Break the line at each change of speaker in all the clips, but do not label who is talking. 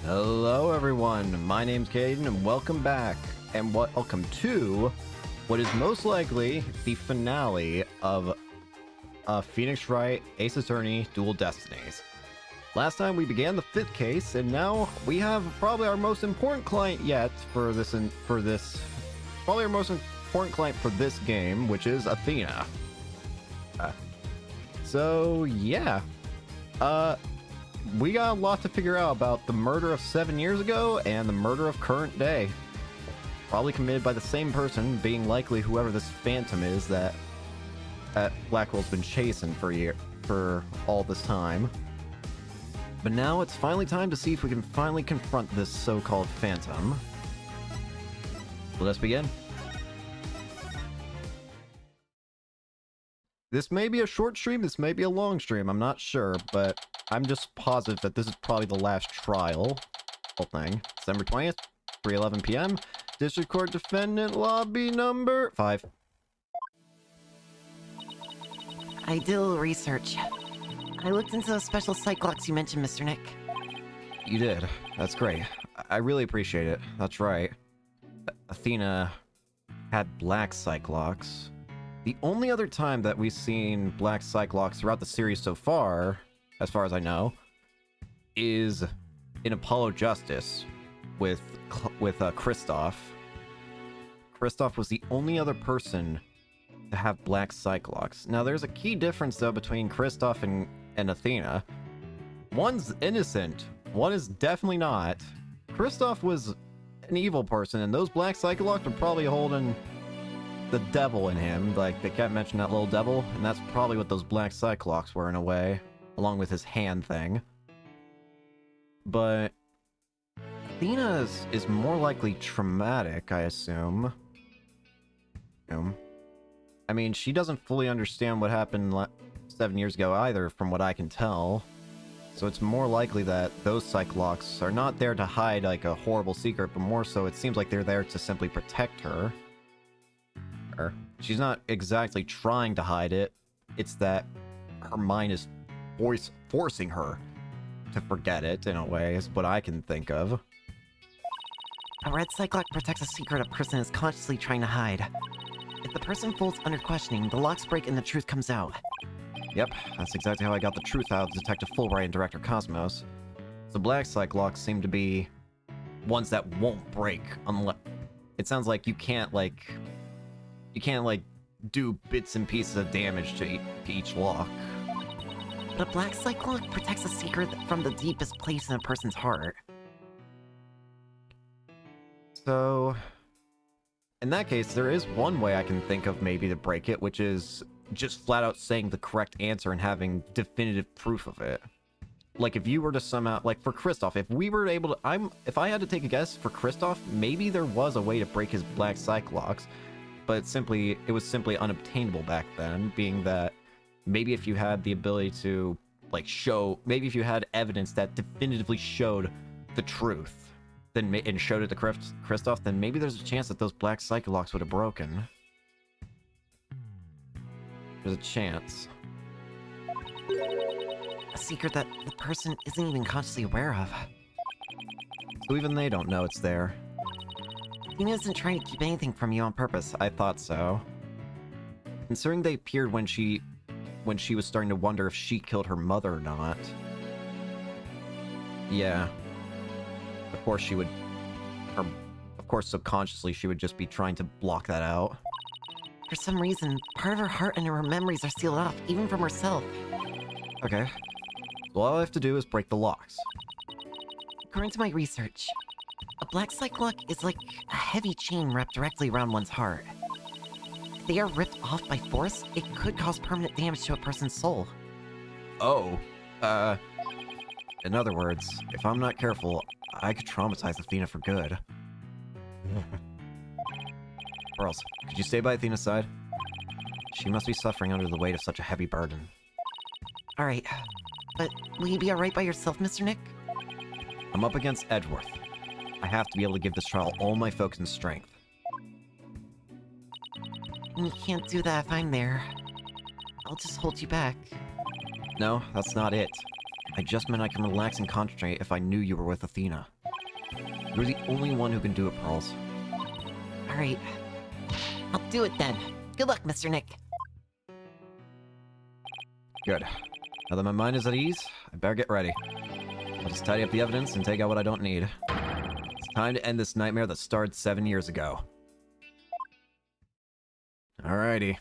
Hello everyone, my name's Caden and welcome back, and welcome to what is most likely the finale of Phoenix Wright Ace Attorney Dual Destinies. Last time we began the 5th case, and now we have probably our most important client yet for this probably our most important client for this game, which is Athena. So yeah, we got a lot to figure out about the murder of 7 years ago and the murder of current day. Probably committed by the same person, being likely whoever this phantom is that Blackwell's been chasing for all this time. But now it's finally time to see if we can finally confront this so-called phantom. Let us begin. This may be a short stream, this may be a long stream, I'm not sure, but I'm just positive that this is probably the last trial. Whole thing. December 20th, 3:11 p.m. District Court Defendant Lobby number 5.
I did a little research. I looked into those special psych locks you mentioned, Mr. Nick.
You did. That's great. I really appreciate it. That's right. Athena had black psych locks. The only other time that we've seen black psych locks throughout the series so far, as far as I know, is in Apollo Justice with Kristoff. Kristoff was the only other person to have black psych locks. Now, there's a key difference, though, between Kristoff and Athena. One's innocent. One is definitely not. Kristoff was an evil person, and those black psych locks were probably holding the devil in him. Like, they kept mentioning that little devil, and that's probably what those black psych locks were in a way, along with his hand thing. But Athena is more likely traumatic, I assume. I mean, she doesn't fully understand what happened 7 years ago either, from what I can tell. So it's more likely that those psych locks are not there to hide like a horrible secret, but more so it seems like they're there to simply protect her. She's not exactly trying to hide it. It's that her mind is forcing her to forget it, in a way, is what I can think of.
A red psych lock protects a secret a person is consciously trying to hide. If the person folds under questioning, the locks break and the truth comes out.
Yep, that's exactly how I got the truth out of Detective Fulbright and Director Cosmos. So black psych locks seem to be ones that won't break unless... It sounds like you can't do bits and pieces of damage to each lock.
But a black psych lock protects a secret from the deepest place in a person's heart.
So, in that case, there is one way I can think of maybe to break it, which is just flat out saying the correct answer and having definitive proof of it. Like, if you were to somehow, like for Kristoff, if we were able to, if I had to take a guess for Kristoff, maybe there was a way to break his black psych locks, but it was simply unobtainable back then, being that maybe if you had the ability to, like, maybe if you had evidence that definitively showed the truth, and showed it to Kristoff, then maybe there's a chance that those black psych locks would have broken. There's a chance.
A secret that the person isn't even consciously aware of.
So even they don't know it's there.
Athena isn't trying to keep anything from you on purpose.
I thought so. Considering they appeared when she was starting to wonder if she killed her mother or not. Yeah. Of course she would... Of course subconsciously she would just be trying to block that out.
For some reason, part of her heart and her memories are sealed off, even from herself.
Okay. So all I have to do is break the locks.
According to my research, a black psych lock is like a heavy chain wrapped directly around one's heart. If they are ripped off by force, it could cause permanent damage to a person's soul.
Oh, in other words, if I'm not careful, I could traumatize Athena for good. Pearls, could you stay by Athena's side? She must be suffering under the weight of such a heavy burden.
Alright, but will you be alright by yourself, Mr. Nick?
I'm up against Edgeworth. I have to be able to give this trial all my focus and strength.
You can't do that if I'm there. I'll just hold you back.
No, that's not it. I just meant I can relax and concentrate if I knew you were with Athena. You're the only one who can do it, Pearls.
Alright. I'll do it then. Good luck, Mr. Nick.
Good. Now that my mind is at ease, I better get ready. I'll just tidy up the evidence and take out what I don't need. It's time to end this nightmare that started 7 years ago. Alrighty.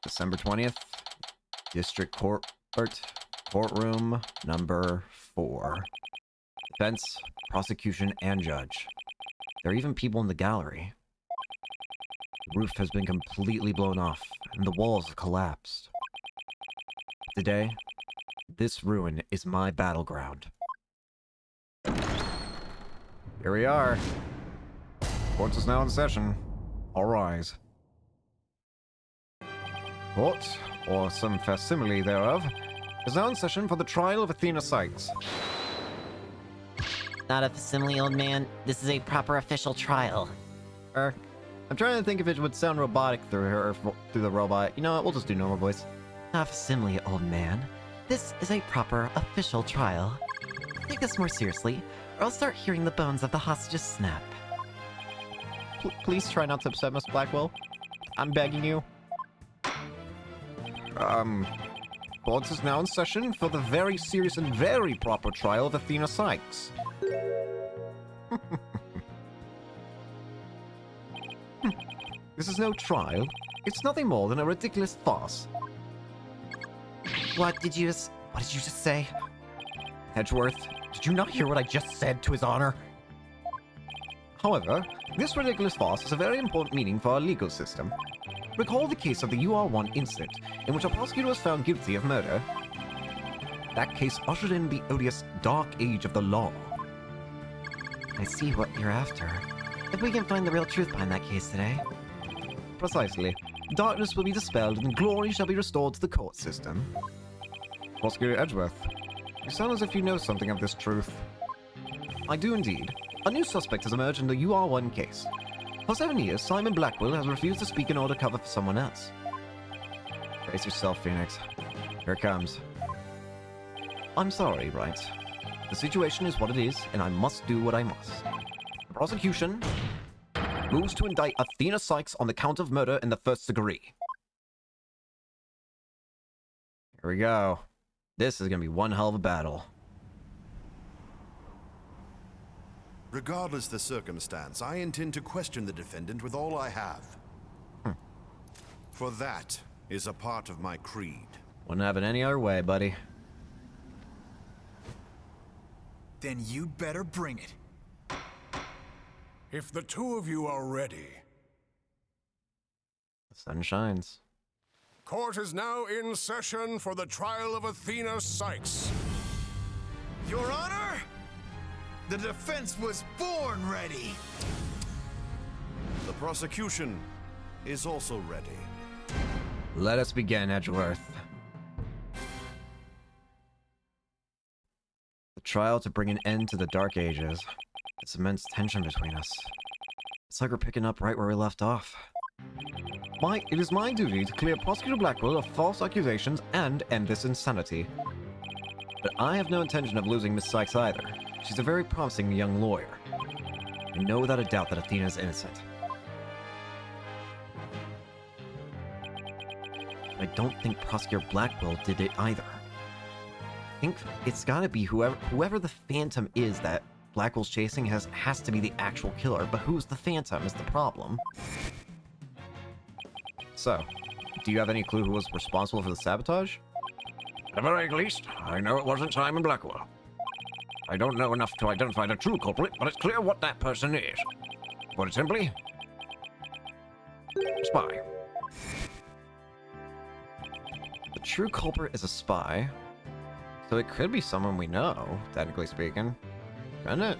December 20th. District Courtroom number 4. Defense, prosecution, and judge. There are even people in the gallery. The roof has been completely blown off, and the walls have collapsed. Today, this ruin is my battleground. Here we are. Court is now in session. All rise. Court, or some facsimile thereof, is now in session for the trial of Athena Sykes.
Not a facsimile, old man. This is a proper official trial.
I'm trying to think if it would sound robotic through her, through the robot. You know what? We'll just do normal voice.
Not a facsimile, old man. This is a proper official trial. Take this more seriously, or I'll start hearing the bones of the hostages snap.
Please try not to upset Miss Blackwell. I'm begging you. Court is now in session for the very serious and very proper trial of Athena Sykes. This is no trial. It's nothing more than a ridiculous farce.
What did you just say?
Edgeworth, did you not hear what I just said to His Honor? However, this ridiculous farce has a very important meaning for our legal system. Recall the case of the UR1 incident, in which a prosecutor was found guilty of murder. That case ushered in the odious dark age of the law.
I see what you're after. If we can find the real truth behind that case today.
Precisely. Darkness will be dispelled and glory shall be restored to the court system. Prosecutor Edgeworth, you sound as if you know something of this truth. I do indeed. A new suspect has emerged in the UR1 case. For 7 years, Simon Blackwell has refused to speak in order to cover for someone else. Brace yourself, Phoenix. Here it comes. I'm sorry, Wright. The situation is what it is, and I must do what I must. The prosecution moves to indict Athena Sykes on the count of murder in the first degree. Here we go. This is gonna be one hell of a battle.
Regardless the circumstance, I intend to question the defendant with all I have. For that is a part of my creed.
Wouldn't have it any other way, buddy.
Then you'd better bring it.
If the two of you are ready.
The sun shines.
Court is now in session for the trial of Athena Sykes.
Your Honor, the defense was born ready.
The prosecution is also ready.
Let us begin, Edgeworth. The trial to bring an end to the Dark Ages. It's immense tension between us. It's like we're picking up right where we left off. It is my duty to clear Prosecutor Blackwell of false accusations and end this insanity. But I have no intention of losing Miss Sykes either. She's a very promising young lawyer. I know without a doubt that Athena is innocent. I don't think Prosecutor Blackwell did it either. I think it's gotta be whoever the Phantom is that Blackwell's chasing has to be the actual killer, but who's the Phantom is the problem. So, do you have any clue who was responsible for the sabotage?
At the very least, I know it wasn't Simon Blackwell. I don't know enough to identify the true culprit, but it's clear what that person is. Put it simply, spy.
The true culprit is a spy, so it could be someone we know, technically speaking. Couldn't it?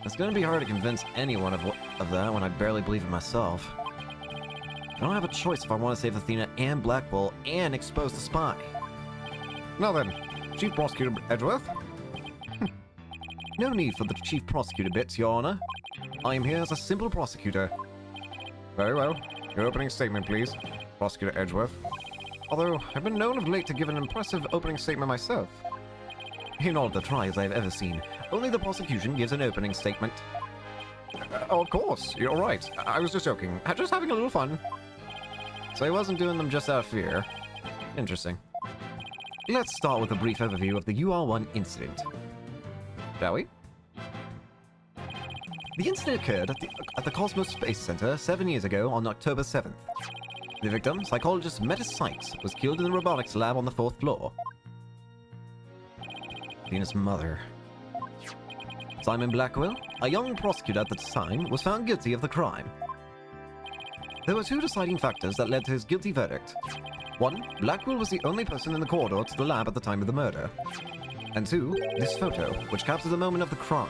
It's gonna be hard to convince anyone of that when I barely believe in myself. I don't have a choice if I want to save Athena and Blackwell and expose the spy. Now then, Chief Prosecutor Edgeworth? No need for the Chief Prosecutor bits, Your Honor. I am here as a simple prosecutor. Very well. Your opening statement, please, Prosecutor Edgeworth. Although, I've been known of late to give an impressive opening statement myself. In all the trials I've ever seen, only the prosecution gives an opening statement. Of course, you're right. I was just joking. Just having a little fun. So he wasn't doing them just out of fear. Interesting. Let's start with a brief overview of the UR1 incident. Shall we? The incident occurred at the Cosmos Space Center 7 years ago on October 7th. The victim, psychologist Metis Sykes, was killed in the robotics lab on the 4th floor. Athena's mother. Simon Blackwell, a young prosecutor at the time, was found guilty of the crime. There were two deciding factors that led to his guilty verdict. One, Blackwell was the only person in the corridor to the lab at the time of the murder. And two, this photo, which captures the moment of the crime.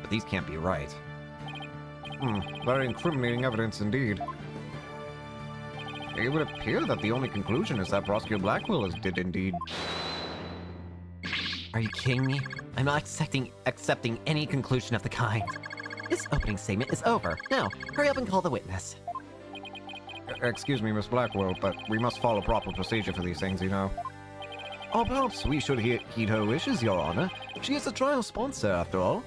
But these can't be right. Very incriminating evidence indeed. It would appear that the only conclusion is that Prosecutor Blackwell did indeed.
Are you kidding me? I'm not accepting any conclusion of the kind. This opening statement is over. Now, hurry up and call the witness.
Excuse me, Miss Blackwell, but we must follow proper procedure for these things, you know. Or perhaps we should heed her wishes, Your Honor. She is a trial sponsor, after all.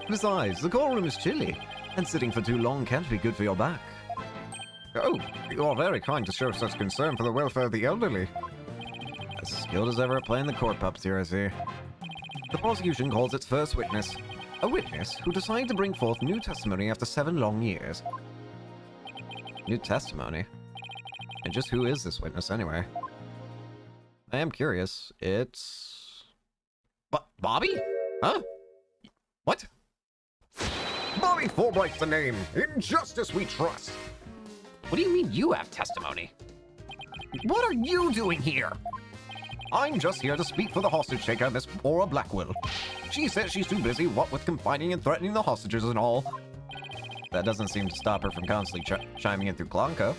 Besides, the courtroom is chilly, and sitting for too long can't be good for your back. Oh, you are very kind to show such concern for the welfare of the elderly. As skilled as ever at playing the court puppeteer, I see. The prosecution calls its first witness, a witness who decided to bring forth new testimony after 7 long years. New testimony? And just who is this witness, anyway? I am curious. It's... Bobby? Huh? What?
Bobby Fulbright's the name. In justice we trust.
What do you mean you have testimony? What are you doing here?
I'm just here to speak for the hostage taker, Miss Aura Blackwell. She says she's too busy, what with confining and threatening the hostages and all.
That doesn't seem to stop her from constantly chiming in through Blanco.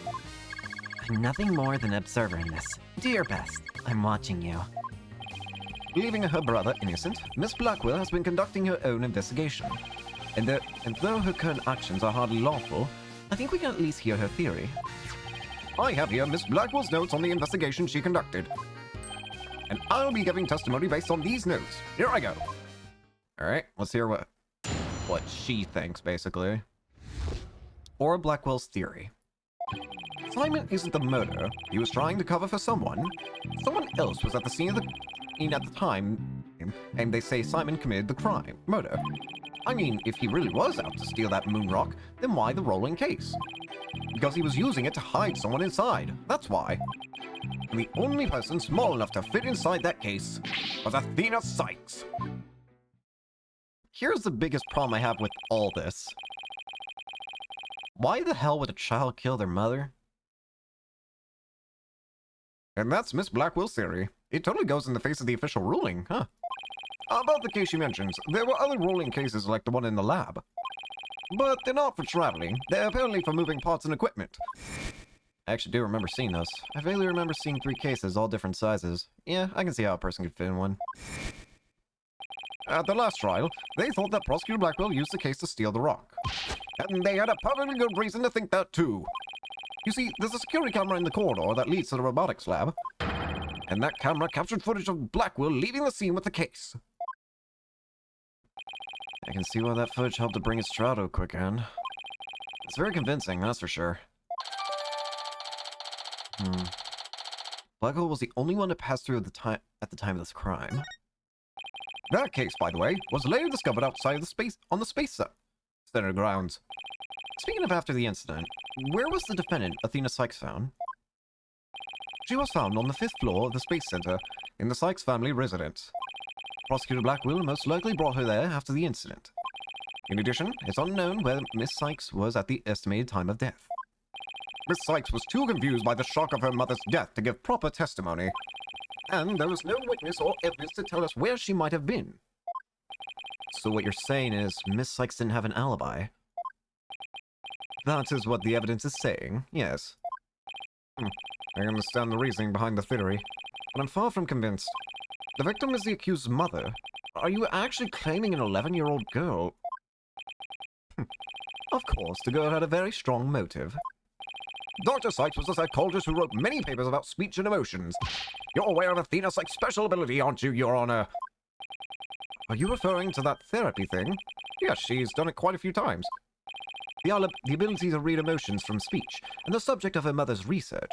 I'm nothing more than an observer in this. Do your best. I'm watching you.
Leaving her brother innocent, Miss Blackwell has been conducting her own investigation. And though her current actions are hardly lawful, I think we can at least hear her theory.
I have here Miss Blackwell's notes on the investigation she conducted. And I'll be giving testimony based on these notes. Here I go.
Alright, let's hear what she thinks, basically. Or Blackwell's theory.
Simon isn't the murderer. He was trying to cover for someone. Someone else was at the scene of the at the time, and they say Simon committed the murder. I mean, if he really was out to steal that moon rock, then why the rolling case? Because he was using it to hide someone inside. That's why. And the only person small enough to fit inside that case was Athena Sykes.
Here's the biggest problem I have with all this. Why the hell would a child kill their mother?
And that's Miss Blackwell's theory. It totally goes in the face of the official ruling, huh? About the case she mentions, there were other rolling cases like the one in the lab. But they're not for traveling. They're apparently for moving parts and equipment.
I actually do remember seeing those. I vaguely remember seeing 3 cases, all different sizes. Yeah, I can see how a person could fit in one.
At the last trial, they thought that Prosecutor Blackwell used the case to steal the rock. And they had a perfectly good reason to think that too. You see, there's a security camera in the corridor that leads to the robotics lab. And that camera captured footage of Blackwell leaving the scene with the case.
I can see why that footage helped to bring his trial to a quick end. It's very convincing, that's for sure. Blackwell was the only one to pass through at the time of this crime.
That case, by the way, was later discovered outside of the space center grounds.
Speaking of after the incident, where was the defendant, Athena Sykes, found?
She was found on the 5th floor of the Space Center in the Sykes family residence. Prosecutor Blackwell most likely brought her there after the incident. In addition, it's unknown where Miss Sykes was at the estimated time of death. Miss Sykes was too confused by the shock of her mother's death to give proper testimony. And there was no witness or evidence to tell us where she might have been.
So what you're saying is Miss Sykes didn't have an alibi? That is what the evidence is saying, yes.
I understand the reasoning behind the theory, but I'm far from convinced. The victim is the accused's mother.
Are you actually claiming an 11-year-old girl?
Of course, the girl had a very strong motive. Dr. Sykes was a psychologist who wrote many papers about speech and emotions. You're aware of Athena's special ability, aren't you, Your Honor? Are you referring to that therapy thing? Yes, she's done it quite a few times. The ability to read emotions from speech, and the subject of her mother's research.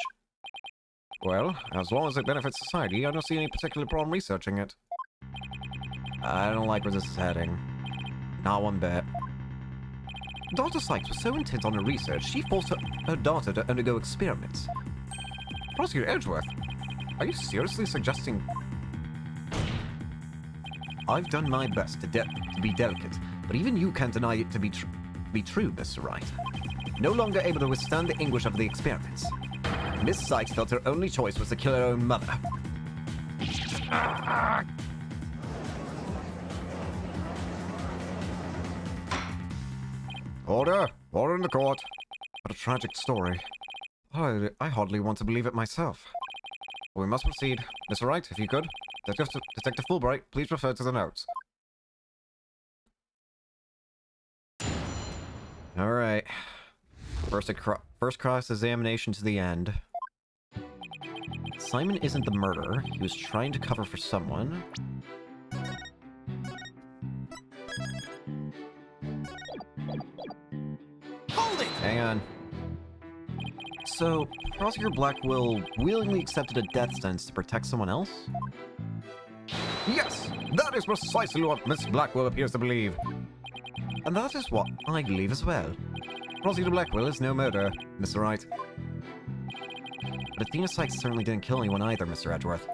Well, as long as it benefits society, I don't see any particular problem researching it. I don't like where this is heading. Not one bit. Dr. Sykes was so intent on her research, she forced her daughter to undergo experiments. Prosecutor Edgeworth, are you seriously suggesting... I've done my best to be delicate, but even you can't deny it to be true, Mr. Wright. No longer able to withstand the anguish of the experiments. Miss Sykes felt her only choice was to kill her own mother. Order! Order in the court! What a tragic story. I hardly want to believe it myself. We must proceed. Mr. Wright, if you could. Detective Fulbright, please refer to the notes.
Alright. First cross-examination to the end. Simon isn't the murderer. He was trying to cover for someone.
Hold it!
Hang on. So, Prosecutor Blackwell willingly accepted a death sentence to protect someone else?
Yes! That is precisely what Miss Blackwell appears to believe.
And that is what I believe as well. Prosecutor Blackwell is no murderer, Mr. Wright. But Athena Sykes certainly didn't kill anyone either, Mr. Edgeworth.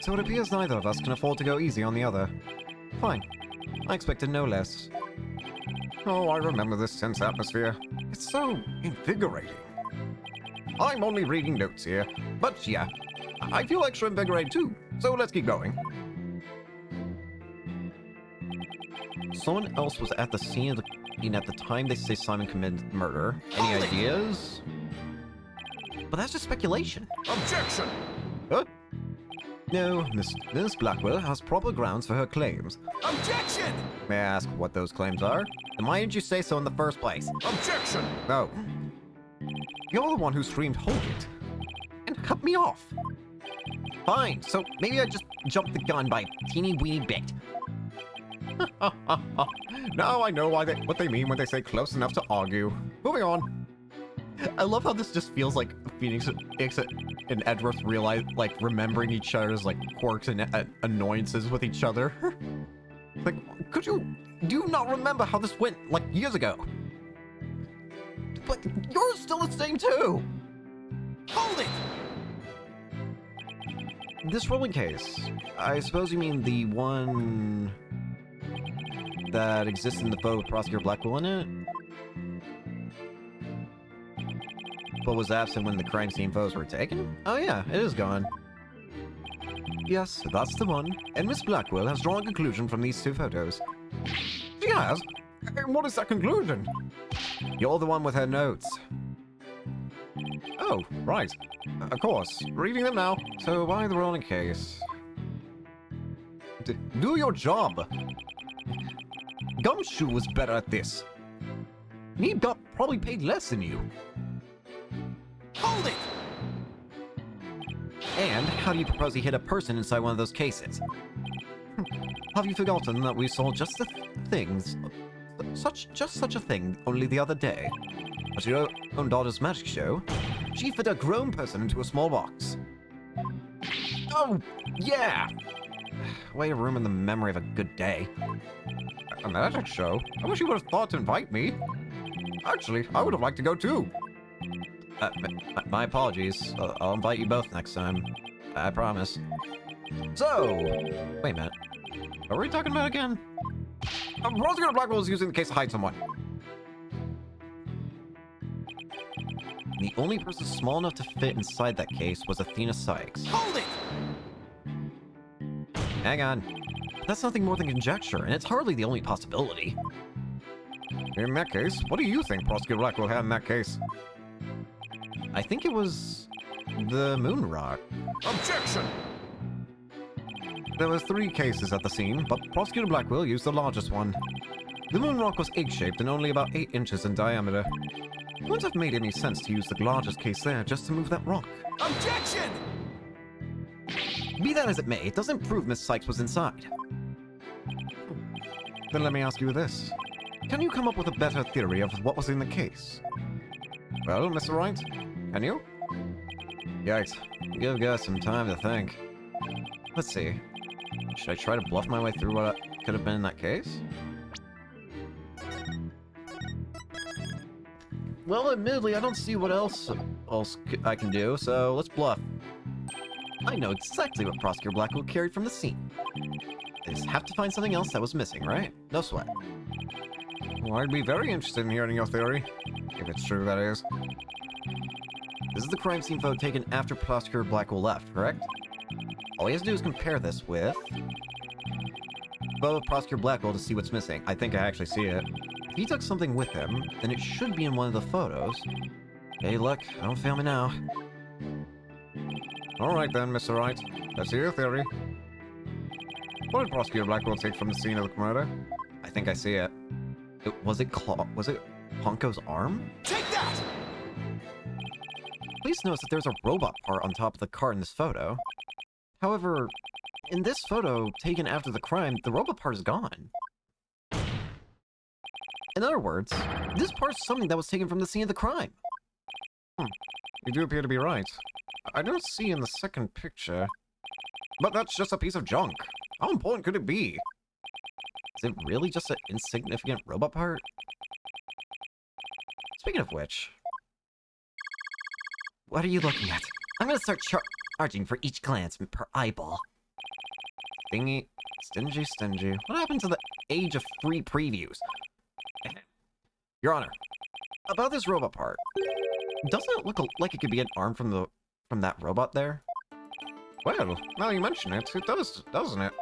So it appears neither of us can afford to go easy on the other. Fine. I expected no less.
Oh, I remember this tense atmosphere. It's so invigorating. I'm only reading notes here, but yeah, I feel extra invigorated too, so let's keep going.
Someone else was at the scene of the at the time they say Simon committed murder. Any ideas? But that's just speculation.
Objection!
Huh? No, Miss Blackwell has proper grounds for her claims.
Objection!
May I ask what those claims are? And why didn't you say so in the first place?
Objection!
No. You're the one who screamed, "Hold it!" and cut me off.
Fine, so maybe I just jumped the gun by a teeny weeny bit.
Now I know what they mean when they say close enough to argue. Moving on.
I love how this just feels like Phoenix and Edgeworth realize, remembering each other's, quirks and annoyances with each other. Do you not remember how this went, years ago? But you're still the same, too!
Hold it!
This rolling case, I suppose you mean the one that exists in the photo with Prosecutor Blackwell in it? But was absent when the crime scene photos were taken? Oh yeah, it is gone. Yes, that's the one. And Miss Blackwell has drawn a conclusion from these two photos.
She has? And what is that conclusion?
You're the one with her notes.
Oh, right. Of course. Reading them now.
So why the rolling case?
Do your job. Gumshoe was better at this. He got probably paid less than you.
Hold it!
And how do you propose he hit a person inside one of those cases? Have you forgotten that we saw just such a thing only the other day? At your own daughter's magic show, she fit a grown person into a small box. Oh, yeah! Way to ruin the memory of a good day.
A magic show? I wish you would have thought to invite me. Actually, I would have liked to go too.
My apologies. I'll invite you both next time. I promise. So, wait a minute. What were we talking about again?
Prosecutor Blackwell is using the case to hide someone.
The only person small enough to fit inside that case was Athena Sykes.
Hold it!
Hang on. That's nothing more than conjecture, and it's hardly the only possibility.
In that case, what do you think Prosecutor Blackwell had in that case?
I think it was the moon rock.
Objection!
There was 3 cases at the scene, but Prosecutor Blackwell used the largest one. The moon rock was egg-shaped and only about 8 inches in diameter. It wouldn't have made any sense to use the largest case there just to move that rock.
Objection!
Be that as it may, it doesn't prove Miss Sykes was inside.
Then let me ask you this. Can you come up with a better theory of what was in the case? Well, Mr. Wright, can you?
Yikes. Give Gus some time to think. Let's see. Should I try to bluff my way through what could have been in that case? Well, admittedly, I don't see what else I can do, so let's bluff. I know exactly what Prosecutor Blackwell carried from the scene. They just have to find something else that was missing, right? No sweat.
Well, I'd be very interested in hearing your theory. If it's true, that is.
This is the crime scene photo taken after Prosecutor Blackwell left, correct? All he has to do is compare this with photo of Prosecutor Blackwell to see what's missing. I think I actually see it. If he took something with him, then it should be in one of the photos. Hey, look, don't fail me now.
Alright then, Mr. Wright. Let's hear your theory. What did Prosecutor Blackwell take from the scene of the murder?
I think I see it. Was it Honko's arm?
Take that!
Please notice that there's a robot part on top of the car in this photo. However, in this photo taken after the crime, the robot part is gone. In other words, this part is something that was taken from the scene of the crime.
You do appear to be right. I don't see in the second picture. But that's just a piece of junk. How important could it be?
Is it really just an insignificant robot part? Speaking of which, what are you looking at? I'm gonna start charging for each glance per eyeball.
Stingy. Stingy.
What happened to the age of free previews? Your Honor, about this robot part, doesn't it look like it could be an arm from that robot there?
Well, now you mention it, it does, doesn't it?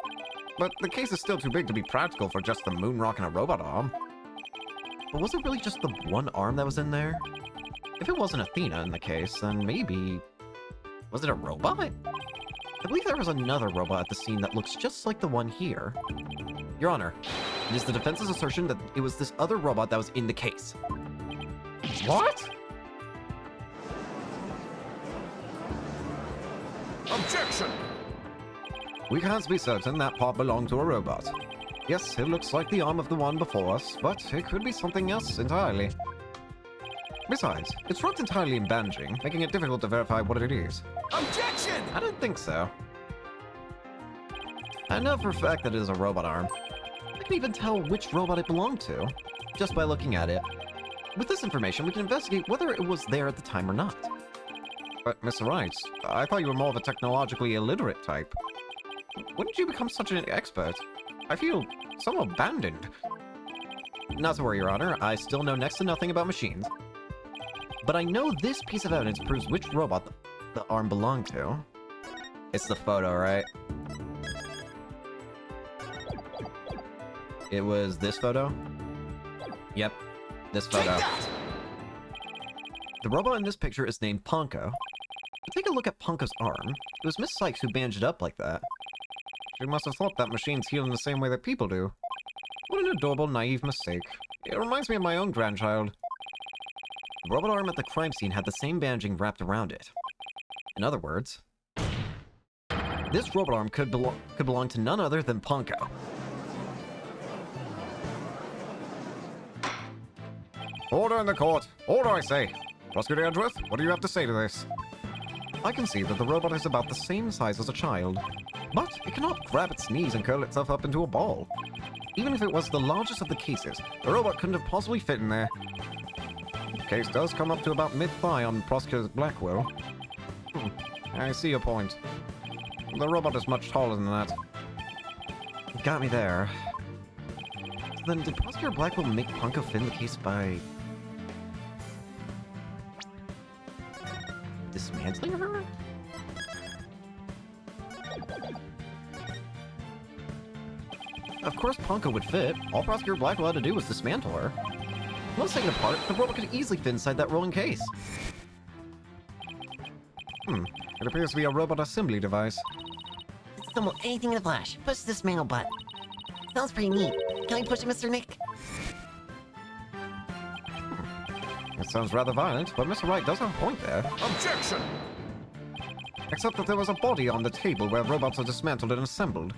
But the case is still too big to be practical for just the moon rock and a robot arm.
But was it really just the one arm that was in there? If it wasn't Athena in the case, then maybe... Was it a robot? I believe there was another robot at the scene that looks just like the one here. Your Honor, it is the defense's assertion that it was this other robot that was in the case.
What?
Objection!
We can't be certain that part belonged to a robot. Yes, it looks like the arm of the one before us, but it could be something else entirely. Besides, it's wrapped entirely in bandaging, making it difficult to verify what it is.
Objection!
I don't think so. I know for a fact that it is a robot arm. I can even tell which robot it belonged to, just by looking at it. With this information, we can investigate whether it was there at the time or not.
But, Mr. Wright, I thought you were more of a technologically illiterate type. When did you become such an expert? I feel somewhat abandoned.
Not to worry, Your Honor, I still know next to nothing about machines. But I know this piece of evidence proves which robot the arm belonged to. It's the photo, right? It was this photo? Yep, this photo. The robot in this picture is named Ponko. But take a look at Ponko's arm. It was Miss Sykes who bandaged it up like that.
She must have thought that machines heal in the same way that people do. What an adorable, naive mistake. It reminds me of my own grandchild.
The robot arm at the crime scene had the same bandaging wrapped around it. In other words, this robot arm could belong to none other than Ponko.
Order in the court! Order, I say! Prosecutor Edgeworth, what do you have to say to this?
I can see that the robot is about the same size as a child, but it cannot grab its knees and curl itself up into a ball. Even if it was the largest of the cases, the robot couldn't have possibly fit in there.
The case does come up to about mid-thigh on Prosecutor Blackwell. I see your point. The robot is much taller than that.
You got me there. Then did Prosecutor Blackwell make Ponko fit in the case by... dismantling her? Of course Ponko would fit. All Prosecutor Blackwell had to do was dismantle her. Once taken apart, the robot could easily fit inside that rolling case.
It appears to be a robot assembly device.
Assemble anything in a flash. Push this manual button. Sounds pretty neat. Can I push it, Mr. Nick?
It sounds rather violent, but Mr. Wright does have a point there.
Objection!
Except that there was a body on the table where robots are dismantled and assembled.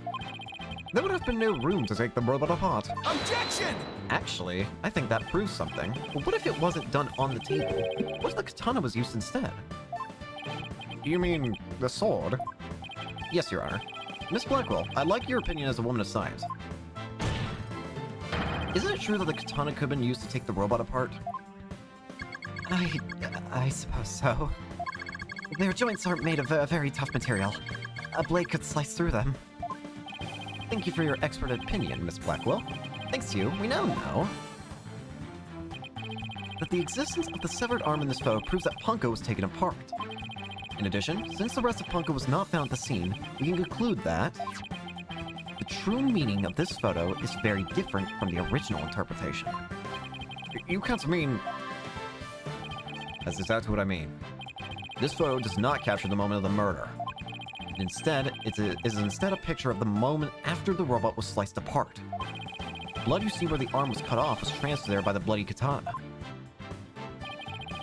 There would have been no room to take the robot apart.
Objection!
Actually, I think that proves something. But what if it wasn't done on the table? What if the katana was used instead?
You mean the sword?
Yes, Your Honor. Miss Blackwell, I'd like your opinion as a woman of science. Isn't it true that the katana could have been used to take the robot apart?
I suppose so. Their joints aren't made of a very tough material. A blade could slice through them.
Thank you for your expert opinion, Miss Blackwell. Thanks to you, we now know that the existence of the severed arm in this photo proves that Punko was taken apart. In addition, since the rest of Punko was not found at the scene, we can conclude that the true meaning of this photo is very different from the original interpretation.
You can't mean...
That's exactly what I mean. This photo does not capture the moment of the murder. Instead, it is instead a picture of the moment after the robot was sliced apart. The blood you see where the arm was cut off was transferred there by the bloody katana.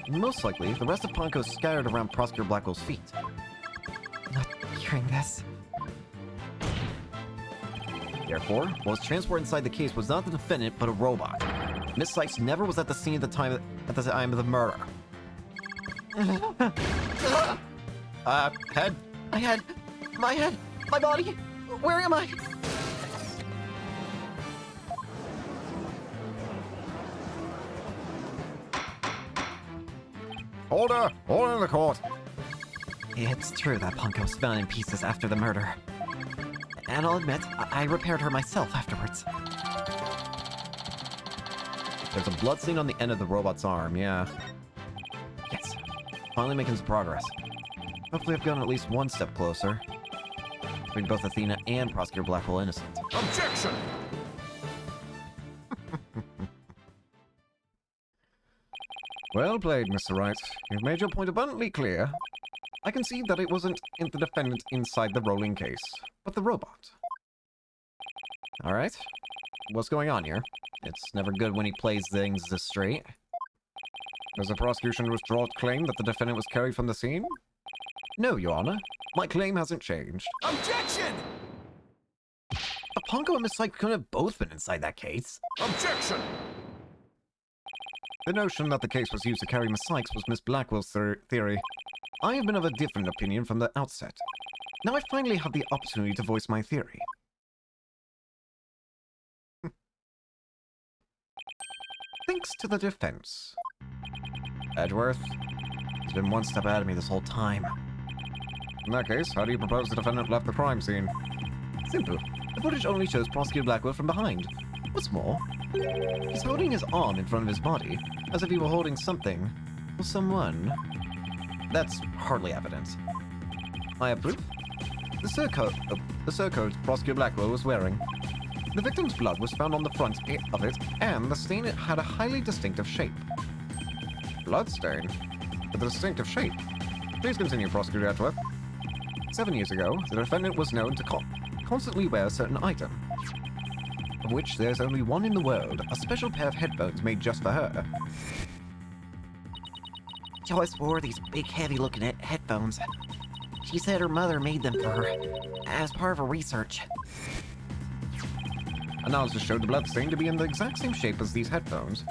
Most likely, the rest of Punko is scattered around Prosecutor Blackwell's feet.
Not hearing this.
Therefore, what was transported inside the case was not the defendant, but a robot. Miss Sykes never was at the scene at the time of the murder. Head?
My head! My head! My body! Where am I?
Order! Order in the court!
It's true that Punko was found in pieces after the murder. And I'll admit, I repaired her myself afterwards.
There's a blood stain on the end of the robot's arm, yeah. Yes. Finally making some progress. Hopefully I've gotten at least one step closer. Making both Athena and Prosecutor Blackwell innocent.
Objection!
Well played, Mr. Wright. You've made your point abundantly clear. I can see that it wasn't the defendant inside the rolling case, but the robot.
Alright. What's going on here? It's never good when he plays things this straight.
Does the prosecution withdraw its claim that the defendant was carried from the scene?
No, Your Honor. My claim hasn't changed.
Objection!
But Punko and Miss Sykes couldn't have both been inside that case.
Objection!
The notion that the case was used to carry Miss Sykes was Miss Blackwell's theory. I have been of a different opinion from the outset. Now I finally have the opportunity to voice my theory. Thanks to the defense.
Edgeworth, he's been one step ahead of me this whole time.
In that case, how do you propose the defendant left the crime scene?
Simple. The footage only shows Prosecutor Blackwell from behind. What's more, he's holding his arm in front of his body, as if he were holding something or someone. That's hardly evidence. I approve.
The surcoat Prosecutor Blackwell was wearing. The victim's blood was found on the front of it, and the stain had a highly distinctive shape. Bloodstain? With a distinctive shape. Please continue, Prosecutor Edgeworth. 7 years ago, the defendant was known to constantly wear a certain item, of which there's only one in the world, a special pair of headphones made just for her.
She always wore these big, heavy-looking headphones. She said her mother made them for her, as part of her research.
Analysis showed the blood stain to be in the exact same shape as these headphones.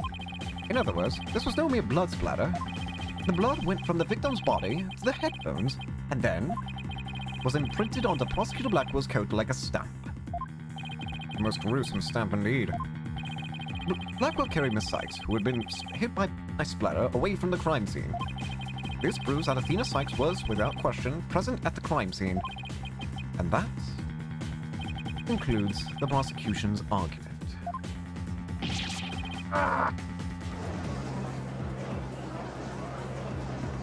In other words, this was no mere blood splatter. The blood went from the victim's body to the headphones, and then was imprinted onto Prosecutor Blackwell's coat like a stamp. A most gruesome stamp indeed. Blackwell carried Miss Sykes, who had been hit by a splatter, away from the crime scene. This proves that Athena Sykes was, without question, present at the crime scene. And that concludes the prosecution's argument.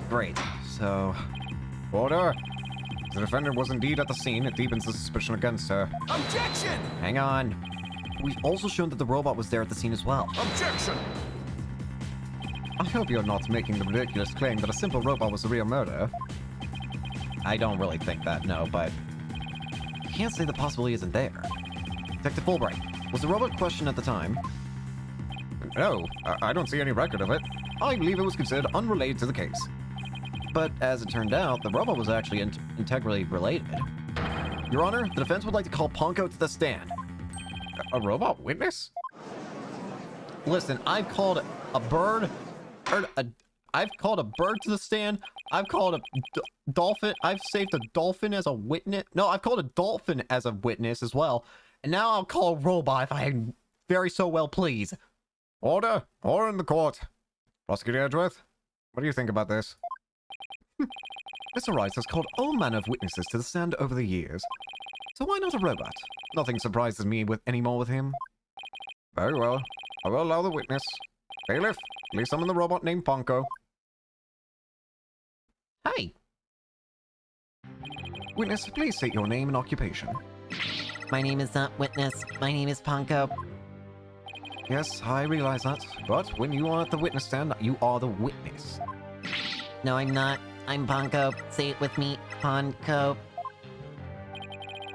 Great. So,
Order! If the defendant was indeed at the scene, it deepens the suspicion against her.
Objection!
hang on. We've also shown that the robot was there at the scene as well.
Objection!
I hope you're not making the ridiculous claim that a simple robot was the real murderer.
I don't really think that, no, but you can't say the possibility isn't there. Detective Fulbright, was the robot questioned at the time?
No, I don't see any record of it. I believe it was considered unrelated to the case.
but as it turned out, the robot was actually integrally related. Your Honor, the defense would like to call Ponko to the stand.
A robot witness?
Listen, I've called a bird, I've called a bird to the stand. I've called a dolphin. I've saved a dolphin as a witness. No, I've called a dolphin as a witness as well. And now I'll call a robot if I very so well please.
Order! Order in the court. Prosecutor Edgeworth, what do you think about this?
Mr. Wright has called all manner of witnesses to the stand over the years. So why not a robot? Nothing surprises me anymore with him.
Very well. I will allow the witness. Bailiff, please summon the robot named Ponko.
Hi.
Witness, please state your name and occupation.
My name is not Witness. My name is Ponko.
Yes, I realize that. But when you are at the witness stand, you are the witness.
No, I'm not. I'm Ponko. Say it with me. Ponko.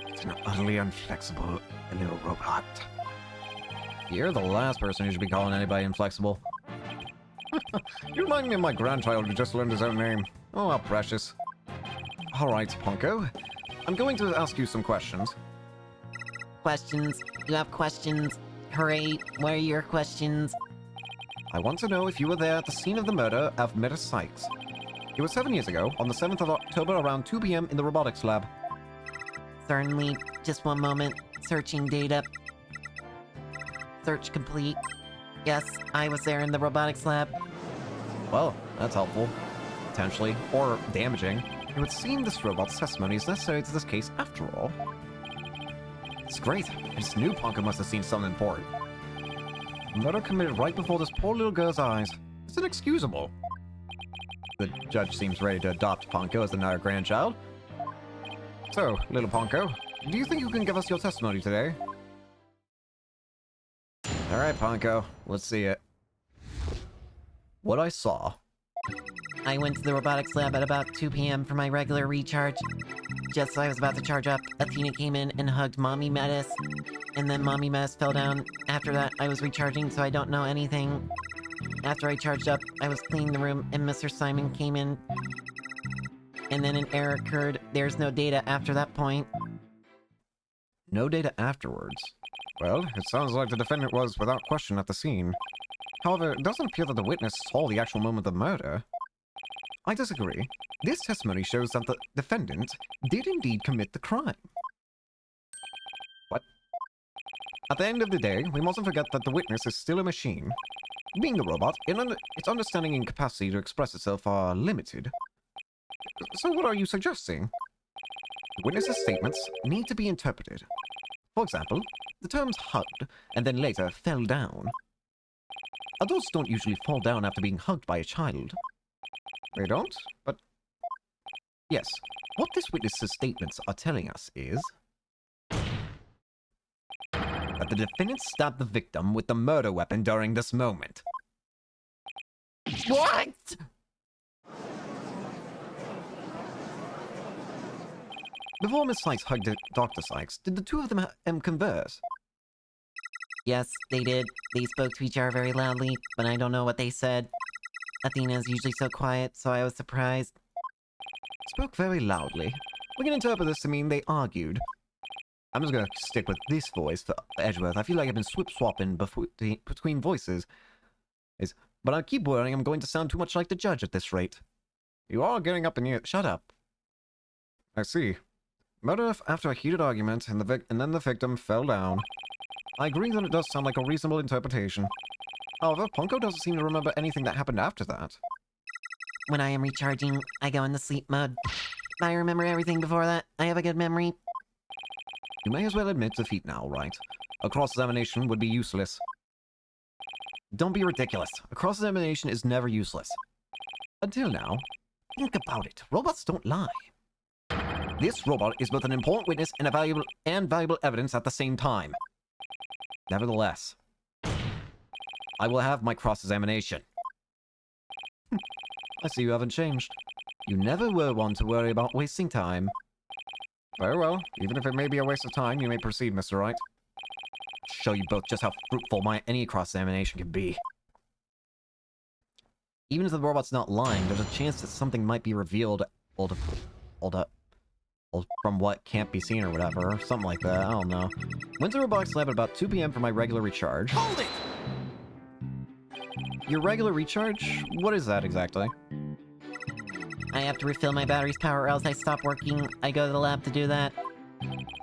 It's an utterly inflexible little robot. You're the last person who should be calling anybody inflexible.
You remind me of my grandchild who just learned his own name. Oh, how precious.
Alright, Ponko. I'm going to ask you some questions.
Questions? You have questions? Hooray, what are your questions?
I want to know if you were there at the scene of the murder of Meta Sykes. It was 7 years ago, on the 7th of October around 2 p.m. in the robotics lab.
Certainly. Just one moment. Searching data. Search complete. Yes, I was there in the robotics lab.
Well, that's helpful. Potentially. Or damaging. It would seem this robot's testimony is necessary to this case after all. It's great. I just knew Ponko must have seen something important. Murder committed right before this poor little girl's eyes. It's inexcusable. The judge seems ready to adopt Ponko as the new grandchild.
So, little Ponko, do you think you can give us your testimony today?
Alright, Ponko. Let's see it. What I saw.
I went to the robotics lab at about 2 p.m. for my regular recharge. Just as I was about to charge up, Athena came in and hugged Mommy Metis. And then Mommy Metis fell down. After that, I was recharging, so I don't know anything. After I charged up, I was cleaning the room, and Mr. Simon came in. And then an error occurred. There's no data after that point.
No data afterwards.
Well, it sounds like the defendant was, without question, at the scene. However, it doesn't appear that the witness saw the actual moment of the murder.
I disagree. This testimony shows that the defendant did indeed commit the crime.
What?
At the end of the day, we mustn't forget that the witness is still a machine. Being a robot, its understanding and capacity to express itself are limited.
So what are you suggesting?
The witness's statements need to be interpreted. For example, the terms hugged and then later fell down. Adults don't usually fall down after being hugged by a child.
They don't? But...
Yes, what this witness's statements are telling us is that the defendant stabbed the victim with the murder weapon during this moment.
What?!
Before Miss Sykes hugged Dr. Sykes, did the two of them converse?
Yes, they did. They spoke to each other very loudly, but I don't know what they said. Athena is usually so quiet, so I was surprised.
Spoke very loudly. We can interpret this to mean they argued. I'm just gonna stick with this voice for Edgeworth. I feel like I've been swip-swapping between voices. But I keep worrying I'm going to sound too much like the judge at this rate.
You are getting up in here.
Shut up.
I see. Murder after a heated argument, and then the victim fell down.
I agree that it does sound like a reasonable interpretation. However, Ponko doesn't seem to remember anything that happened after that.
When I am recharging, I go into sleep mode. I remember everything before that. I have a good memory.
You may as well admit defeat now, Wright? A cross-examination would be useless. Don't be ridiculous. A cross-examination is never useless. Until now. Think about it. Robots don't lie. This robot is both an important witness and valuable evidence at the same time. Nevertheless, I will have my cross-examination. I see you haven't changed. You never were one to worry about wasting time.
Very well. Even if it may be a waste of time, you may proceed, Mr. Wright.
Show you both just how fruitful any cross-examination can be. Even if the robot's not lying, there's a chance that something might be revealed from what can't be seen or whatever. Something like that. I don't know. Went to Robotics Lab at about 2 p.m. for my regular recharge.
Hold it!
Your regular recharge? What is that exactly?
I have to refill my battery's power or else I stop working. I go to the lab to do that.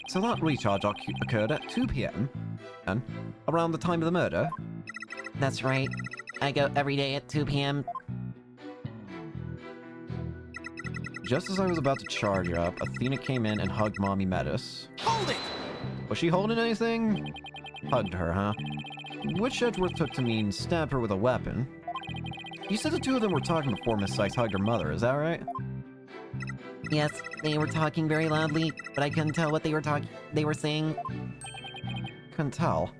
So that recharge occurred at 2 p.m. and around the time of the murder?
That's right. I go every day at 2 p.m.
Just as I was about to charge up, Athena came in and hugged Mommy Metis.
Hold it!
Was she holding anything? Hugged her, huh? Which Edgeworth took to mean stab her with a weapon. You said the two of them were talking before Miss Sykes hugged her mother, is that right?
Yes, they were talking very loudly, but I couldn't tell what they were saying.
Couldn't tell.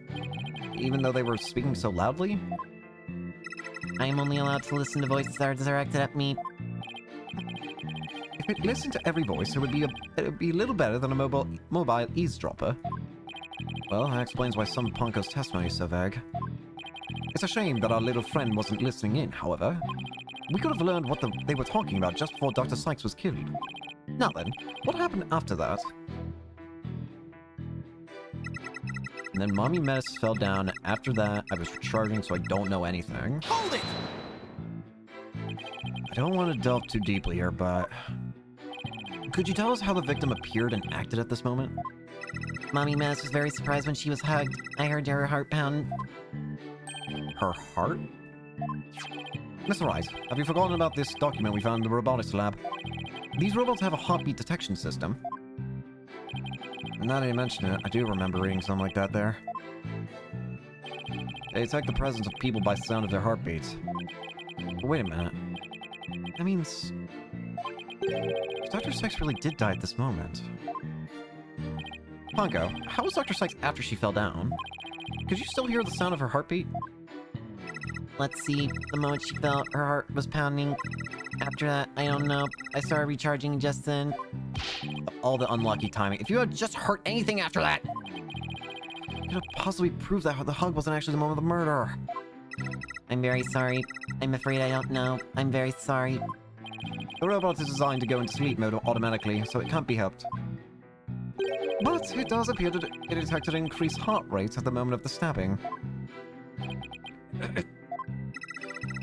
Even though they were speaking so loudly?
I am only allowed to listen to voices that are directed at me.
If it listened to every voice, it would be a little better than a mobile eavesdropper. Well, that explains why some Punko's testimony is so vague. It's a shame that our little friend wasn't listening in, however. We could have learned what they were talking about just before Dr. Sykes was killed. Now then, what happened after that? And then Mommy Metis fell down. After that, I was recharging, so I don't know anything.
Hold it!
I don't want to delve too deeply here, but... Could you tell us how the victim appeared and acted at this moment?
Mommy Metis was very surprised when she was hugged. I heard her heart pound.
Her heart? Mr. Wright, have you forgotten about this document we found in the robotics lab? These robots have a heartbeat detection system. Now that you mention it, I do remember reading something like that there. They detect the presence of people by the sound of their heartbeats. But wait a minute. That means... Dr. Sykes really did die at this moment. Ponko, how was Dr. Sykes after she fell down? Could you still hear the sound of her heartbeat?
Let's see, the moment she fell, her heart was pounding. After that, I don't know. I started recharging just then.
All the unlucky timing. If you had just heard anything after that, could have possibly proved that the hug wasn't actually the moment of the murder.
I'm very sorry. I'm afraid I don't know. I'm very sorry.
The robot is designed to go into sleep mode automatically, so it can't be helped. But it does appear that it detected increased heart rate at the moment of the stabbing.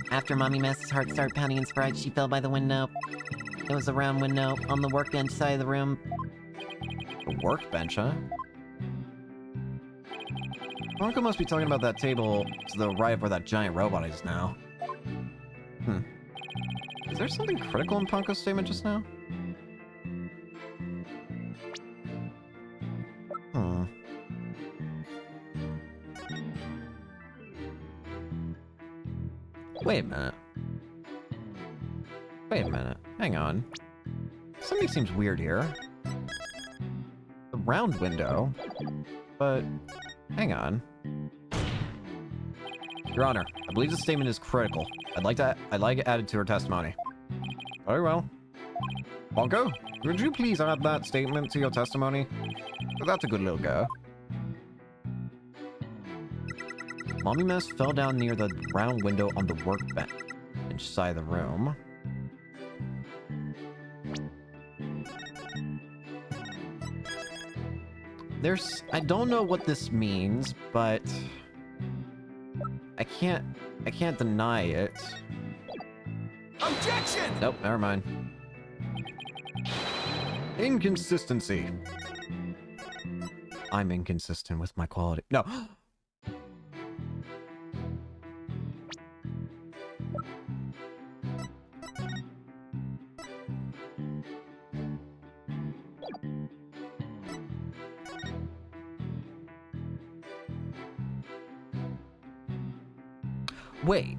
After Mommy Metis' heart started pounding and spread, she fell by the window. It was a round window on the workbench side of the room.
The workbench, huh? Uncle must be talking about that table to the right of where that giant robot is now. Is there something critical in Punko's statement just now? Wait a minute. Wait a minute. Hang on. Something seems weird here. The round window. But... hang on. Your Honor, I believe the statement is critical. I'd like it added to her testimony. Very well. Bonko, would you please add that statement to your testimony? That's a good little girl. Mommy Metis fell down near the round window on the workbench side of the room. I don't know what this means, but I can't deny it.
Objection!
Nope, never mind. Inconsistency. I'm inconsistent with my quality. No. Wait.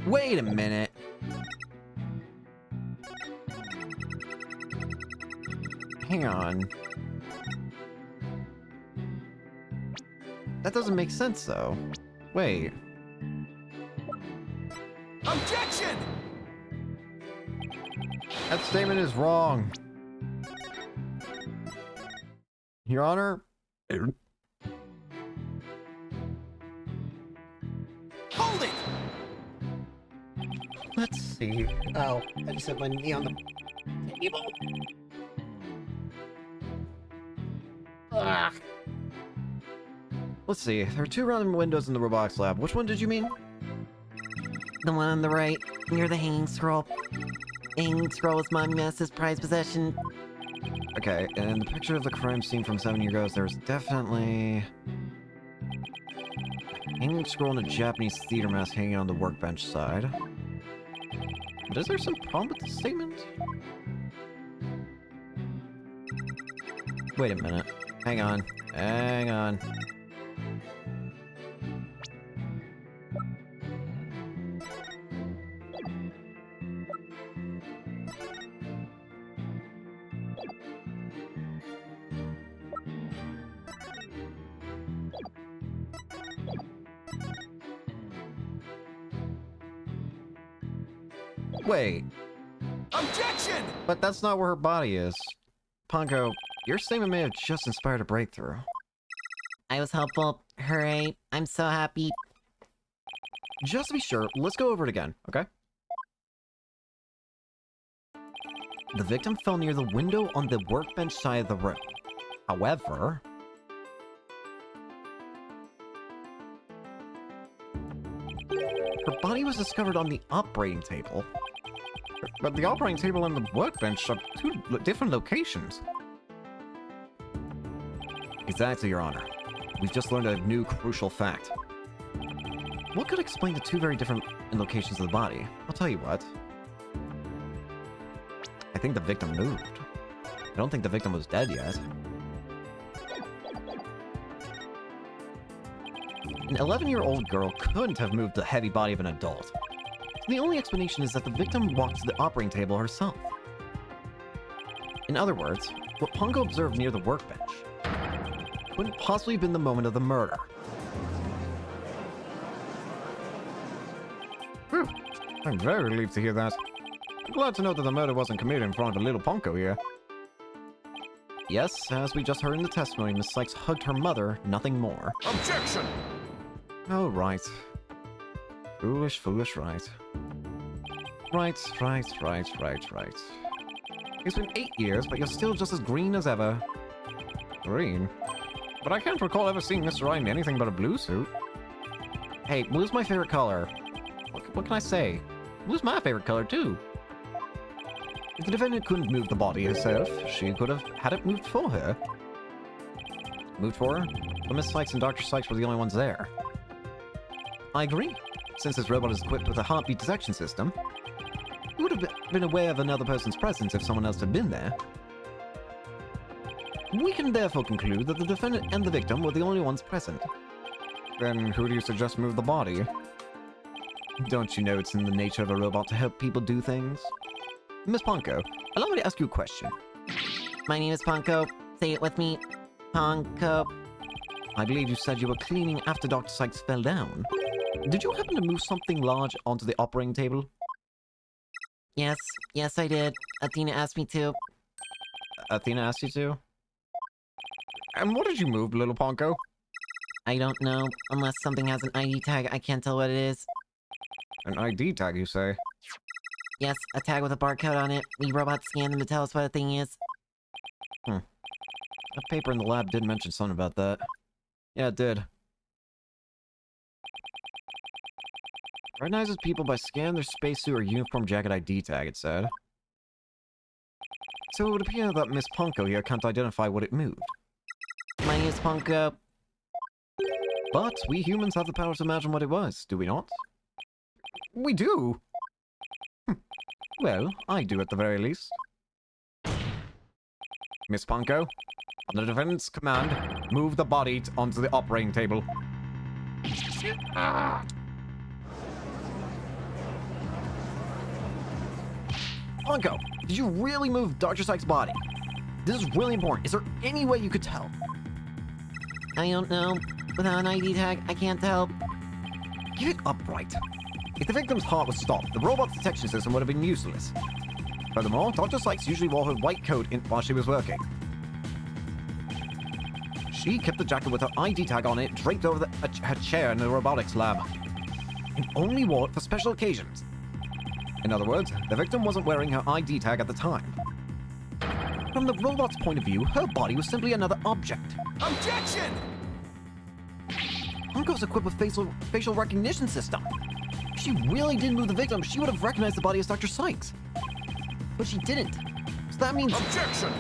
Wait a minute. Hang on. That doesn't make sense, though. Wait.
Objection!
That statement is wrong. Your Honor?
Hold
Let's see. Oh, I just had my knee on the table. Ah. Let's see. There are 2 random windows in the robotics lab. Which one did you mean?
The one on the right, near the hanging scroll. The hanging scroll is my master's prized possession.
Okay, in the picture of the crime scene from 7 years ago, there's definitely a hanging scroll and a Japanese theater mask hanging on the workbench side. But is there some problem with this statement? Wait a minute. Hang on. Hang on. Wait,
Objection!
but that's not where her body is. Ponko, your statement may have just inspired a breakthrough.
I was helpful. Hooray. I'm so happy.
Just to be sure, let's go over it again, okay? The victim fell near the window on the workbench side of the room. However, her body was discovered on the operating table. But the operating table and the workbench are 2 different locations. Exactly, Your Honor. We've just learned a new crucial fact. What could explain the 2 very different locations of the body? I'll tell you what. I think the victim moved. I don't think the victim was dead yet. An 11-year-old girl couldn't have moved the heavy body of an adult. The only explanation is that the victim walked to the operating table herself. In other words, what Pongo observed near the workbench couldn't possibly have been the moment of the murder. Whew. I'm very relieved to hear that. I'm glad to know that the murder wasn't committed in front of little Ponko here. Yes, as we just heard in the testimony, Miss Sykes hugged her mother, nothing more.
Objection!
Oh, right. Foolish, foolish, right. Right. It's been 8 years, but you're still just as green as ever. Green? But I can't recall ever seeing Mr. Wright in anything but a blue suit. Hey, blue's my favorite color. What can I say? Blue's my favorite color, too. If the defendant couldn't move the body herself, she could have had it moved for her. Moved for her? But Miss Sykes and Dr. Sykes were the only ones there. I agree. Since this robot is equipped with a heartbeat detection system, he would have been aware of another person's presence if someone else had been there. We can therefore conclude that the defendant and the victim were the only ones present. Then who do you suggest move the body? Don't you know it's in the nature of a robot to help people do things? Miss Ponko, allow me to ask you a question.
My name is Ponko. Say it with me. Ponko.
I believe you said you were cleaning after Dr. Sykes fell down. Did you happen to move something large onto the operating table?
Yes, I did. Athena asked me to.
Athena asked you to? And what did you move, little Ponko?
I don't know. Unless something has an ID tag, I can't tell what it is.
An ID tag, you say?
Yes, a tag with a barcode on it. We robots scan them to tell us what a thing is.
A paper in the lab did mention something about that. Yeah, it did. Recognizes people by scanning their spacesuit or uniform jacket ID tag, it said. So it would appear that Miss Ponko here can't identify what it moved.
My name is Ponko.
But we humans have the power to imagine what it was, do we not? We do! Well, I do at the very least. Miss Ponko, on the defendant's command, move the body onto the operating table. Ponko, did you really move Dr. Sykes' body? This is really important. Is there any way you could tell?
I don't know. Without an ID tag, I can't tell.
Give it up, Wright. If the victim's heart was stopped, the robot's detection system would have been useless. Furthermore, Dr. Sykes usually wore her white coat while she was working. She kept the jacket with her ID tag on it draped over her chair in the robotics lab. And only wore it for special occasions.
In other words, the victim wasn't wearing her ID tag at the time. From the robot's point of view, her body was simply another object.
Objection!
Hunko's equipped with facial recognition system. If she really did move the victim, she would have recognized the body as Dr. Sykes. But she didn't. So that means
Objection!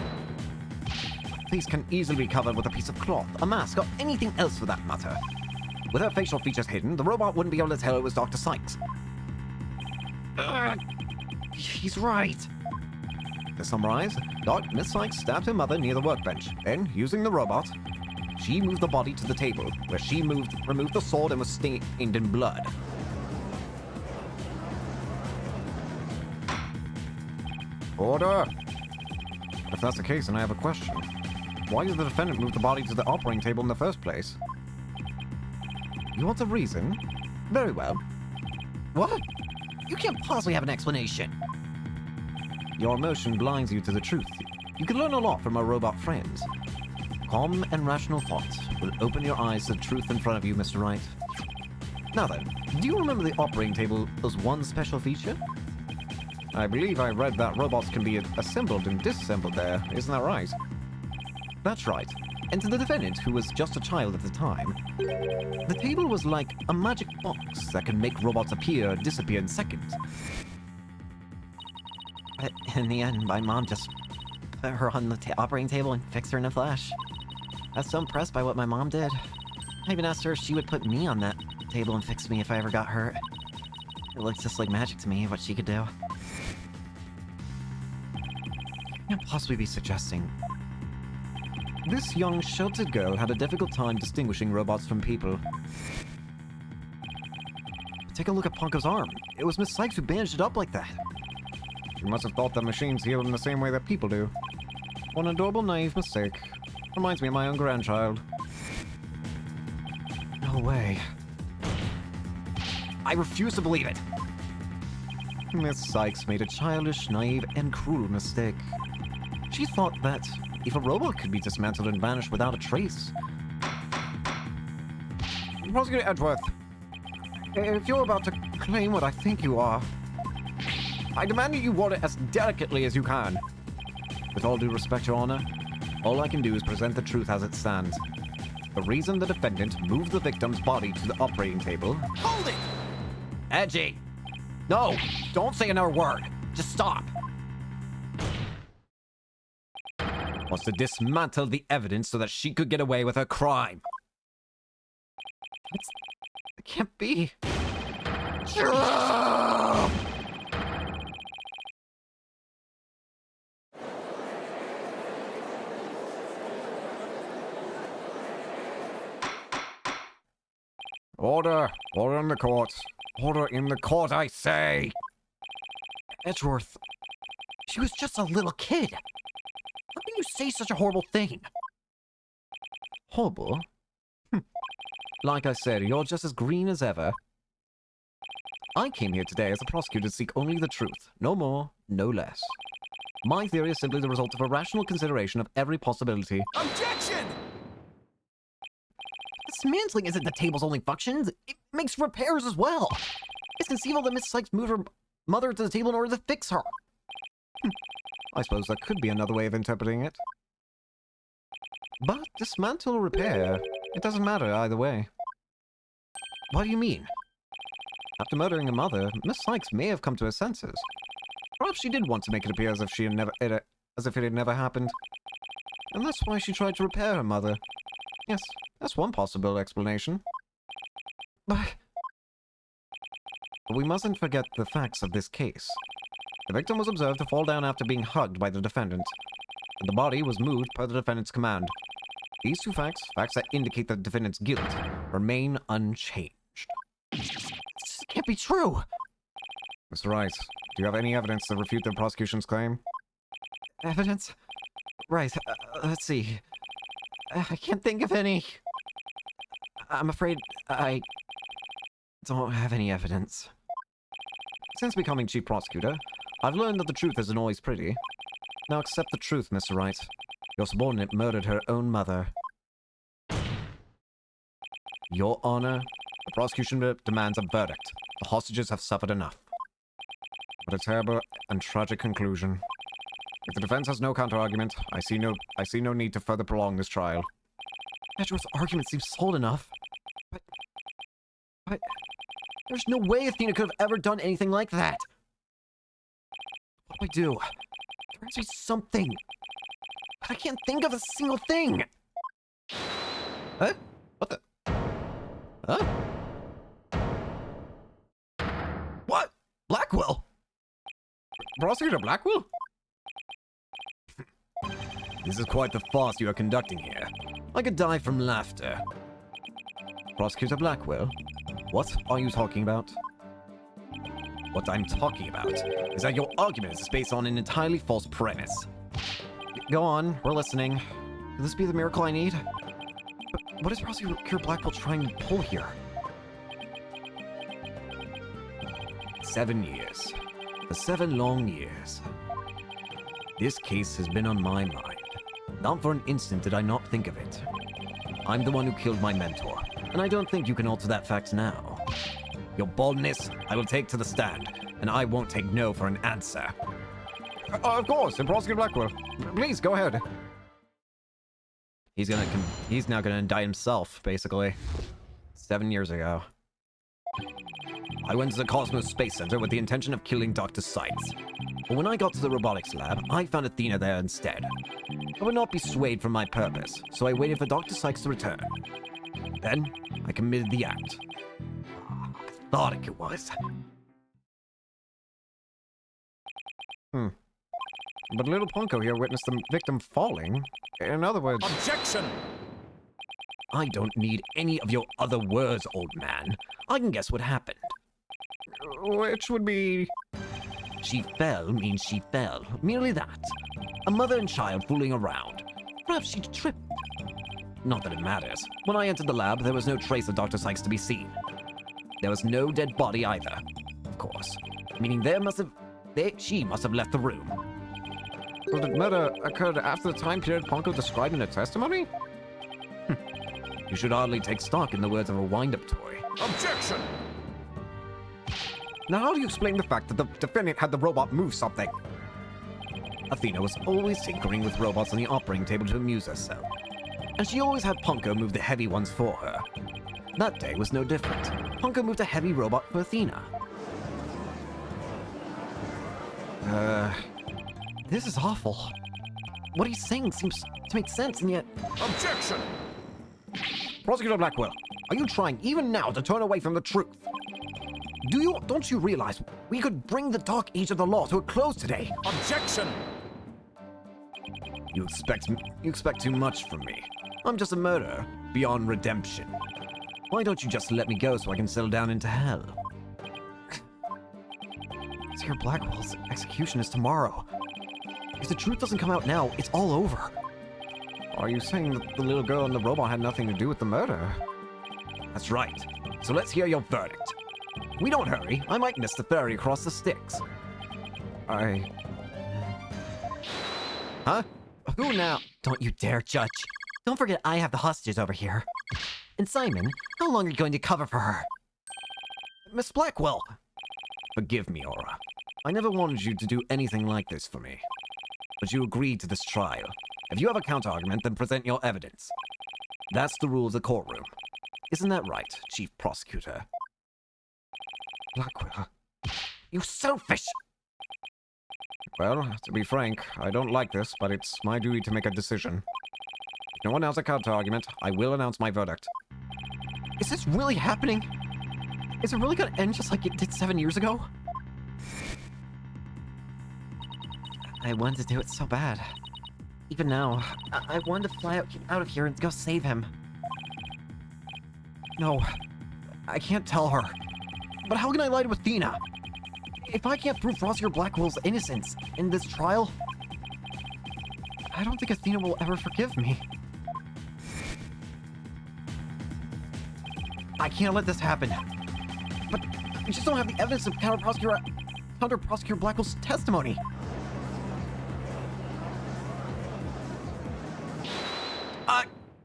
face can easily be covered with a piece of cloth, a mask, or anything else for that matter. With her facial features hidden, the robot wouldn't be able to tell it was Dr. Sykes.
he's right.
To summarize, Miss Sykes stabbed her mother near the workbench. Then, using the robot, she moved the body to the table, where she removed the sword and was stained in blood. Order! If that's the case, then I have a question. Why did the defendant move the body to the operating table in the first place? You want a reason? Very well.
What? You can't possibly have an explanation.
Your emotion blinds you to the truth. You can learn a lot from our robot friends. Calm and rational thoughts will open your eyes to the truth in front of you, Mr. Wright. Now then, do you remember the operating table as one special feature? I believe I read that robots can be assembled and disassembled there, isn't that right? That's right. And to the defendant, who was just a child at the time, the table was like a magic box that can make robots appear or disappear in seconds.
But in the end, my mom just put her on the operating table and fixed her in a flash. I was so impressed by what my mom did. I even asked her if she would put me on that table and fix me if I ever got hurt. It looks just like magic to me, what she could do. Can't possibly be suggesting.
This young, sheltered girl had a difficult time distinguishing robots from people.
Take a look at Ponko's arm. It was Miss Sykes who bandaged it up like that.
She must have thought that machines heal in the same way that people do. What an adorable, naive mistake. Reminds me of my own grandchild.
No way. I refuse to believe it.
Miss Sykes made a childish, naive, and cruel mistake. She thought that if a robot could be dismantled and vanish without a trace... Prosecutor Edgeworth, if you're about to claim what I think you are, I demand that you word it as delicately as you can. With all due respect, Your Honor, all I can do is present the truth as it stands. The reason the defendant moved the victim's body to the operating table...
Hold it!
Edgy! No! Don't say another word! Just stop!
was to dismantle the evidence so that she could get away with her crime.
It can't be.
Order! Order in the court! Order in the court, I say!
Edgeworth, she was just a little kid. How can you say such a horrible thing?
Horrible? Like I said, you're just as green as ever. I came here today as a prosecutor to seek only the truth. No more, no less. My theory is simply the result of a rational consideration of every possibility.
Objection!
Dismantling isn't the table's only function. It makes repairs as well. It's conceivable that Miss Sykes moved her mother to the table in order to fix her.
I suppose that could be another way of interpreting it. But dismantle or repair, it doesn't matter either way.
What do you mean?
After murdering her mother, Miss Sykes may have come to her senses. Perhaps she did want to make it appear as if it had never happened. And that's why she tried to repair her mother. Yes, that's one possible explanation. But we mustn't forget the facts of this case. The victim was observed to fall down after being hugged by the defendant, and the body was moved per the defendant's command. These two facts, facts that indicate the defendant's guilt, remain unchanged.
This can't be true.
Mr. Wright, do you have any evidence to refute the prosecution's claim?
Evidence? Right, let's see. I can't think of any. I'm afraid I don't have any evidence.
Since becoming chief prosecutor, I've learned that the truth isn't always pretty. Now accept the truth, Mr. Wright. Your subordinate murdered her own mother. Your Honor, the prosecution demands a verdict. The hostages have suffered enough. What a terrible and tragic conclusion. If the defense has no counter-argument, I see no need to further prolong this trial.
Petro's argument seems solid enough. But... There's no way Athena could have ever done anything like that. What do I do? There has to be something. But I can't think of a single thing.
Huh? What the? Huh?
What? Blackwell?
Prosecutor Blackwell?
This is quite the farce you are conducting here. I could die from laughter. Prosecutor Blackwell? What are you talking about? What I'm talking about is that your argument is based on an entirely false premise. Go on, we're listening. Could this be the miracle I need? But what is Prosecutor Blackwell trying to pull here? 7 years. For 7 long years. This case has been on my mind. Not for an instant did I not think of it. I'm the one who killed my mentor, and I don't think you can alter that fact now. Your boldness, I will take to the stand, and I won't take no for an answer.
Of course, Prosecutor Blackwell. Please, go ahead.
He's now gonna indict himself, basically. 7 years ago. I went to the Cosmos Space Center with the intention of killing Dr. Sykes. But when I got to the robotics lab, I found Athena there instead. I would not be swayed from my purpose, so I waited for Dr. Sykes to return. Then, I committed the act. Pathetic it was.
But little Punko here witnessed the victim falling. In other words...
Objection!
I don't need any of your other words, old man. I can guess what happened.
Which would be...
She fell means she fell. Merely that. A mother and child fooling around. Perhaps she tripped. Not that it matters. When I entered the lab, there was no trace of Dr. Sykes to be seen. There was no dead body either, of course. Meaning she must have left the room.
So the murder occurred after the time period Punko described in her testimony?
You should hardly take stock in the words of a wind-up toy.
Objection!
Now how do you explain the fact that the defendant had the robot move something?
Athena was always tinkering with robots on the operating table to amuse herself. And she always had Punko move the heavy ones for her. That day was no different. Punko moved a heavy robot for Athena. This is awful. What he's saying seems to make sense, and yet...
Objection!
Prosecutor Blackwell, are you trying even now to turn away from the truth? Don't you realize we could bring the dark age of the law to a close today?
Objection!
You expect too much from me. I'm just a murderer, beyond redemption. Why don't you just let me go so I can settle down into hell? Sir Blackwell's execution is tomorrow. If the truth doesn't come out now, it's all over.
Are you saying that the little girl and the robot had nothing to do with the murder?
That's right. So let's hear your verdict. If we don't hurry, I might miss the ferry across the Styx. Huh? Who now? Don't you dare judge. Don't forget I have the hostages over here. And Simon, how long are you going to cover for her? Miss Blackwell! Forgive me, Aura. I never wanted you to do anything like this for me. But you agreed to this trial. If you have a counter-argument, then present your evidence. That's the rule of the courtroom. Isn't that right, Chief Prosecutor?
Blackwell.
You selfish!
Well, to be frank, I don't like this, but it's my duty to make a decision. If no one has a counter-argument, I will announce my verdict.
Is this really happening? Is it really gonna end just like it did 7 years ago? I wanted to do it so bad. Even now, I wanted to fly out of here and go save him. No, I can't tell her. But how can I lie to Athena? If I can't prove Prosecutor Blackwell's innocence in this trial, I don't think Athena will ever forgive me. I can't let this happen. But we just don't have the evidence of counter Prosecutor Blackwell's testimony.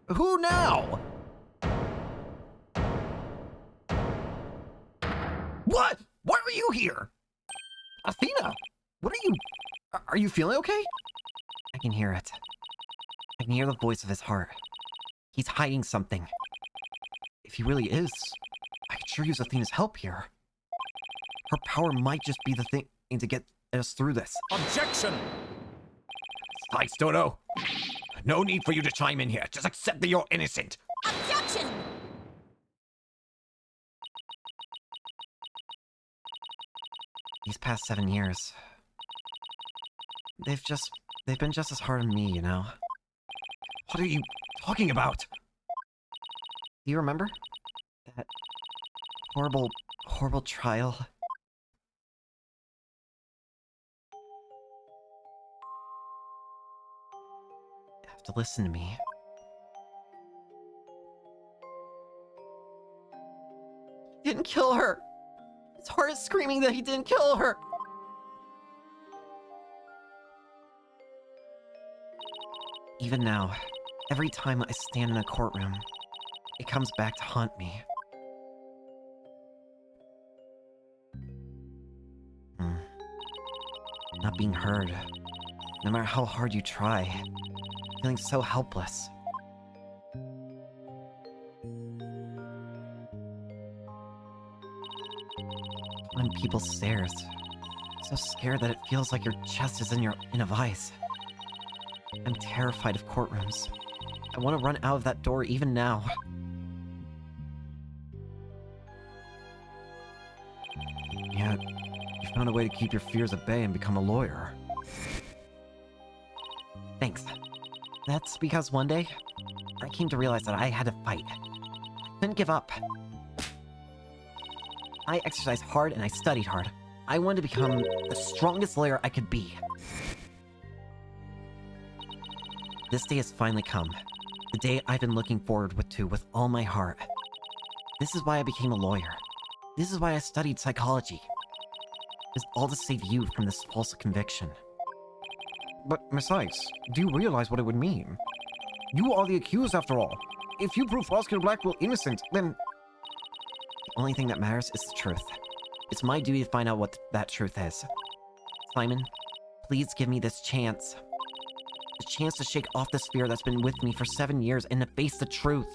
Who now? What? Why are you here? Athena!
you... Are you feeling okay?
I can hear it. I can hear the voice of his heart. He's hiding something.
If he really is, I could sure use Athena's help here. Her power might just be the thing to get us through this.
Objection!
Sykes, Dodo! No need for you to chime in here. Just accept that you're innocent.
Objection!
These past 7 years, they've been just as hard on me, you know?
What are you talking about?
Do you remember? That horrible trial? You have to listen to me. He didn't kill her! His heart is screaming that he didn't kill her! Even now, every time I stand in a courtroom, it comes back to haunt me. Not being heard, no matter how hard you try, feeling so helpless. On people's stares, so scared that it feels like your chest is in a vise. I'm terrified of courtrooms. I want to run out of that door even now.
Yet, you found a way to keep your fears at bay and become a lawyer.
Thanks. That's because one day, I came to realize that I had to fight. I couldn't give up. I exercised hard and I studied hard. I wanted to become the strongest lawyer I could be. This day has finally come. The day I've been looking forward to with all my heart. This is why I became a lawyer. This is why I studied psychology. It's all to save you from this false conviction.
But, Miss Sykes, do you realize what it would mean? You are the accused, after all. If you prove Prosecutor Blackwell innocent, then...
The only thing that matters is the truth. It's my duty to find out what that truth is. Simon, please give me this chance. The chance to shake off this fear that's been with me for 7 years and to face the truth.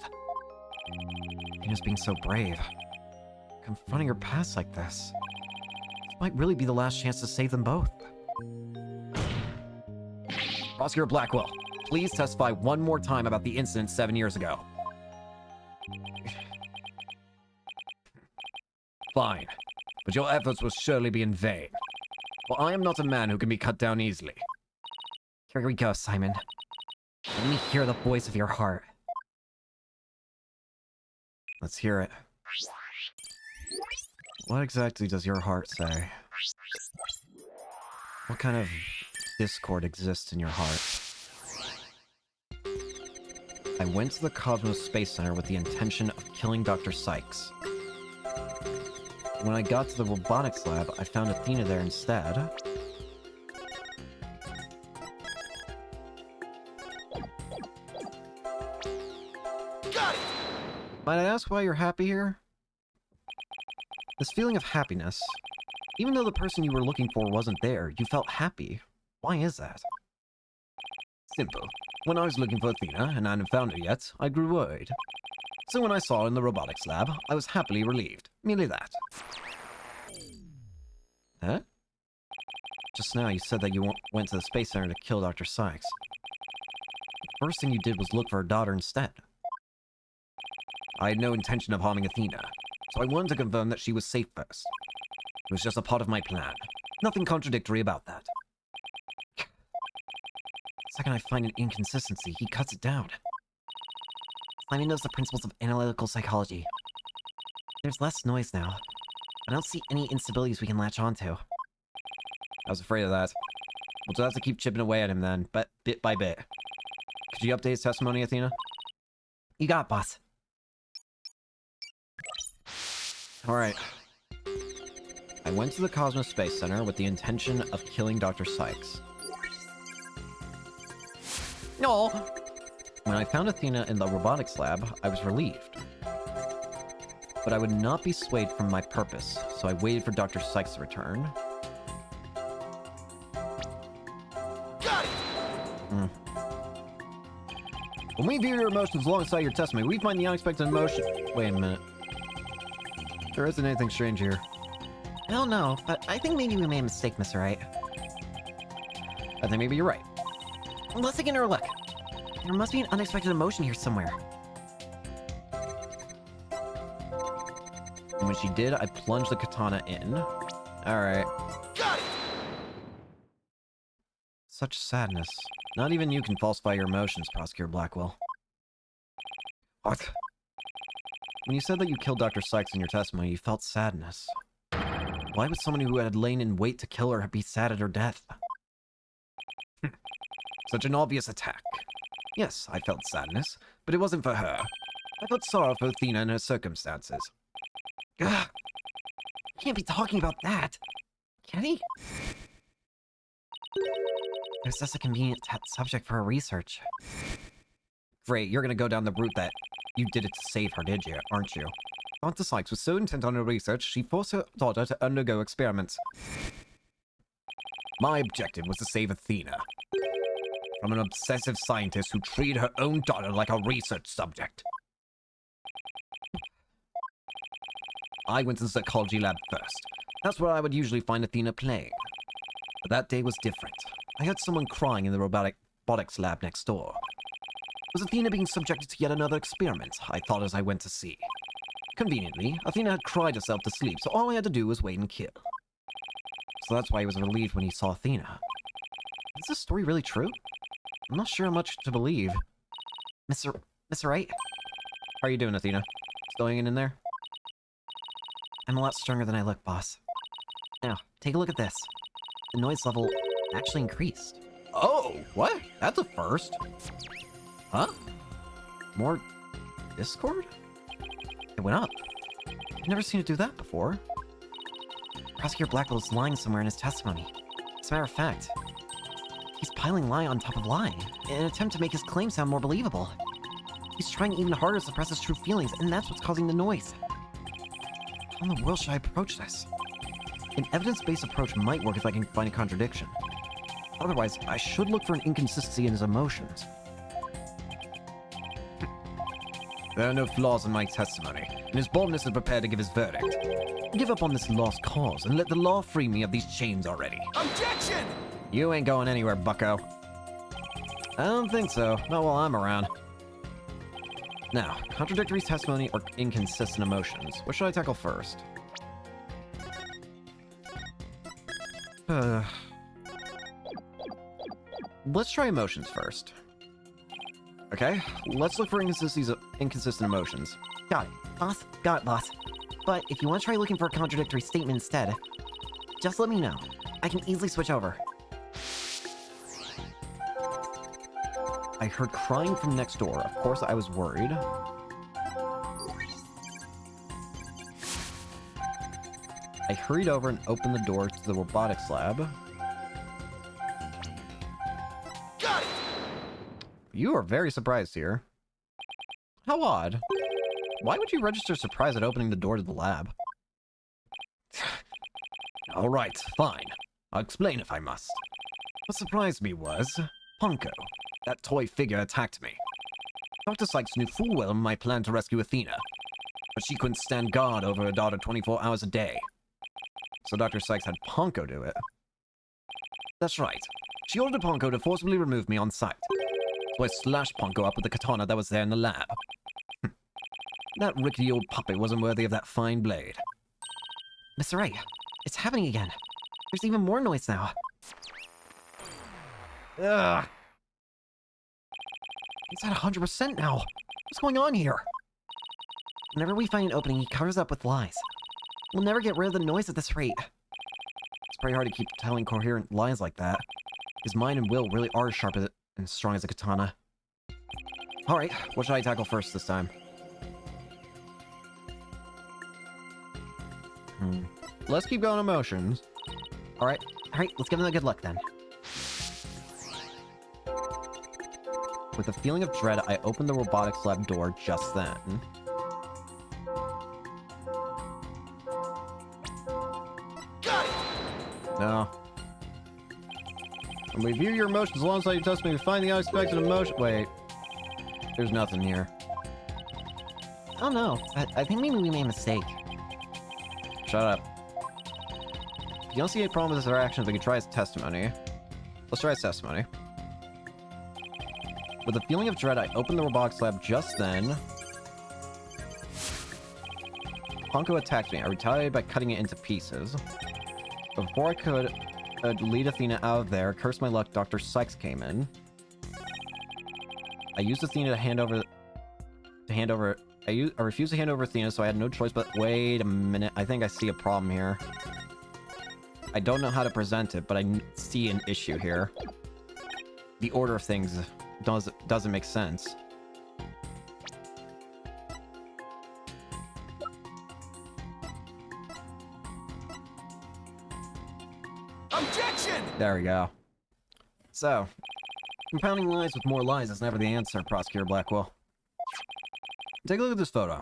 Athena's being so brave. Confronting her past like this. This might really be the last chance to save them both. Prosecutor Blackwell, please testify one more time about the incident 7 years ago. Fine, but your efforts will surely be in vain. For I am not a man who can be cut down easily.
Here we go, Simon. Let me hear the voice of your heart.
Let's hear it. What exactly does your heart say? What kind of discord exists in your heart? I went to the Cosmos Space Center with the intention of killing Dr. Sykes. When I got to the robotics lab, I found Athena there instead.
Got it!
Might I ask why you're happy here? This feeling of happiness, even though the person you were looking for wasn't there, you felt happy. Why is that? Simple. When I was looking for Athena and I hadn't found her yet, I grew worried. So when I saw her in the robotics lab, I was happily relieved. Merely that. Huh? Just now you said that you went to the Space Center to kill Dr. Sykes. The first thing you did was look for her daughter instead. I had no intention of harming Athena, so I wanted to confirm that she was safe first. It was just a part of my plan. Nothing contradictory about that. The second I find an inconsistency, he cuts it down.
Simon knows the principles of analytical psychology. There's less noise now. I don't see any instabilities we can latch onto.
I was afraid of that. We'll just have to keep chipping away at him then, but bit by bit. Could you update his testimony, Athena?
You got it, boss.
Alright. I went to the Cosmos Space Center with the intention of killing Dr. Sykes.
No!
When I found Athena in the robotics lab, I was relieved. But I would not be swayed from my purpose, so I waited for Dr. Sykes to return. When we view your emotions alongside your testimony, we find the unexpected emotion. Wait a minute. There isn't anything strange here.
I don't know, but I think maybe we made a mistake, Mr. Wright.
I think maybe you're right.
Let's take another look. There must be an unexpected emotion here somewhere.
And when she did, I plunged the katana in. Alright.
Got it!
Such sadness. Not even you can falsify your emotions, Prosecutor Blackwell. What? When you said that you killed Dr. Sykes in your testimony, you felt sadness. Why would someone who had lain in wait to kill her be sad at her death? Such an obvious attack. Yes, I felt sadness, but it wasn't for her. I felt sorrow for Athena and her circumstances.
Ugh. Can't be talking about that. Can he? There's just a convenient subject for her research.
Great, you're gonna go down the route that you did it to save her, did you? Aren't you? Dr. Sykes was so intent on her research, she forced her daughter to undergo experiments. My objective was to save Athena from an obsessive scientist who treated her own daughter like a research subject. I went to the psychology lab first. That's where I would usually find Athena playing. But that day was different. I heard someone crying in the robotics lab next door. Was Athena being subjected to yet another experiment? I thought as I went to see. Conveniently, Athena had cried herself to sleep, so all I had to do was wait and kill. So that's why he was relieved when he saw Athena. Is this story really true? I'm not sure how much to believe.
Mr. Wright?
How are you doing, Athena? Still hanging in there?
I'm a lot stronger than I look, boss. Now, take a look at this. The noise level actually increased.
Oh, what? That's a first. Huh? More Discord?
It went up. I've never seen it do that before. Prosecutor Blackwell is lying somewhere in his testimony. As a matter of fact, he's piling lie on top of lie in an attempt to make his claim sound more believable. He's trying even harder to suppress his true feelings, and that's what's causing the noise. How in the world should I approach this? An evidence-based approach might work if I can find a contradiction. Otherwise, I should look for an inconsistency in his emotions.
There are no flaws in my testimony, and his boldness is prepared to give his verdict. Give up on this lost cause and let the law free me of these chains already.
Objection!
You ain't going anywhere, bucko. I don't think so. Not while I'm around. Now, contradictory testimony or inconsistent emotions. What should I tackle first? Let's try emotions first. Okay, let's look for inconsistent emotions.
Got it, boss. Got it, boss. But if you want to try looking for a contradictory statement instead, just let me know. I can easily switch over.
I heard crying from next door. Of course, I was worried. I hurried over and opened the door to the robotics lab.
Got it!
You are very surprised here. How odd. Why would you register surprise at opening the door to the lab? All right, fine. I'll explain if I must. What surprised me was Ponko. That toy figure attacked me. Dr. Sykes knew full well my plan to rescue Athena, but she couldn't stand guard over her daughter 24 hours a day. So Dr. Sykes had Ponko do it. That's right. She ordered Ponko to forcibly remove me on sight. So I slashed Ponko up with the katana that was there in the lab. That rickety old puppet wasn't worthy of that fine blade.
Mr. Wright, it's happening again. There's even more noise now.
Ugh!
It's at 100% now. What's going on here? Whenever we find an opening, he covers up with lies. We'll never get rid of the noise at this rate.
It's pretty hard to keep telling coherent lies like that. His mind and will really are sharp and strong as a katana. Alright, what should I tackle first this time? Let's keep going emotions.
Alright, let's give him a good look then.
With a feeling of dread, I opened the robotics lab door just then.
Got it!
No. When we view your emotions alongside your testimony, we find the unexpected emotion. Wait.
There's nothing here.
Oh no, I think maybe we made a mistake.
Shut up. If you don't see a problem with his actions, we can try his testimony. Let's try his testimony. With a feeling of dread, I opened the robotics lab just then. Ponko attacked me. I retaliated by cutting it into pieces. But before I could lead Athena out of there, curse my luck, Dr. Sykes came in. I used Athena to hand over... I refused to hand over Athena, so I had no choice but... Wait a minute. I think I see a problem here. I don't know how to present it, but I see an issue here. The order of things doesn't make sense.
Objection!
There we go. So, compounding lies with more lies is never the answer, Prosecutor Blackwell. Take a look at this photo.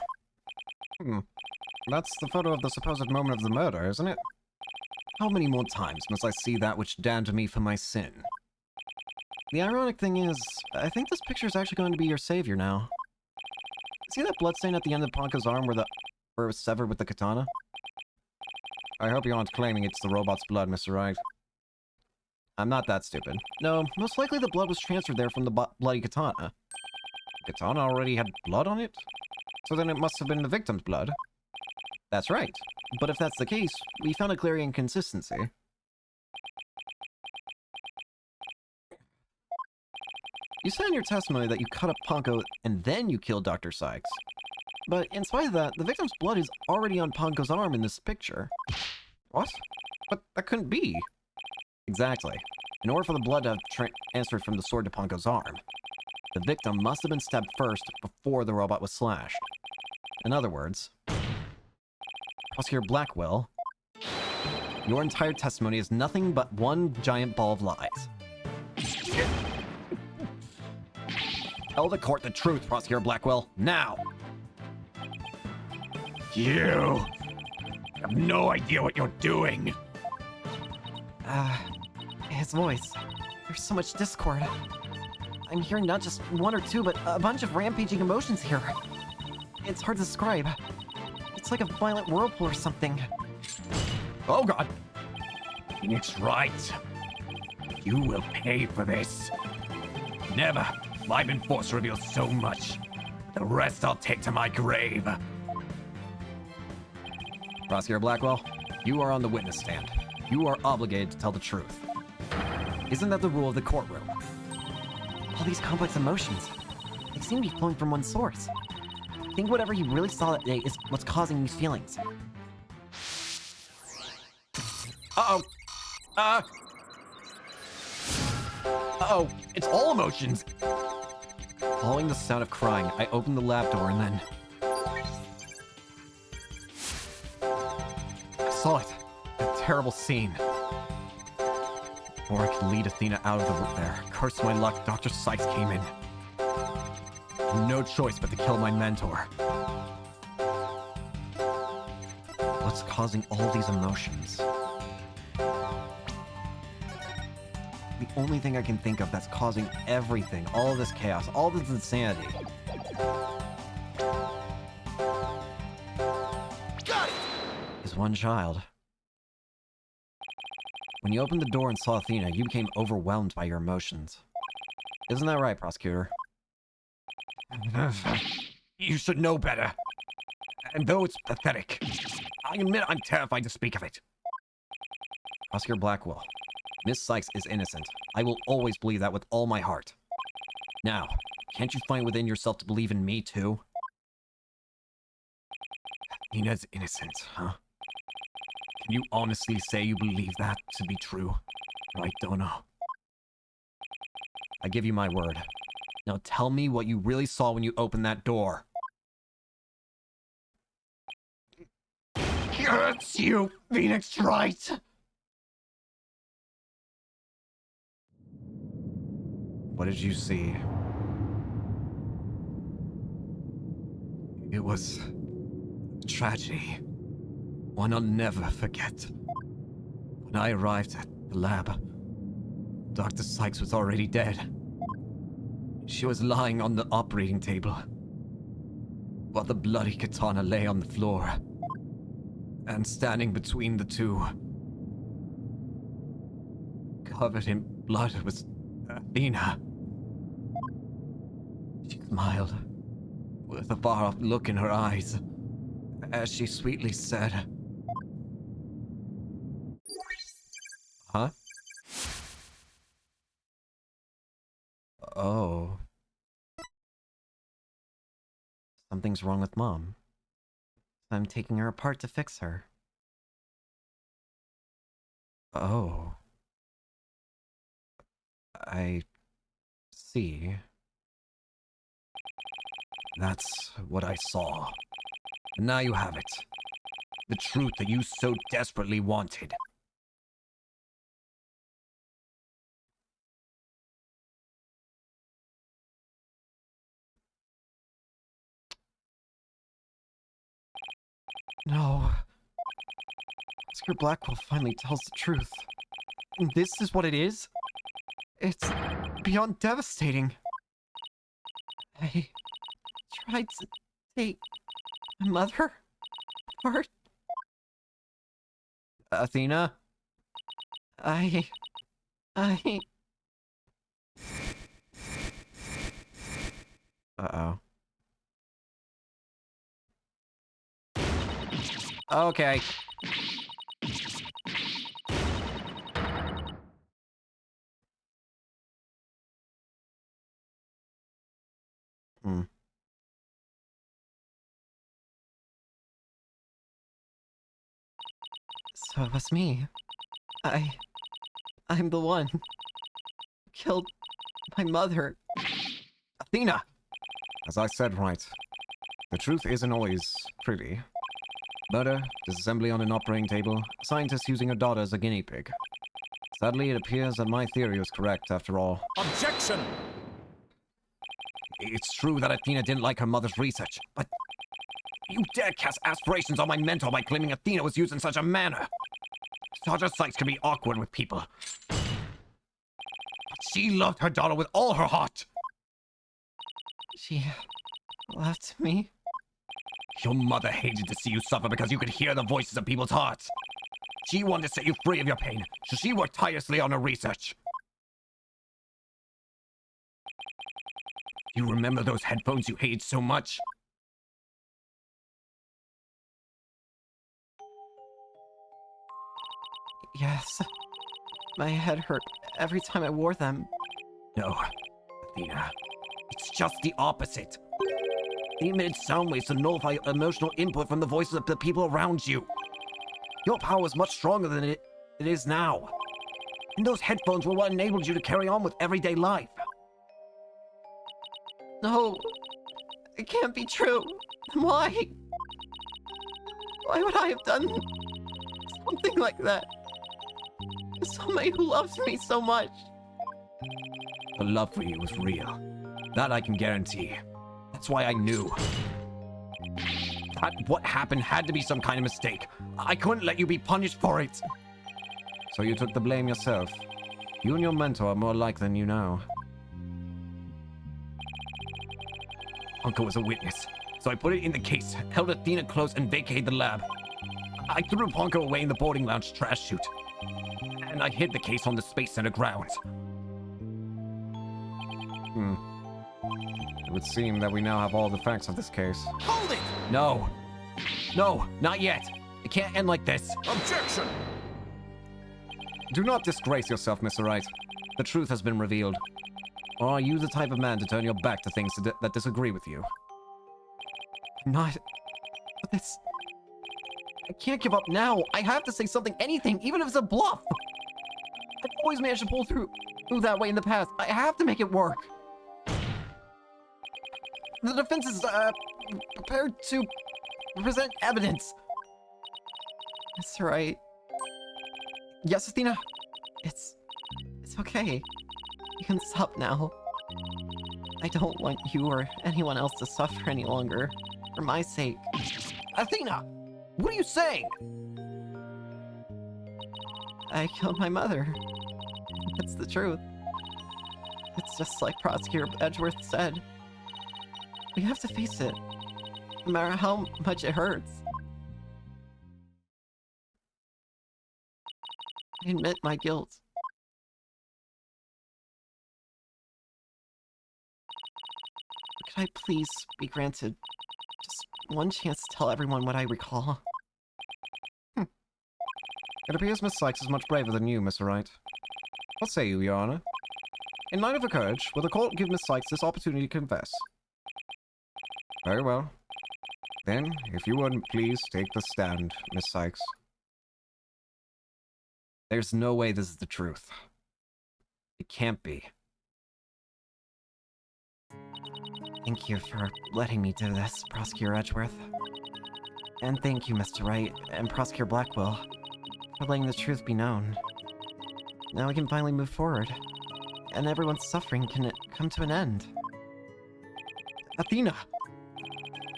That's the photo of the supposed moment of the murder, isn't it? How many more times must I see that which damned me for my sin? The ironic thing is, I think this picture is actually going to be your savior now. See that bloodstain at the end of Ponko's arm where it was severed with the katana? I hope you aren't claiming it's the robot's blood, Mr. Wright. I'm not that stupid. No, most likely the blood was transferred there from the bloody katana. The katana already had blood on it? So then it must have been the victim's blood. That's right. But if that's the case, we found a clear inconsistency. You said in your testimony that you cut up Ponko and then you killed Dr. Sykes. But in spite of that, the victim's blood is already on Ponko's arm in this picture. What? But that couldn't be. Exactly. In order for the blood to have transferred from the sword to Ponko's arm, the victim must have been stabbed first before the robot was slashed. In other words, Prosecutor Blackwell, your entire testimony is nothing but one giant ball of lies. Tell the court the truth, Prosecutor Blackwell, now!
You have no idea what you're doing.
His voice. There's so much discord. I'm hearing not just one or two, but a bunch of rampaging emotions here. It's hard to describe. It's like a violent whirlpool or something.
Oh god. Phoenix Wright. You will pay for this. Never have I been forced to reveal so much. The rest I'll take to my grave.
Prosecutor Blackwell, you are on the witness stand. You are obligated to tell the truth. Isn't that the rule of the courtroom?
All these complex emotions. They seem to be flowing from one source. I think whatever he really saw that day is what's causing these feelings.
Uh-oh. Uh-oh. It's all emotions.
Following the sound of crying, I opened the lab door and then... I saw it. That terrible scene. Before I could lead Athena out of the room there, curse my luck, Dr. Sykes came in. No choice but to kill my mentor. What's causing all these emotions? The only thing I can think of that's causing everything, all this chaos, all this insanity.
Got it!
Is one child. When you opened the door and saw Athena, you became overwhelmed by your emotions. Isn't that right, Prosecutor?
You should know better. And though it's pathetic, I admit I'm terrified to speak of it.
Prosecutor Blackwell, Miss Sykes is innocent. I will always believe that with all my heart. Now, can't you find within yourself to believe in me, too?
Athena's innocent, huh? Can you honestly say you believe that to be true? Right, Donna?
I give you my word. Now tell me what you really saw when you opened that door.
It's you, Phoenix Wright!
What did you see?
It was a tragedy. One I'll never forget. When I arrived at the lab, Dr. Sykes was already dead.
She was lying on the operating table, while the bloody katana lay on the floor. And standing between the two, covered in blood, was Athena. She smiled, with a far-off look in her eyes, as she sweetly said, "Huh? Oh. Something's wrong with Mom. I'm taking her apart to fix her." Oh. I see. That's what I saw. And now you have it. The truth that you so desperately wanted. No. Oscar Blackwell finally tells the truth. And this is what it is? It's beyond devastating. I tried to take my mother apart. Athena? I... Uh-oh. Okay. So it was me. I'm the one who killed my mother. Athena! As I said, Wright, the truth isn't always pretty. Murder, disassembly on an operating table, scientists using her daughter as a guinea pig. Sadly, it appears that my theory was correct after all.
Objection!
It's true that Athena didn't like her mother's research, but you dare cast aspirations on my mentor by claiming Athena was used in such a manner. Such a sight can be awkward with people. But she loved her daughter with all her heart. She left me? Your mother hated to see you suffer because you could hear the voices of people's hearts. She wanted to set you free of your pain, so she worked tirelessly on her research. You remember those headphones you hated so much? Yes. My head hurt every time I wore them. No, Athena. It's just the opposite. They emitted sound waves to nullify emotional input from the voices of the people around you. Your power is much stronger than it is now. And those headphones were what enabled you to carry on with everyday life. No, it can't be true. Why? Why would I have done something like that? Somebody who loves me so much. The love for you was real. That I can guarantee. That's why I knew. That what happened had to be some kind of mistake. I couldn't let you be punished for it. So you took the blame yourself. You and your mentor are more alike than you know. Uncle was a witness, so I put it in the case, held Athena close, and vacated the lab. I threw Ponko away in the boarding lounge trash chute, and I hid the case on the Space Center grounds. It would seem that we now have all the facts of this case.
Hold it!
No. No, not yet. It can't end like this.
Objection!
Do not disgrace yourself, Mr. Wright. The truth has been revealed. Or are you the type of man to turn your back to things that disagree with you? I'm not... But this... I can't give up now. I have to say something, anything, even if it's a bluff. I've always managed to pull through that way in the past. I have to make it work. The defense is, prepared to present evidence. That's right. Yes, Athena? It's okay. You can stop now. I don't want you or anyone else to suffer any longer. For my sake. Athena! What are you saying? I killed my mother. That's the truth. It's
It's just like Prosecutor Edgeworth said. We have to face it, no matter how much it hurts. I admit my guilt. Could I please be granted just one chance to tell everyone what I recall?
It appears Miss Sykes is much braver than you, Mr. Wright. What say you, Your Honor? In light of her courage, will the court give Miss Sykes this opportunity to confess? Very well. Then, if you would please take the stand, Miss Sykes.
There's no way this is the truth. It can't be.
Thank you for letting me do this, Prosecutor Edgeworth. And thank you, Mr. Wright and Prosecutor Blackwell, for letting the truth be known. Now we can finally move forward, and everyone's suffering can come to an end.
Athena!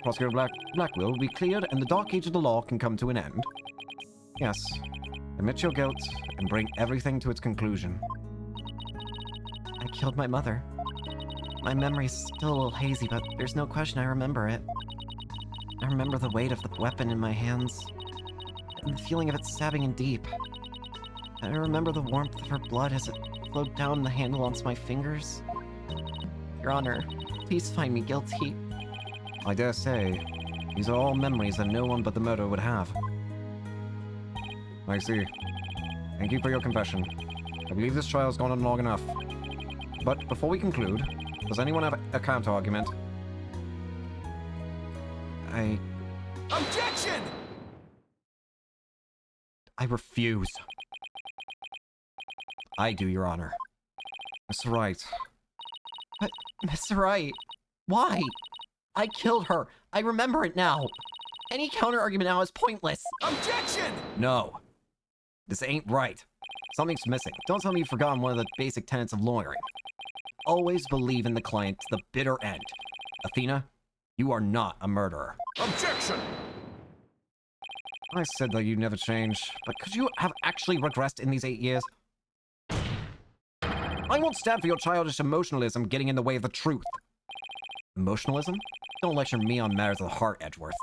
Prosecutor Blackwell will be cleared and the dark age of the law can come to an end. Yes. Admit your guilt and bring everything to its conclusion.
I killed my mother. My memory's still a little hazy, but there's no question I remember it. I remember the weight of the weapon in my hands, and the feeling of it stabbing in deep. I remember the warmth of her blood as it flowed down the handle onto my fingers. Your Honor, please find me guilty.
I dare say, these are all memories that no one but the murderer would have. I see. Thank you for your confession. I believe this trial has gone on long enough. But before we conclude, does anyone have a counter-argument?
Objection!
I refuse. I do, Your Honor.
Mr. Wright.
But, Mr. Wright, why? I killed her. I remember it now. Any counter-argument now is pointless.
Objection!
No. This ain't right. Something's missing. Don't tell me you've forgotten one of the basic tenets of lawyering. Always believe in the client to the bitter end. Athena, you are not a murderer.
Objection!
I said that you'd never change, but could you have actually regressed in these 8 years? I won't stand for your childish emotionalism getting in the way of the truth.
Emotionalism? Don't lecture me on matters of the heart, Edgeworth.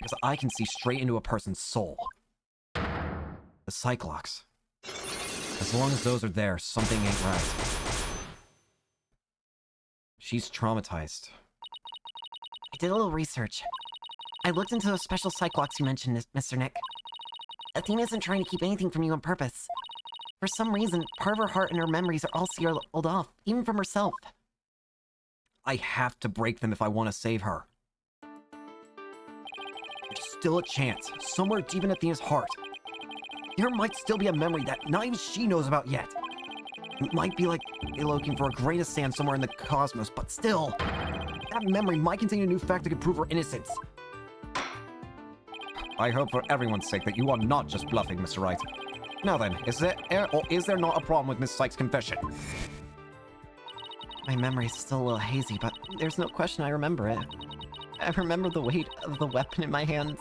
Because I can see straight into a person's soul. The Cyclops. As long as those are there, something ain't right. She's traumatized.
I did a little research. I looked into those special Cyclops you mentioned, Mr. Nick. Athena isn't trying to keep anything from you on purpose. For some reason, part of her heart and her memories are all sealed off, even from herself.
I have to break them if I want to save her. There's still a chance, somewhere deep in Athena's heart. There might still be a memory that not even she knows about yet. It might be like looking for a grain of sand somewhere in the cosmos, but still, that memory might contain a new fact that could prove her innocence.
I hope for everyone's sake that you are not just bluffing, Mr. Wright. Now then, is there not a problem with Miss Sykes' confession?
My memory's still a little hazy, but there's no question I remember it. I remember the weight of the weapon in my hands,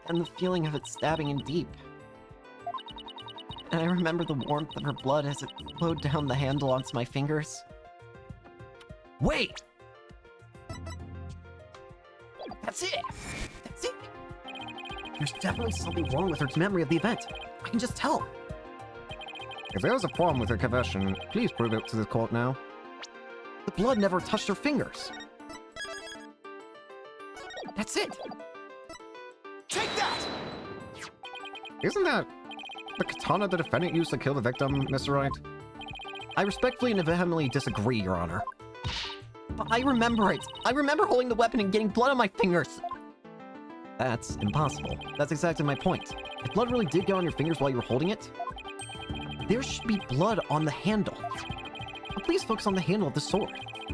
and the feeling of it stabbing in deep. And I remember the warmth of her blood as it flowed down the handle onto my fingers.
Wait!
That's it! That's it! There's definitely something wrong with her memory of the event. I can just tell.
If there's a problem with her confession, please prove it to the court now.
The blood never touched her fingers. That's it!
Take that!
Isn't that the katana the defendant used to kill the victim, Mr. Wright?
I respectfully and vehemently disagree, Your Honor. But I remember it! I remember holding the weapon and getting blood on my fingers!
That's impossible. That's exactly my point. If blood really did get on your fingers while you were holding it,
There should be blood on the handle. But please focus on the handle of the sword.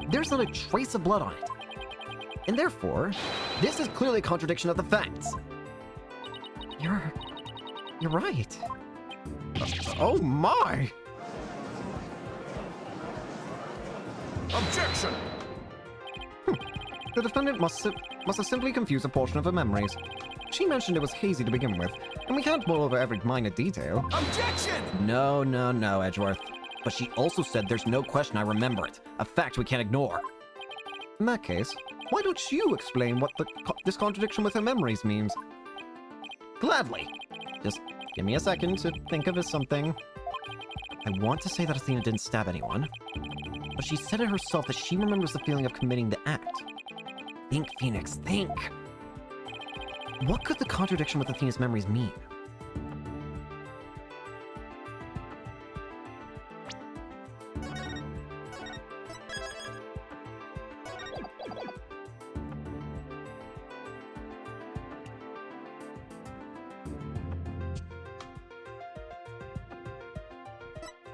There's not a trace of blood on it. And therefore, this is clearly a contradiction of the facts. You're right.
Oh my!
Objection!
The defendant must have simply confused a portion of her memories. She mentioned it was hazy to begin with, and we can't mull over every minor detail.
Objection!
no, Edgeworth. But she also said there's no question I remember it. A fact we can't ignore. In that case, why don't you explain what this contradiction with her memories means? Gladly. Just give me a second to think of something. I want to say that Athena didn't stab anyone, but she said it herself that she remembers the feeling of committing the act. Think, Phoenix, think! What could the contradiction with Athena's memories mean?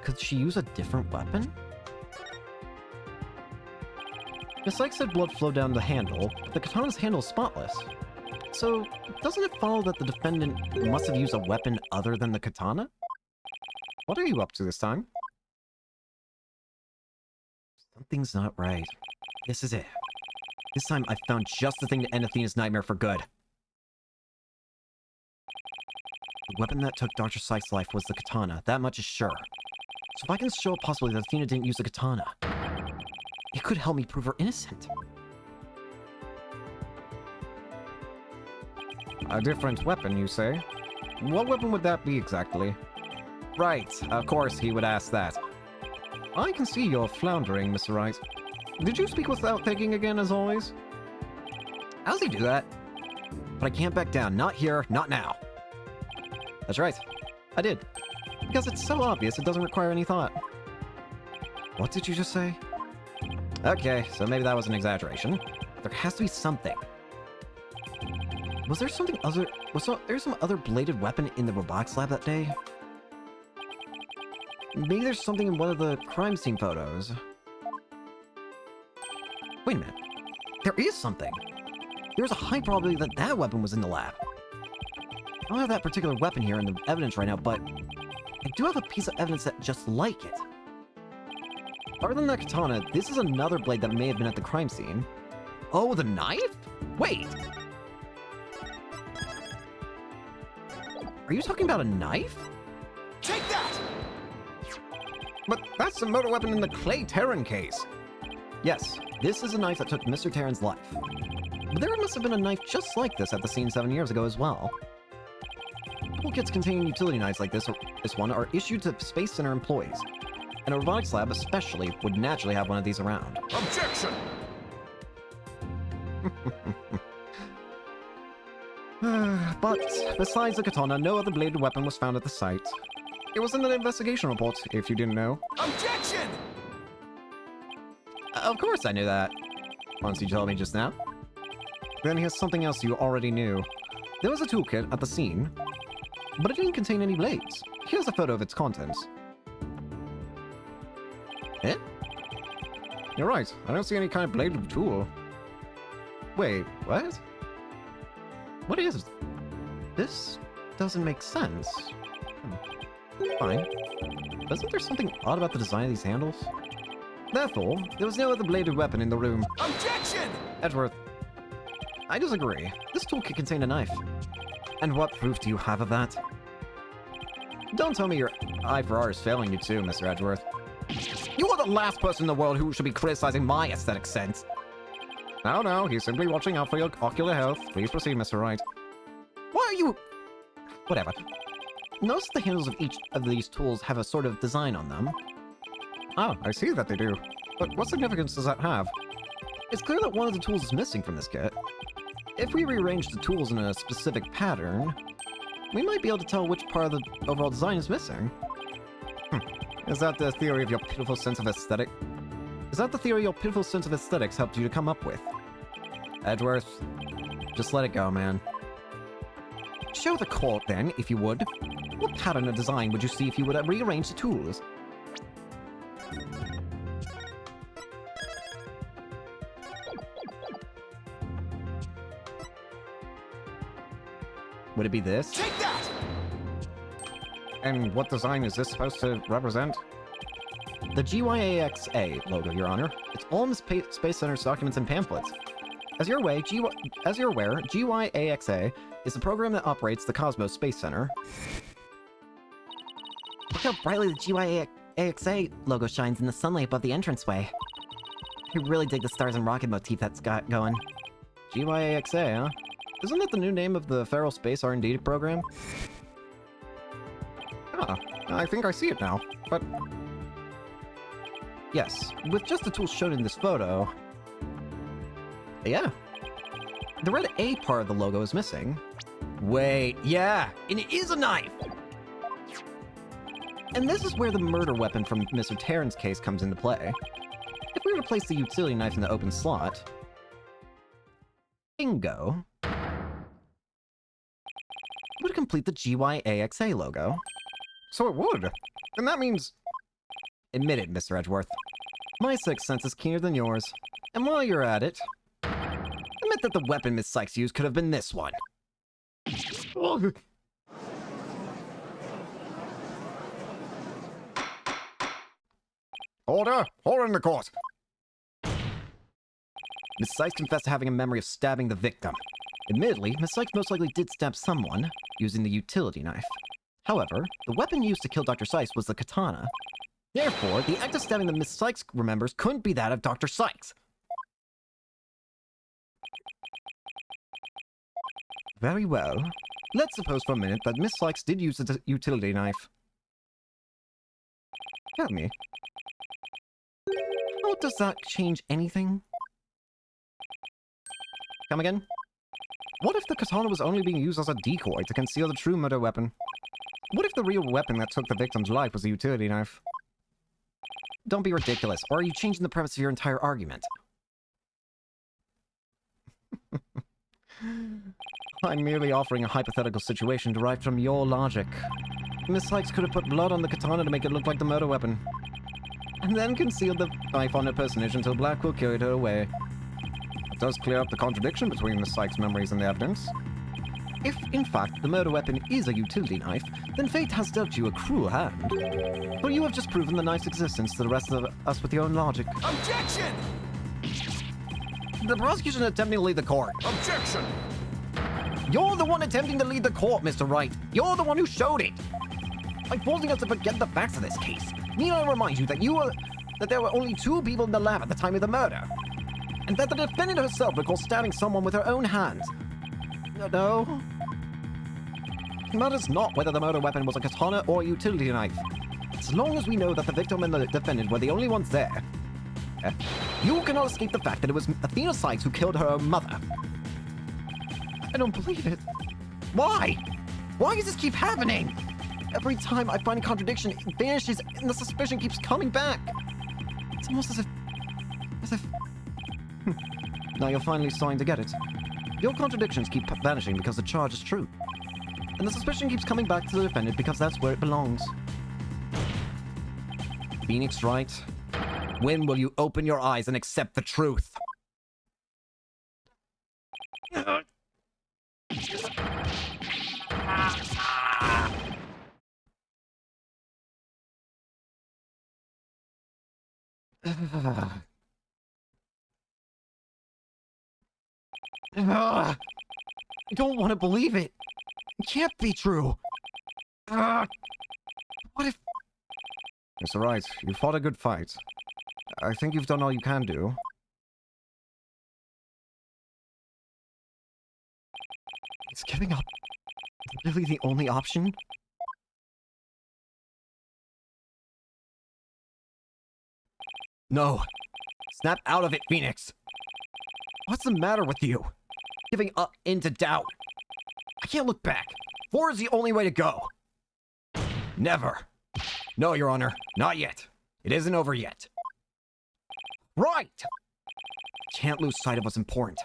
Could she use a different weapon? Miss Ike said blood flowed down the handle, but the katana's handle is spotless. So, doesn't it follow that the defendant must have used a weapon other than the katana? What are you up to this time? Something's not right. This is it. This time I found just the thing to end Athena's nightmare for good. The weapon that took Dr. Sykes' life was the katana, that much is sure. So if I can show a possibility that Athena didn't use the katana, it could help me prove her innocent. A different weapon, you say? What weapon would that be exactly? Right, of course he would ask that. I can see you're floundering, Mr. Wright. Did you speak without thinking again, as always? How does he do that? But I can't back down. Not here, not now. That's right. I did. Because it's so obvious it doesn't require any thought. What did you just say? Okay, so maybe that was an exaggeration. There has to be something. Was there something other... Was there some other bladed weapon in the robotics lab that day? Maybe there's something in one of the crime scene photos. Wait a minute. There is something. There's a high probability that that weapon was in the lab. I don't have that particular weapon here in the evidence right now, but I do have a piece of evidence that just like it. Other than that katana, this is another blade that may have been at the crime scene. Oh, the knife? Wait! Are you talking about a knife?
Take that!
But that's the motor weapon in the Clay Terran case. Yes, this is a knife that took Mr. Terran's life. But there must have been a knife just like this at the scene 7 years ago as well. Toolkits containing utility knives like this one are issued to Space Center employees, and a robotics lab especially would naturally have one of these around.
Objection!
But besides the katana, no other bladed weapon was found at the site. It was in the investigation report, if you didn't know.
Objection!
Of course I knew that. Once you told me just now. Then here's something else you already knew. There was a toolkit at the scene, but it didn't contain any blades. Here's a photo of its contents. Eh? You're right, I don't see any kind of bladed tool. Wait, what? What is... This doesn't make sense. Fine. Isn't there something odd about the design of these handles? Therefore, there was no other bladed weapon in the room.
Objection!
Edgeworth, I disagree. This toolkit contained a knife. And what proof do you have of that? Don't tell me your eye for art is failing you too, Mr. Edgeworth. You are the last person in the world who should be criticizing my aesthetic sense. No, he's simply watching out for your ocular health. Please proceed, Mr. Wright. Why are you... Whatever. Notice the handles of each of these tools have a sort of design on them. Ah, I see that they do. But what significance does that have? It's clear that one of the tools is missing from this kit. If we rearrange the tools in a specific pattern, we might be able to tell which part of the overall design is missing. Is that the theory of your pitiful sense of aesthetic? Is that the theory your pitiful sense of aesthetics helped you to come up with? Edgeworth, just let it go, man. Show the court, then, if you would. What pattern of design would you see if you would rearrange the tools? Would it be this?
Take that!
And what design is this supposed to represent? The GYAXA logo, Your Honor. It's all in the Space Center's documents and pamphlets. As you're aware, GYAXA is the program that operates the Cosmos Space Center. Look how brightly the
GYAXA logo shines in the sunlight above the entranceway. I really dig the stars and rocket motif that's got going.
GYAXA, huh? Isn't that the new name of the Feral Space R&D program? Ah, I think I see it now, but... Yes, with just the tools shown in this photo... Yeah. The red A part of the logo is missing. Wait, yeah, and it is a knife! And this is where the murder weapon from Mr. Terran's case comes into play. If we were to place the utility knife in the open slot... Bingo. Would complete the GYAXA logo. So it would. And that means... Admit it, Mr. Edgeworth. My sixth sense is keener than yours. And while you're at it... Admit that the weapon Miss Sykes used could have been this one.
Order! Order in the court!
Miss Sykes confessed to having a memory of stabbing the victim. Admittedly, Miss Sykes most likely did stab someone using the utility knife. However, the weapon used to kill Dr. Sykes was the katana. Therefore, the act of stabbing that Miss Sykes remembers couldn't be that of Dr. Sykes. Very well. Let's suppose for a minute that Miss Sykes did use the utility knife. Tell me. How does that change anything? Come again? What if the katana was only being used as a decoy to conceal the true murder weapon? What if the real weapon that took the victim's life was a utility knife? Don't be ridiculous, or are you changing the premise of your entire argument? I'm merely offering a hypothetical situation derived from your logic. Miss Sykes could have put blood on the katana to make it look like the murder weapon, and then concealed the knife on her personage until Blackwell carried her away.
It does clear up the contradiction between Miss Sykes' memories and the evidence.
If, in fact, the murder weapon is a utility knife, then fate has dealt you a cruel hand. For you have just proven the knife's existence to the rest of us with your own logic.
Objection!
The prosecution attempting to lead the court.
Objection!
You're the one attempting to lead the court, Mr. Wright. You're the one who showed it. By forcing us to forget the facts of this case, need I remind you that there were only 2 people in the lab at the time of the murder, and that the defendant herself recalls stabbing someone with her own hands. No. It matters not whether the murder weapon was a katana or a utility knife. As long as we know that the victim and the defendant were the only ones there, you cannot escape the fact that it was Athena Sykes who killed her own mother. I don't believe it. Why? Why does this keep happening? Every time I find a contradiction, it vanishes and the suspicion keeps coming back. It's almost as if... Now you're finally starting to get it. Your contradictions keep vanishing because the charge is true. And the suspicion keeps coming back to the defendant because that's where it belongs. Phoenix Wright, when will you open your eyes and accept the truth? I don't want to believe it. It can't be true. What if...
Mr. Wright, you fought a good fight. I think you've done all you can do.
Is giving up really the only option? No. Snap out of it, Phoenix. What's the matter with you? Giving up into doubt. I can't look back. 4 is the only way to go. Never. No, Your Honor. Not yet. It isn't over yet. Right! Can't lose sight of what's important.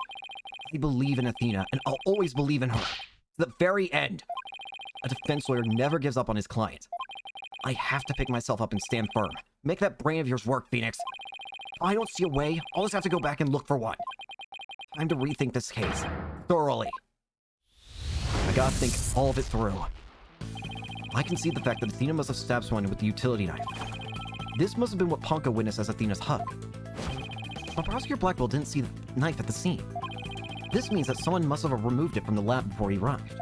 I believe in Athena, and I'll always believe in her. To the very end. A defense lawyer never gives up on his client. I have to pick myself up and stand firm. Make that brain of yours work, Phoenix. If I don't see a way, I'll just have to go back and look for one. Time to rethink this case. Thoroughly. I gotta think all of it through. I can see the fact that Athena must have stabbed someone with the utility knife. This must have been what Ponka witnessed as Athena's hug. But Prosecutor Blackwell didn't see the knife at the scene. This means that someone must have removed it from the lab before he arrived.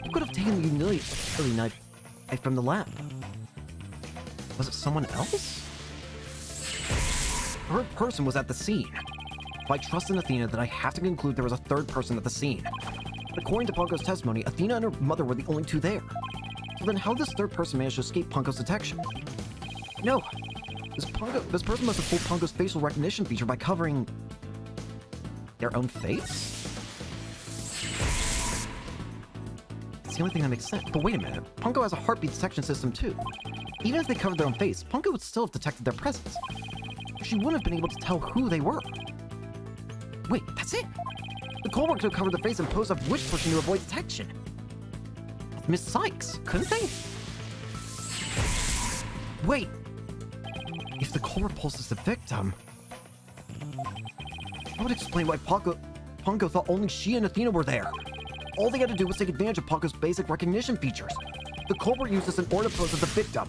Who could have taken the utility knife from the lab? Was it someone else? The third person was at the scene. If I trust in Athena, then I have to conclude there was a third person at the scene. According to Punko's testimony, Athena and her mother were the only two there. So then how did this third person manage to escape Punko's detection? No. This person must have fooled Punko's facial recognition feature by covering their own face? It's the only thing that makes sense. But wait a minute. Punko has a heartbeat detection system too. Even if they covered their own face, Punko would still have detected their presence. She wouldn't have been able to tell who they were. Wait, that's it! The culprit could have covered their face and posed as witch pushing to avoid detection. Miss Sykes, couldn't they? Wait! If the culprit pulses the victim... that would explain why Punko thought only she and Athena were there. All they had to do was take advantage of Punko's basic recognition features. The culprit used this in order to pose as the victim.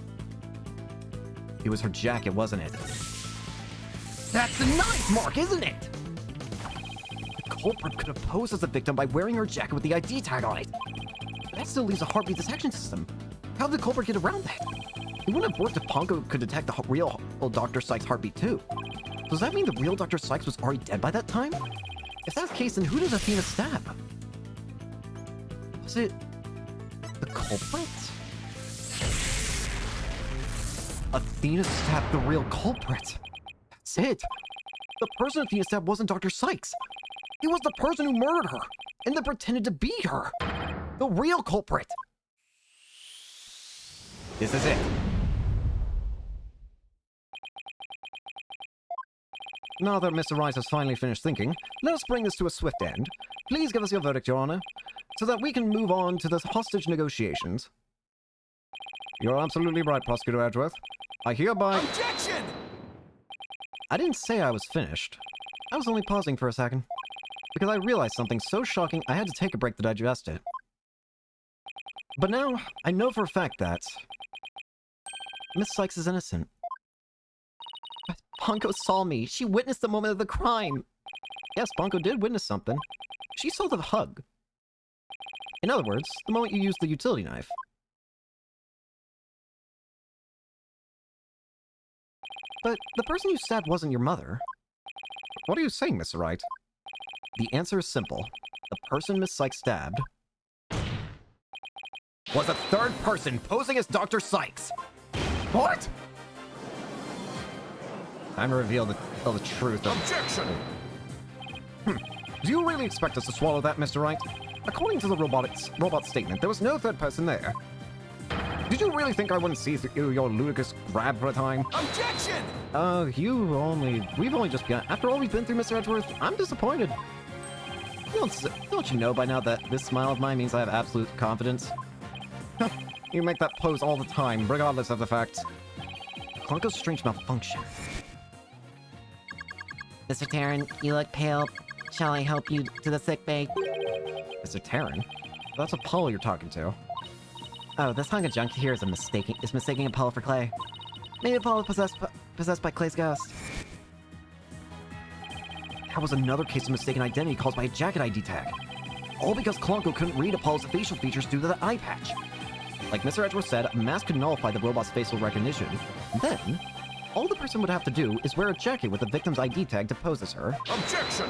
It was her jacket, wasn't it? That's the knife mark, isn't it? The culprit could have posed as the victim by wearing her jacket with the ID tag on it. But that still leaves a heartbeat detection system. How did the culprit get around that? It wouldn't have worked if Punko could detect the real Dr. Sykes' heartbeat too. Does that mean the real Dr. Sykes was already dead by that time? If that's the case, then who does Athena stab? Was it the culprit? Athena stabbed the real culprit. That's it. The person Athena stabbed wasn't Dr. Sykes. It was the person who murdered her and then pretended to be her. The real culprit. This is it. Now that Mr. Wright has finally finished thinking, let us bring this to a swift end. Please give us your verdict, Your Honor, so that we can move on to the hostage negotiations. You're absolutely right, Prosecutor Edgeworth. I hereby...
Objection!
I didn't say I was finished. I was only pausing for a second, because I realized something so shocking I had to take a break to digest it. But now, I know for a fact that... Miss Sykes is innocent. But Punko saw me. She witnessed the moment of the crime. Yes, Punko did witness something. She saw the hug. In other words, the moment you used the utility knife. But the person you stabbed wasn't your mother. What are you saying, Mr. Wright? The answer is simple. The person Miss Sykes stabbed was a third person posing as Dr. Sykes. What? Time to reveal the truth of...
Objection!
Do you really expect us to swallow that, Mr. Wright? According to the robot statement, there was no third person there. Did you really think I wouldn't see through your ludicrous grab for a time?
Objection!
We've only just begun. After all we've been through, Mr. Edgeworth, I'm disappointed. Don't you know by now that this smile of mine means I have absolute confidence? You make that pose all the time, regardless of the fact. Clunko's strange malfunction.
Mr. Taryn, you look pale. Shall I help you to the sick bay?
Mr. Taryn? That's Apollo you're talking to.
Oh, this hunk of junk here is mistaking Apollo for Clay. Maybe Apollo possessed by Clay's ghost.
That was another case of mistaken identity caused by a jacket ID tag. All because Clunko couldn't read Apollo's facial features due to the eye patch. Like Mr. Edgeworth said, a mask could nullify the robot's facial recognition. Then, all the person would have to do is wear a jacket with the victim's ID tag to pose as her.
Objection!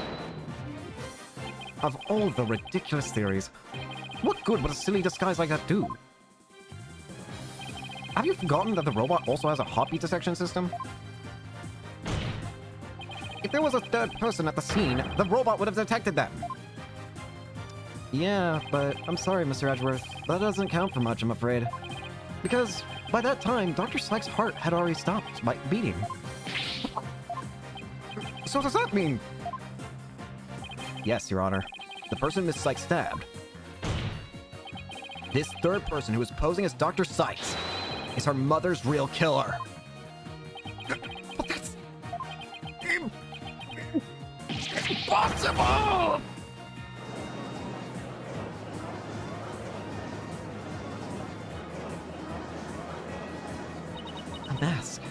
Of all the ridiculous theories, what good would a silly disguise like that do? Have you forgotten that the robot also has a heartbeat detection system? If there was a third person at the scene, the robot would have detected them. Yeah, but I'm sorry, Mr. Edgeworth. That doesn't count for much, I'm afraid. Because by that time, Dr. Sykes' heart had already stopped beating. So does that mean... Yes, Your Honor. The person Miss Sykes stabbed. This third person who is posing as Dr. Sykes is her mother's real killer. But that's... impossible! A mask.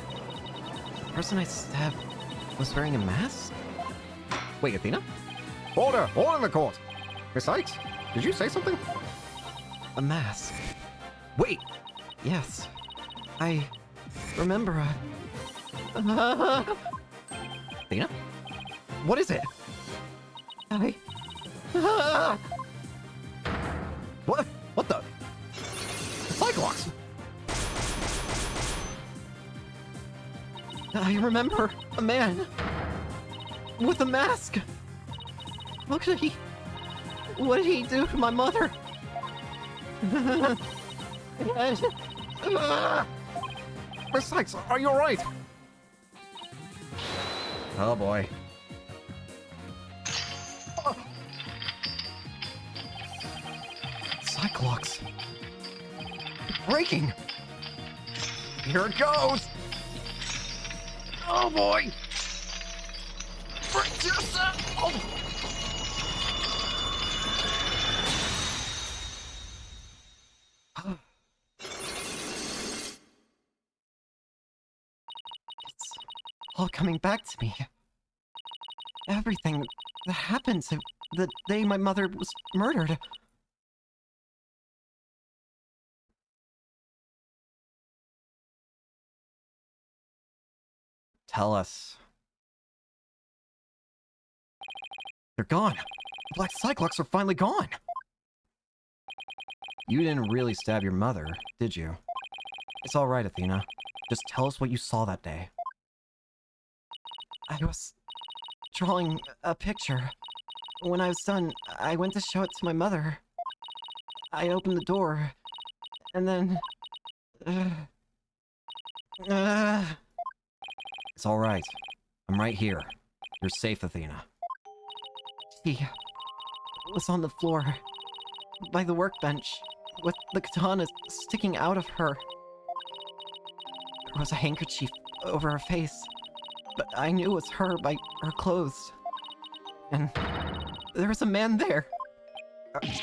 The person I stabbed was wearing a mask? Wait, Athena? Order! Order in the court! Miss Sykes, did you say something? A mask. Wait! Yes.
remember,
Athena? What is it?
I...
What? What the? Cyclops!
I remember a man with a mask. What did he do to my mother?
Miss Sykes, are you alright? Oh boy. Cyclops. Breaking! Here it goes! Oh boy! Brace yourself!
It's all coming back to me. Everything that happened to the day my mother was murdered.
Tell us. They're gone. The Black Cyclops are finally gone. You didn't really stab your mother, did you? It's all right, Athena. Just tell us what you saw that day.
I was drawing a picture. When I was done, I went to show it to my mother. I opened the door, and then...
It's all right. I'm right here. You're safe, Athena.
She was on the floor, by the workbench, with the katana sticking out of her. There was a handkerchief over her face, but I knew it was her by her clothes. And there was a man there.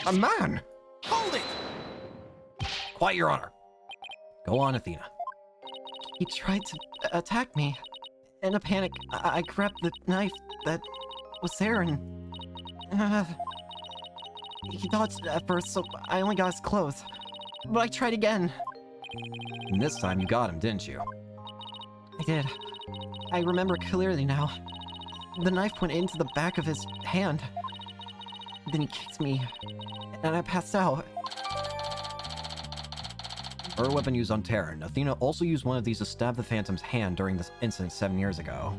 A man!
Hold it!
Quiet, Your Honor. Go on, Athena.
He tried to attack me. In a panic, I grabbed the knife that was there and... he dodged at first, so I only got his clothes. But I tried again.
And this time you got him, didn't you?
I did. I remember clearly now. The knife went into the back of his hand. Then he kicked me, and I passed out.
Her weapon used on Terran. Athena also used one of these to stab the Phantom's hand during this incident 7 years ago.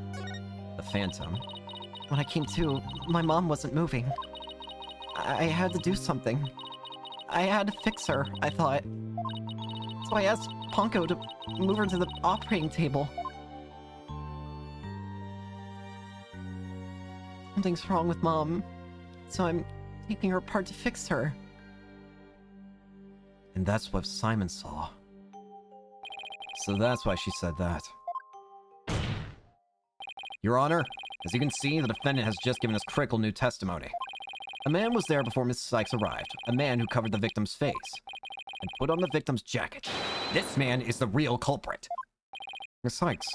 The Phantom.
When I came to, my mom wasn't moving. I had to do something. I had to fix her, I thought. So I asked Ponko to move her to the operating table. Something's wrong with Mom, so I'm taking her apart to fix her.
And that's what Simon saw. So that's why she said that. Your Honor, as you can see, the defendant has just given us critical new testimony. A man was there before Mrs. Sykes arrived, a man who covered the victim's face and put on the victim's jacket. This man is the real culprit. Miss Sykes,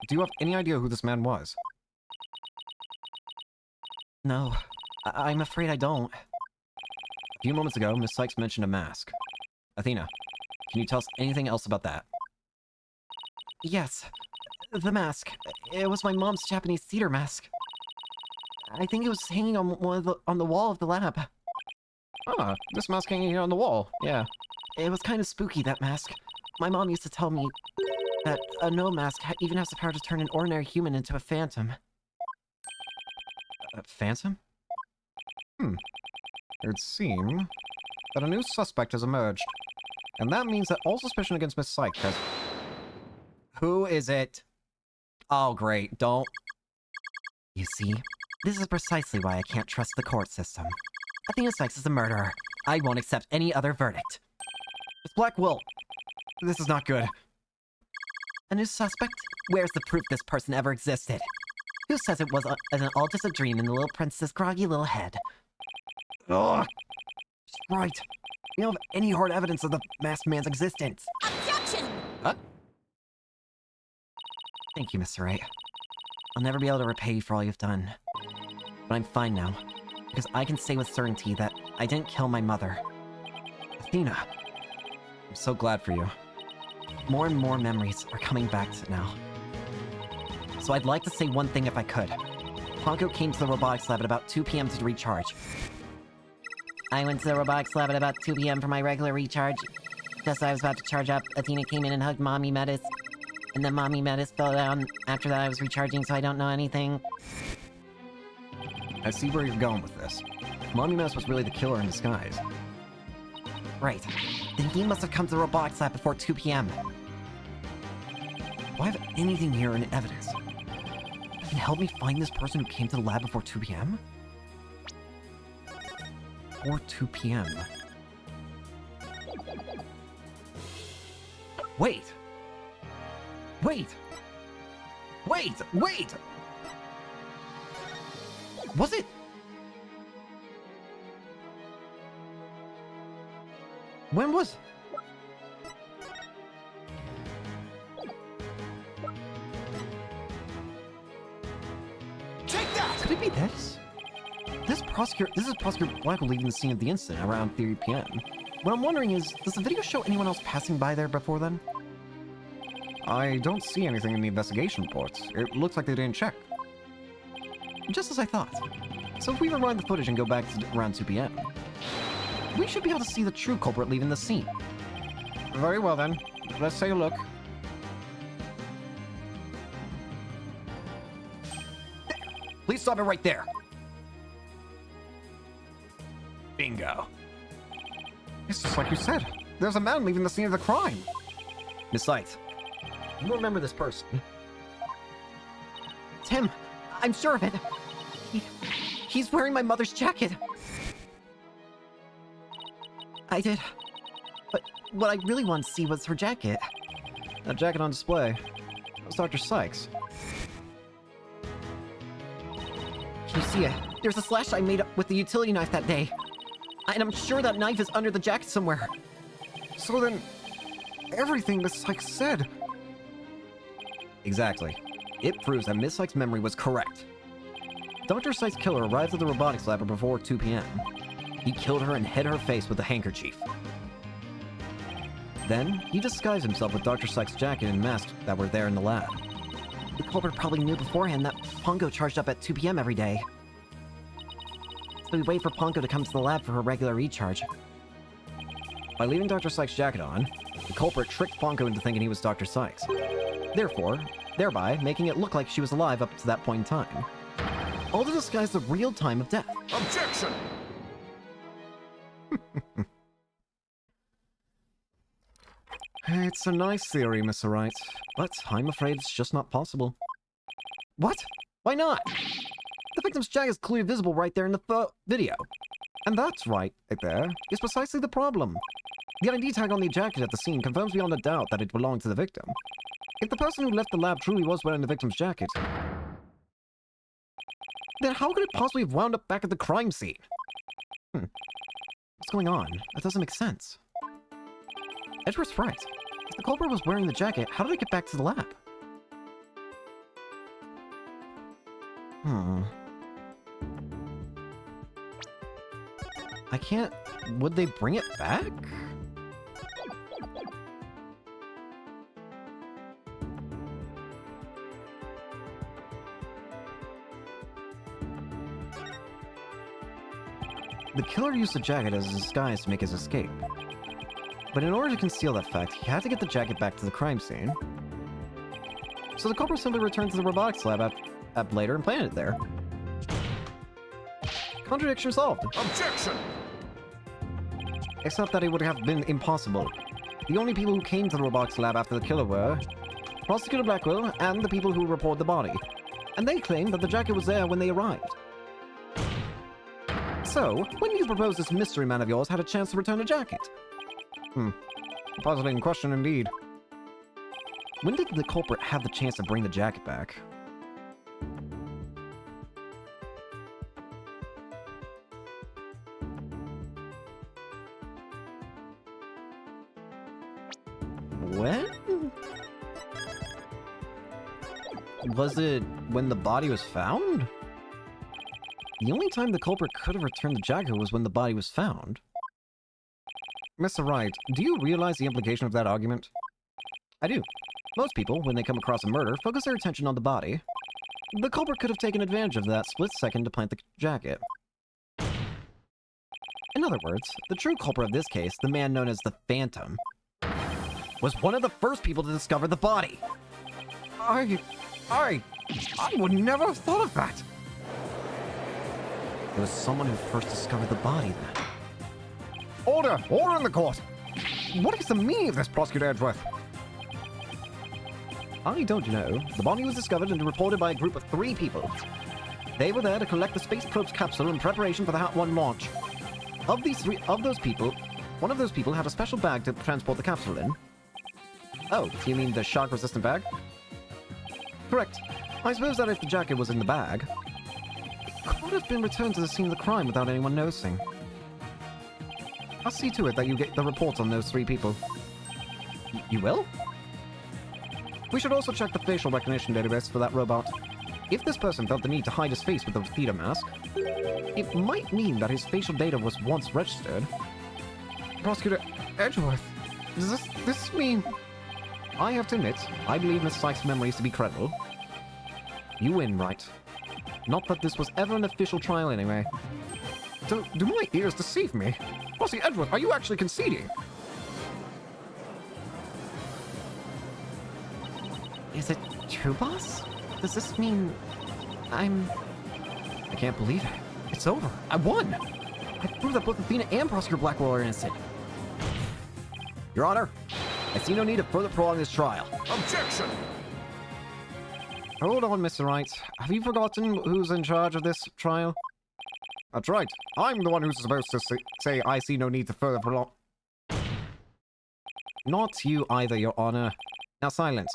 do you have any idea who this man was?
No, I'm afraid I don't.
A few moments ago, Miss Sykes mentioned a mask. Athena, can you tell us anything else about that?
Yes, the mask. It was my mom's Japanese theater mask. I think it was hanging on on the wall of the lab.
Ah, this mask hanging here on the wall, yeah.
It was kind of spooky, that mask. My mom used to tell me that a no mask even has the power to turn an ordinary human into a phantom.
A phantom? It would seem that a new suspect has emerged. And that means that all suspicion against Miss Sykes has... Who is it? Oh, great. Don't...
You see, this is precisely why I can't trust the court system. Athena Sykes is a murderer. I won't accept any other verdict.
It's Black Will. This is not good.
A new suspect? Where's the proof this person ever existed? Who says it was all just a dream in the little princess's groggy little head?
Ugh! She's right. We don't have any hard evidence of the masked man's existence.
Objection!
Huh?
Thank you, Mr. Wright. I'll never be able to repay you for all you've done. But I'm fine now, because I can say with certainty that I didn't kill my mother.
Athena. I'm so glad for you.
more and more memories are coming back now. So I'd like to say one thing if I could. Ponko came to the robotics lab at about 2 p.m. to recharge. I went to the robotics lab at about 2 p.m. for my regular recharge. Just as I was about to charge up, Athena came in and hugged Mommy Metis. And then Mommy Metis fell down. After that I was recharging, so I don't know anything.
I see where you're going with this. Mommy Mouse was really the killer in disguise.
Right. Then he must have come to the robotics lab before 2 p.m.
Do I have anything here in evidence that can help me find this person who came to the lab before 2 p.m.? Before 2 p.m. Wait! Wait! Wait! Wait! Was it? When was...
Take that!
Could it be this? This is Prosecutor Blackwell leaving the scene of the incident around 3 p.m. What I'm wondering is, does the video show anyone else passing by there before then? I don't see anything in the investigation reports. It looks like they didn't check. Just as I thought. So if we rewind the footage and go back to around 2 p.m., we should be able to see the true culprit leaving the scene. Very well then. Let's take a look. Please stop it right there.
Bingo.
It's just like you said. There's a man leaving the scene of the crime. Miss Sight, you remember this person?
Tim, I'm sure of it. He's wearing my mother's jacket. I did. But what I really wanted to see was her jacket.
That jacket on display. That was Dr. Sykes.
Can you see it? There's a slash I made up with the utility knife that day. And I'm sure that knife is under the jacket somewhere.
So then, everything Miss Sykes said... Exactly. It proves that Miss Sykes' memory was correct. Dr. Sykes' killer arrived at the robotics lab before 2 p.m. He killed her and hit her face with a handkerchief. Then, he disguised himself with Dr. Sykes' jacket and mask that were there in the lab.
The culprit probably knew beforehand that Ponko charged up at 2 p.m. every day. So we wait for Ponko to come to the lab for her regular recharge.
By leaving Dr. Sykes' jacket on, the culprit tricked Ponko into thinking he was Dr. Sykes. Thereby making it look like she was alive up to that point in time. All to disguise the real time of death.
Objection!
It's a nice theory, Mr. Wright, but I'm afraid it's just not possible. What? Why not? The victim's jacket is clearly visible right there in the video. And that's right there is precisely the problem. The ID tag on the jacket at the scene confirms beyond a doubt that it belonged to the victim. If the person who left the lab truly was wearing the victim's jacket, then how could it possibly have wound up back at the crime scene? What's going on? That doesn't make sense. Edgeworth's right. If the culprit was wearing the jacket, how did it get back to the lab? I can't... Would they bring it back? The killer used the jacket as a disguise to make his escape. But in order to conceal that fact, he had to get the jacket back to the crime scene. So the culprit simply returned to the robotics lab later and planted it there. Contradiction solved.
Objection!
Except that it would have been impossible. The only people who came to the robotics lab after the killer were Prosecutor Blackwell and the people who reported the body. And they claimed that the jacket was there when they arrived. So, when do you propose this mystery man of yours had a chance to return the jacket? A puzzling question indeed. When did the culprit have the chance to bring the jacket back? When? Was it when the body was found? The only time the culprit could have returned the jacket was when the body was found. Mr. Wright, do you realize the implication of that argument? I do. Most people, when they come across a murder, focus their attention on the body. The culprit could have taken advantage of that split second to plant the jacket. In other words, the true culprit of this case, the man known as the Phantom, was one of the first people to discover the body.
I would never have thought of that.
It was someone who first discovered the body then.
Order in the court. What is the meaning of this, Prosecutor Edgeworth?
I don't know. The body was discovered and reported by a group of 3 people. They were there to collect the space probe's capsule in preparation for the Hat 1 launch. Of those people, one of those people had a special bag to transport the capsule in. Oh, you mean the shock-resistant bag? Correct. I suppose that if the jacket was in the bag, it could have been returned to the scene of the crime without anyone noticing. I'll see to it that you get the report on those 3 people. You will? We should also check the facial recognition database for that robot. If this person felt the need to hide his face with a theater mask, it might mean that his facial data was once registered.
Prosecutor Edgeworth, does this mean...
I have to admit, I believe Miss Sykes' memories to be credible. You win, Wright. Not that this was ever an official trial anyway.
Do my ears deceive me? Prosecutor Edgeworth, are you actually conceding?
Is it true, boss? Does this mean
I can't believe it. It's over. I won! I proved that both Athena and Prosecutor Blackwell are innocent. Your Honor, I see no need to further prolong this trial.
Objection!
Hold on, Mr. Wright. Have you forgotten who's in charge of this trial?
That's right. I'm the one who's supposed to say I see no need to further prolong...
Not you either, Your Honor. Now silence.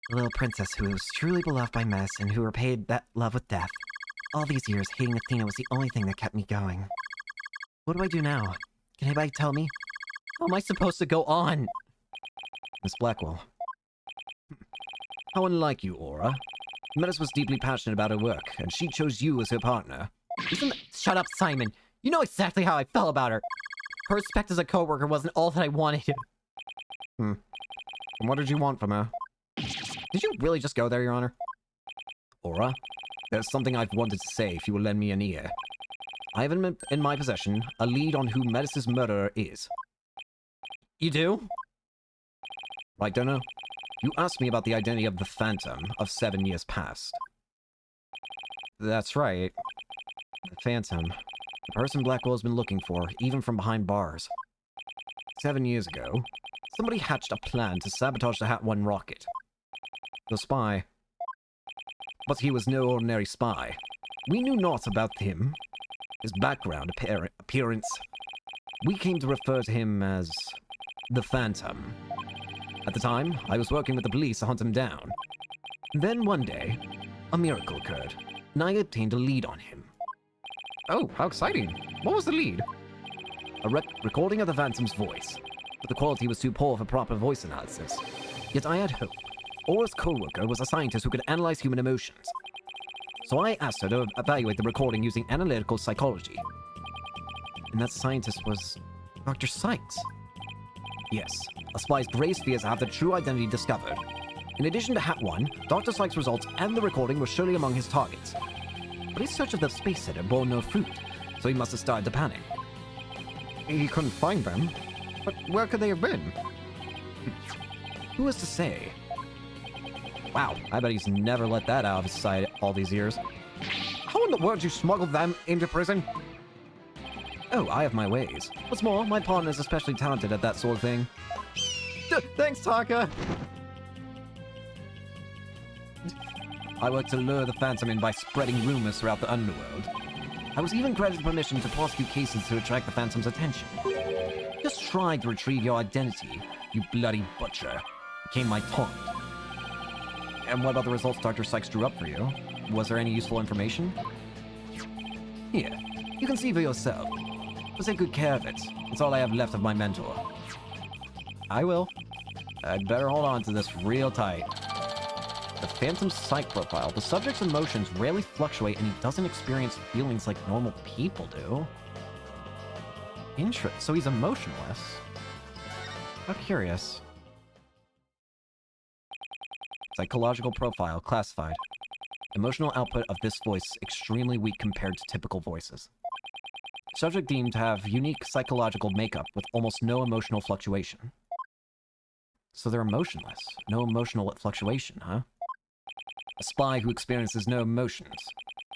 the little princess who was truly beloved by Mess and who repaid that love with death? All these years, hating Athena was the only thing that kept me going. What do I do now? Can anybody tell me? How am I supposed to go on?
Miss Blackwell. How unlike you, Aura. Metis was deeply passionate about her work, and she chose you as her partner.
Shut up, Simon. You know exactly how I felt about her. Her respect as a coworker wasn't all that I wanted.
And what did you want from her? Did you really just go there, Your Honor? Aura, there's something I've wanted to say if you will lend me an ear. I have in my possession a lead on who Metis' murderer is.
You do?
Right, don't know. You asked me about the identity of the Phantom of 7 years past. That's right. The Phantom. The person Blackwell's been looking for, even from behind bars. 7 years ago, somebody hatched a plan to sabotage the Hat 1 rocket. The spy. But he was no ordinary spy. We knew naught about him, his background, appearance. We came to refer to him as the Phantom. At the time, I was working with the police to hunt him down. Then one day, a miracle occurred, and I obtained a lead on him.
Oh, how exciting. What was the lead?
A recording of the Phantom's voice, but the quality was too poor for proper voice analysis. Yet I had hope. Aura's co-worker was a scientist who could analyze human emotions. So I asked her to evaluate the recording using analytical psychology. And that scientist was Dr. Sykes. Yes, a spy's greatest fears have the true identity discovered. In addition to Hat 1, Dr. Sykes' results and the recording were surely among his targets. But his search of the space center bore no fruit, so he must have started to panic.
He couldn't find them. But where could they have been?
Who is to say? Wow, I bet he's never let that out of his sight all these years.
How in the world did you smuggle them into prison?
Oh, I have my ways. What's more, my partner is especially talented at that sort of thing. Thanks, Taka! I worked to lure the Phantom in by spreading rumors throughout the underworld. I was even granted permission to prosecute cases to attract the Phantom's attention. Just trying to retrieve your identity, you bloody butcher, became my taunt. And what about the results Dr. Sykes drew up for you? Was there any useful information? Here, you can see for yourself. But take good care of it. It's all I have left of my mentor. I will. I'd better hold on to this real tight. The Phantom's psych profile. The subject's emotions rarely fluctuate and he doesn't experience feelings like normal people do. So he's emotionless. How curious. Psychological profile classified. Emotional output of this voice extremely weak compared to typical voices. Subject deemed to have unique psychological makeup with almost no emotional fluctuation. So they're emotionless. No emotional fluctuation, huh? A spy who experiences no emotions.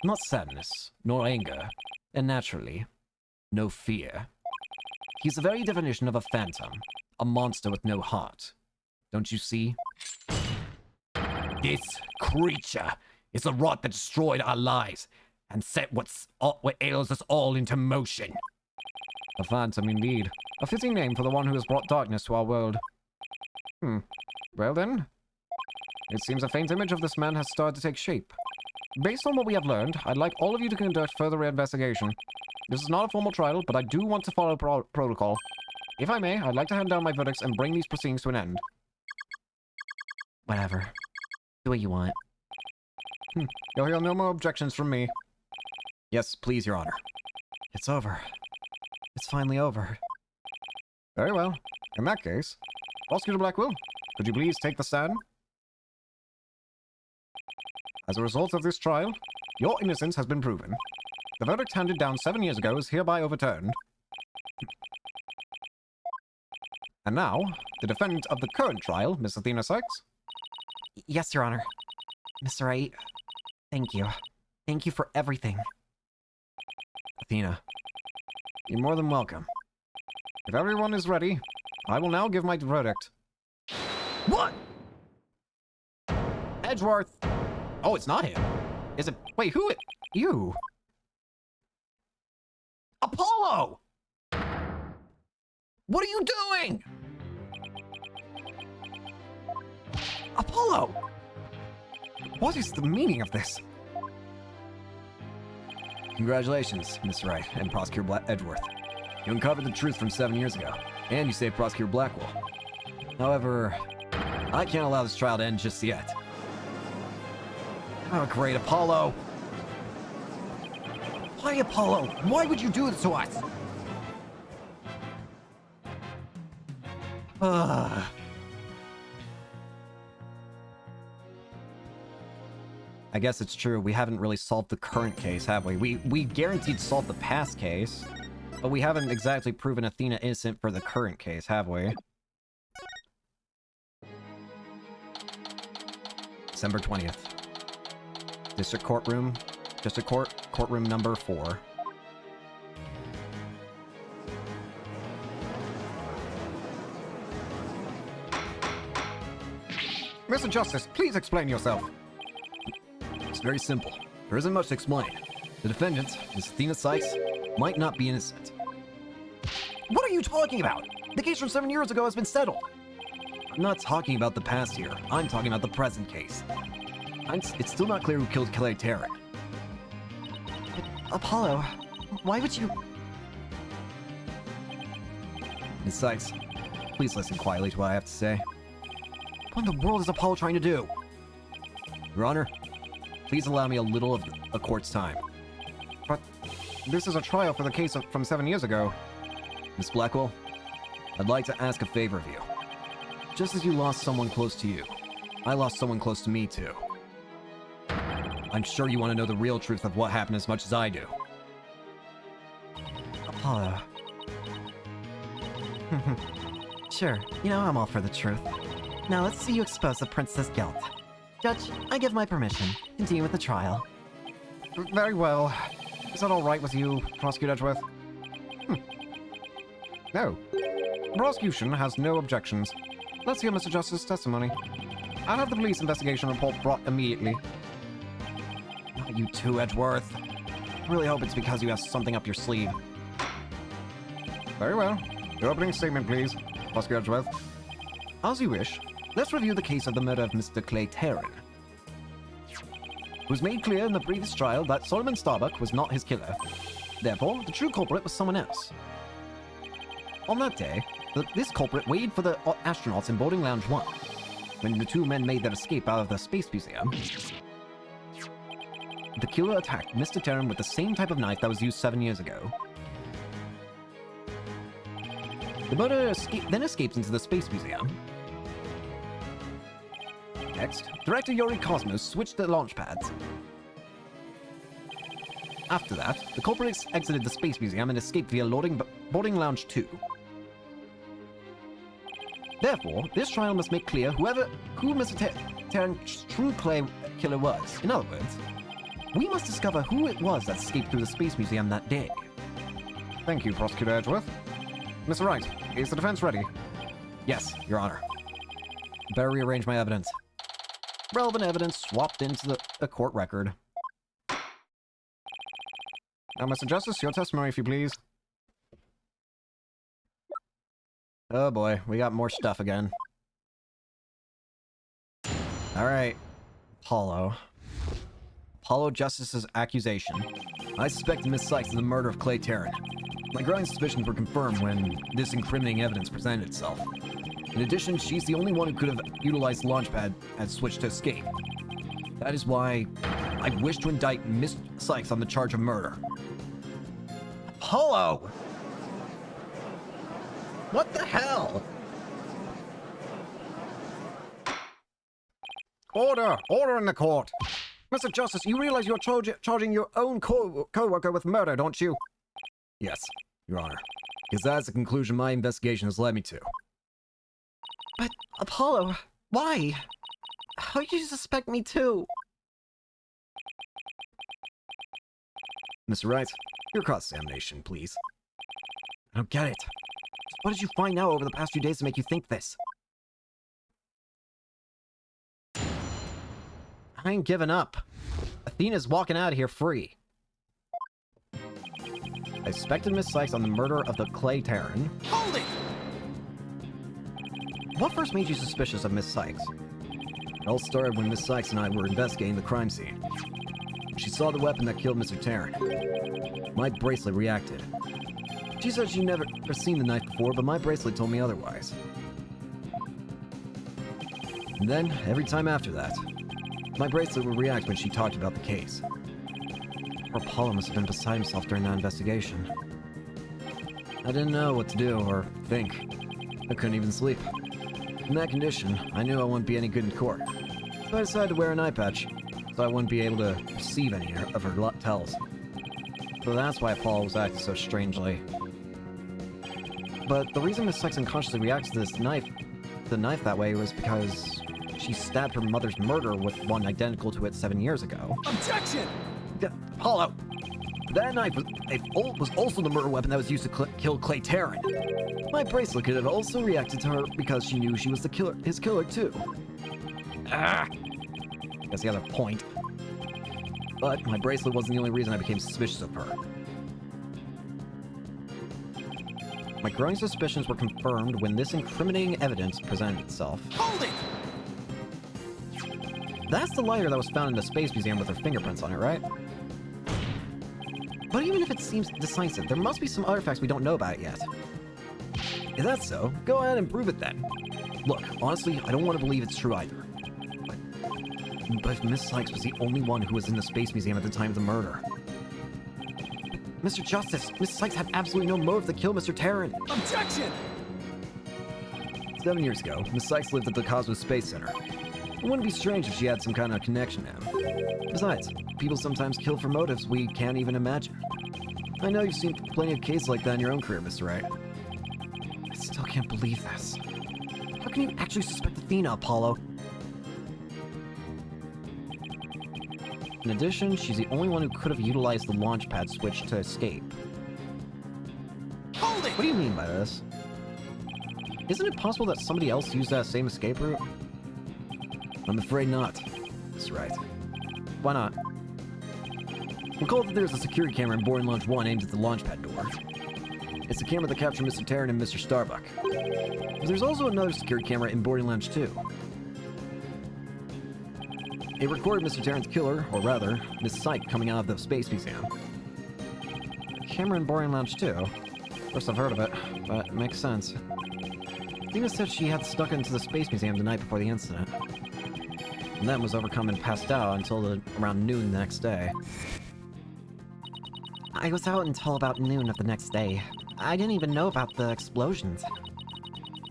Not sadness, nor anger, and naturally, no fear. He's the very definition of a phantom. A monster with no heart. Don't you see?
This creature is the rot that destroyed our lives and set what ails us all into motion.
A phantom, indeed. A fitting name for the one who has brought darkness to our world. Well then, it seems a faint image of this man has started to take shape. Based on what we have learned, I'd like all of you to conduct further investigation. This is not a formal trial, but I do want to follow protocol. If I may, I'd like to hand down my verdicts and bring these proceedings to an end.
Whatever. Do what you want.
You'll hear no more objections from me. Yes, please, Your Honor.
It's over. It's finally over.
Very well. In that case, Prosecutor Blackwell, could you please take the stand? As a result of this trial, your innocence has been proven. The verdict handed down 7 years ago is hereby overturned. And now, the defendant of the current trial, Miss Athena Sykes.
Yes, Your Honor. Mr. Wright, thank you. Thank you for everything.
Athena, you're more than welcome. If everyone is ready, I will now give my verdict.
What?
Edgeworth! Oh, it's not him. Is it? Wait, who? You?
Apollo! What are you doing?
Apollo! What is the meaning of this? Congratulations, Mr. Wright and Prosecutor Edgeworth. You uncovered the truth from 7 years ago, and you saved Prosecutor Blackwell. However, I can't allow this trial to end just yet. Oh, great, Apollo!
Why, Apollo? Why would you do this to us?
I guess it's true, we haven't really solved the current case, have we? We guaranteed solve the past case, but we haven't exactly proven Athena innocent for the current case, have we? December 20th. District Courtroom. District Courtroom number 4. Mr. Justice, please explain yourself. It's very simple. There isn't much to explain. The defendant, Miss Athena Sykes, might not be innocent. What are you talking about? The case from 7 years ago has been settled. I'm not talking about the past here. I'm talking about the present case. It's still not clear who killed Clay Terran.
Apollo, why would you...
Miss Sykes, please listen quietly to what I have to say. What in the world is Apollo trying to do? Your Honor, please allow me a little of a court's time. But this is a trial for the case from 7 years ago. Miss Blackwell, I'd like to ask a favor of you. Just as you lost someone close to you, I lost someone close to me too. I'm sure you want to know the real truth of what happened as much as I do.
Apollo. Sure, you know I'm all for the truth. Now let's see you expose the princess' guilt. Judge, I give my permission. Continue with the trial.
Very well. Is that all right with you, Prosecutor Edgeworth? No. The prosecution has no objections. Let's hear Mr. Justice's testimony. I'll have the police investigation report brought immediately. Not you too, Edgeworth. I really hope it's because you have something up your sleeve. Very well. Your opening statement, please, Prosecutor Edgeworth. As you wish. Let's review the case of the murder of Mr. Clay Terran. It was made clear in the previous trial that Solomon Starbuck was not his killer. Therefore, the true culprit was someone else. On that day, this culprit waited for the astronauts in boarding lounge 1. When the two men made their escape out of the Space Museum, the killer attacked Mr. Terran with the same type of knife that was used 7 years ago.
The motor then escapes into the Space Museum. Next, Director Yuri Cosmos switched the launch pads. After that, the culprits exited the Space Museum and escaped via boarding lounge 2. Therefore, this trial must make clear who Mr. Terran's true killer was. In other words, we must discover who it was that escaped through the Space Museum that day. Thank you, Prosecutor Edgeworth. Mr. Wright, is the defense ready? Yes, Your Honor. Better rearrange my evidence. Relevant evidence swapped into the court record. Now, Mr. Justice, your testimony, if you please. Oh boy, we got more stuff again. Alright. Apollo Justice's accusation. I suspected Miss Sykes of the murder of Clay Terran. My growing suspicions were confirmed when this incriminating evidence presented itself. In addition, she's the only one who could have utilized the launchpad and switched to escape. That is why I wish to indict Miss Sykes on the charge of murder. Apollo! What the hell? Order! Order in the court! Mr. Justice, you realize you're charging your own co-worker with murder, don't you? Yes, Your Honor. Because that's the conclusion my investigation has led me to.
But, Apollo, why? How do you suspect me too?
Mr. Wright, your cross-examination, please. I don't get it. What did you find out over the past few days to make you think this? I ain't giving up. Athena's walking out of here free. I suspected Miss Sykes on the murder of the Clay Terran.
Hold it!
What first made you suspicious of Miss Sykes? It all started when Miss Sykes and I were investigating the crime scene. She saw the weapon that killed Mr. Terran. My bracelet reacted. She said she'd never seen the knife before, but my bracelet told me otherwise. And then, every time after that, my bracelet would react when she talked about the case. Poor Apollo must have been beside himself during that investigation. I didn't know what to do or think. I couldn't even sleep. In that condition, I knew I wouldn't be any good in court. So I decided to wear an eye patch, so I wouldn't be able to receive any of her tells. So that's why Apollo was acting so strangely. But the reason Miss Sykes unconsciously reacted to the knife that way was because she stabbed her mother's murderer with one identical to it 7 years ago.
Objection!
Apollo! That knife was also the murder weapon that was used to kill Clay Terran. My bracelet could have also reacted to her because she knew she was his killer too. Ah! That's the other point. But my bracelet wasn't the only reason I became suspicious of her. My growing suspicions were confirmed when this incriminating evidence presented itself.
Hold it!
That's the lighter that was found in the Space Museum with her fingerprints on it, right? But even if it seems decisive, there must be some other facts we don't know about it yet. If that's so, go ahead and prove it then. Look, honestly, I don't want to believe it's true either. But if Miss Sykes was the only one who was in the Space Museum at the time of the murder... Mr. Justice, Miss Sykes had absolutely no motive to kill Mr. Terran.
Objection!
7 years ago, Miss Sykes lived at the Cosmos Space Center. It wouldn't be strange if she had some kind of connection to him. Besides, people sometimes kill for motives we can't even imagine. I know you've seen plenty of cases like that in your own career, Mr. Wright. I still can't believe this. How can you actually suspect Athena, Apollo? In addition, she's the only one who could have utilized the launchpad switch to escape.
Hold it!
What do you mean by this? Isn't it possible that somebody else used that same escape route? I'm afraid not. That's right. Why not? Recall that there's a security camera in boarding lounge 1 aimed at the launchpad door. It's the camera that captured Mr. Terran and Mr. Starbuck. But there's also another security camera in boarding lounge 2. It recorded Mr. Terran's killer, or rather, Miss Sykes coming out of the Space Museum. Camera in boarding lounge 2? First I've heard of it, but it makes sense. Athena said she had snuck into the Space Museum the night before the incident. And then was overcome and passed out until around noon the next day.
I was out until about noon of the next day. I didn't even know about the explosions.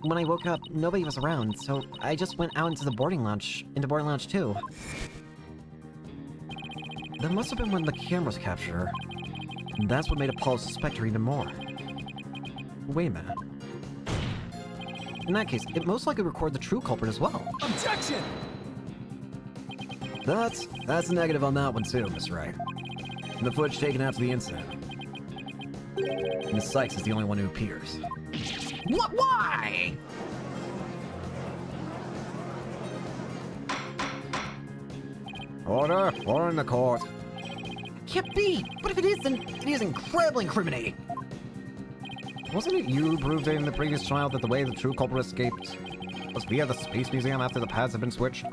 When I woke up, nobody was around, so I just went out into boarding lounge 2. That must have been when the cameras captured her. And that's what made Apollo suspect her even more. Wait a minute. In that case, it most likely recorded the true culprit as well.
Objection!
That's a negative on that one too, Miss Wright. And the footage taken after the incident. Miss Sykes is the only one who appears.
What? Why?
Order in the court.
Can't be! But if it is, then it is incredibly incriminating!
Wasn't it you who proved in the previous trial that the way the true culprit escaped was via the Space Museum after the pads had been switched?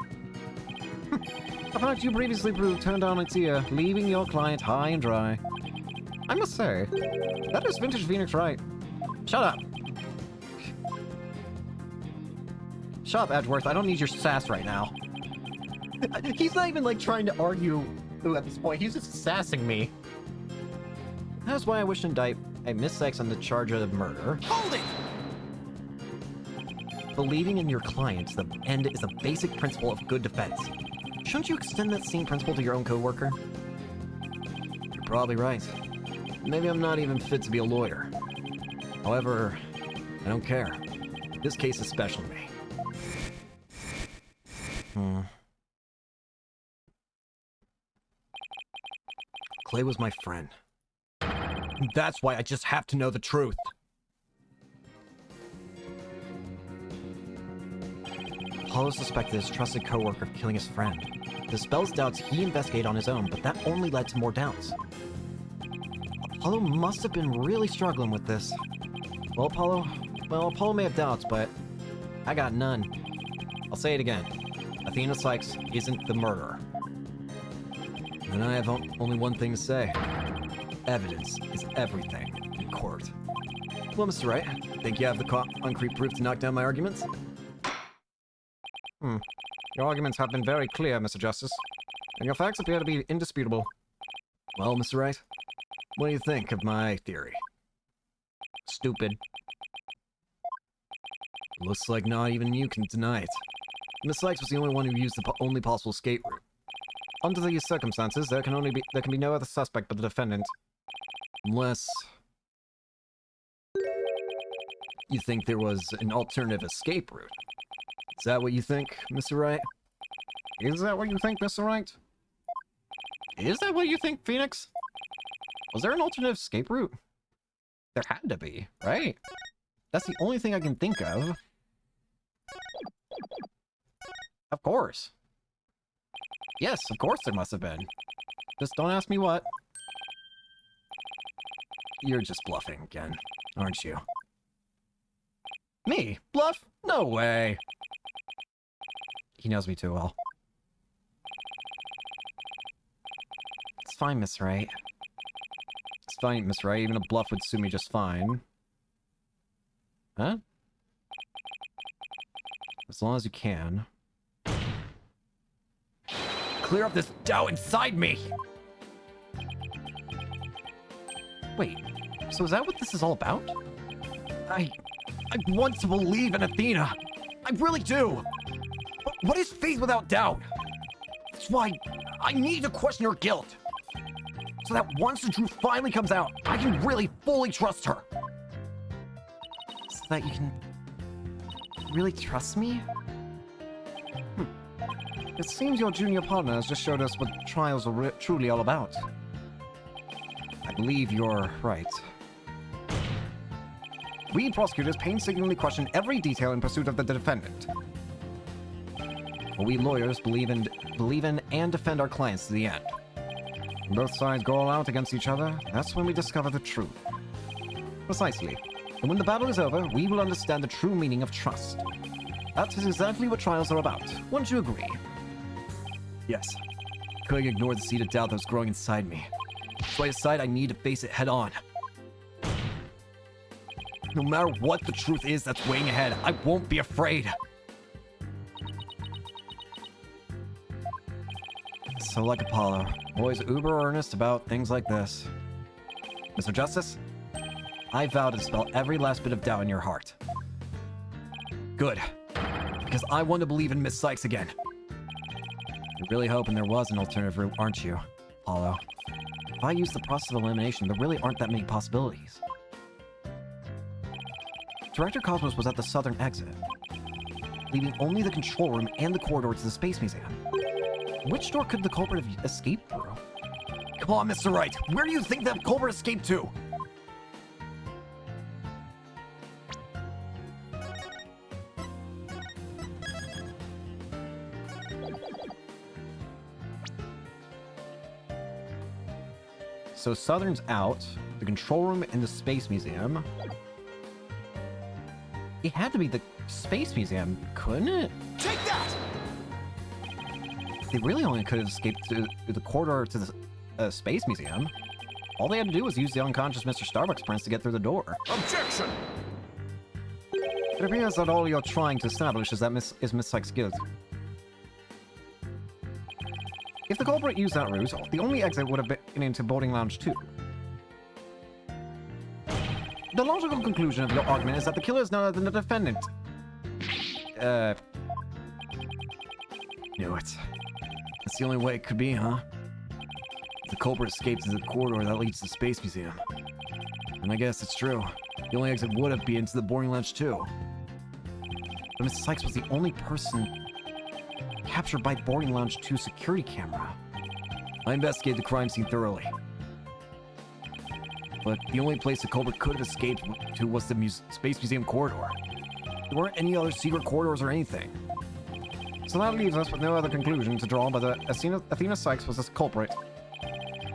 The fact you previously proved turned on its ear, leaving your client high and dry. I must say, that is vintage Phoenix Wright. Shut up. Shut up, Edgeworth. I don't need your sass right now. He's not even, like, trying to argue at this point. He's just sassing me. That's why I wish to indict Miss Sykes on the charge of murder.
Hold it!
Believing in your client to the end is a basic principle of good defense. Shouldn't you extend that same principle to your own coworker?
You're probably right. Maybe I'm not even fit to be a lawyer. However, I don't care. This case is special to me. Clay was my friend. And that's why I just have to know the truth.
Apollo suspected his trusted coworker of killing his friend. To dispel his doubts, he investigated on his own, but that only led to more doubts. Apollo must have been really struggling with this. Well, Apollo may have doubts, but I got none.
I'll say it again. Athena Sykes isn't the murderer. And I have only one thing to say. Evidence is everything in court. Well, Mr. Wright, think you have the concrete proof to knock down my arguments? Your arguments have been very clear, Mr. Justice, and your facts appear to be indisputable. Well, Mr. Wright, what do you think of my theory?
Stupid.
Looks like not even you can deny it. Miss Sykes was the only one who used the only possible escape route. Under these circumstances, there can be no other suspect but the defendant. Unless you think there was an alternative escape route. Is that what you think, Mr. Wright? Is that what you think, Mr. Wright? Is that what you think, Phoenix? Was there an alternative escape route? There had to be, right? That's the only thing I can think of. Of course. Yes, of course there must have been. Just don't ask me what. You're just bluffing again, aren't you? Me? Bluff? No way. He knows me too well.
It's fine, Miss Wright.
It's fine, Miss Wright. Even a bluff would suit me just fine. Huh? As long as you can.
Clear up this doubt inside me!
Wait, so is that what this is all about?
I want to believe in Athena. I really do. But what is faith without doubt? That's why I need to question her guilt. So that once the truth finally comes out, I can really fully trust her.
So that you can really trust me?
It seems your junior partner has just showed us what trials are truly all about. I believe you're right. We prosecutors painstakingly question every detail in pursuit of the defendant. We lawyers believe in and defend our clients to the end. When both sides go all out against each other, that's when we discover the truth. Precisely. And when the battle is over, we will understand the true meaning of trust. That is exactly what trials are about. Wouldn't you agree? Yes. Couldn't ignore the seed of doubt that was growing inside me. So I decided I need to face it head on. No matter what the truth is that's weighing ahead, I won't be afraid. So like Apollo, always uber earnest about things like this. Mr. Justice, I vow to dispel every last bit of doubt in your heart. Good. Because I want to believe in Miss Sykes again. You're really hoping there was an alternative route, aren't you, Apollo? If I use the process of elimination, there really aren't that many possibilities. Director Cosmos was at the southern exit, leaving only the control room and the corridor to the Space Museum. Which door could the culprit have escaped through? Come on, Mr. Wright, where do you think that culprit escaped to? So Southern's out, the control room and the Space Museum. It had to be the Space Museum, couldn't it?
Take that!
They really only could have escaped through the corridor to the Space Museum. All they had to do was use the unconscious Mr. Starbucks Prince to get through the door.
Objection!
It appears that all you're trying to establish is that Miss Sykes' guilt. If the culprit used that route, the only exit would have been into boarding lounge 2. The logical conclusion of your argument is that the killer is none other than the defendant. Knew it. That's the only way it could be, huh? If the culprit escapes through the corridor that leads to the Space Museum. And I guess it's true. The only exit would have been into the boarding lounge 2. But Mrs. Sykes was the only person captured by boarding lounge 2 security camera. I investigated the crime scene thoroughly. But the only place the culprit could have escaped to was the Space Museum corridor. There weren't any other secret corridors or anything. So that leaves us with no other conclusion to draw but that Athena Sykes was the culprit.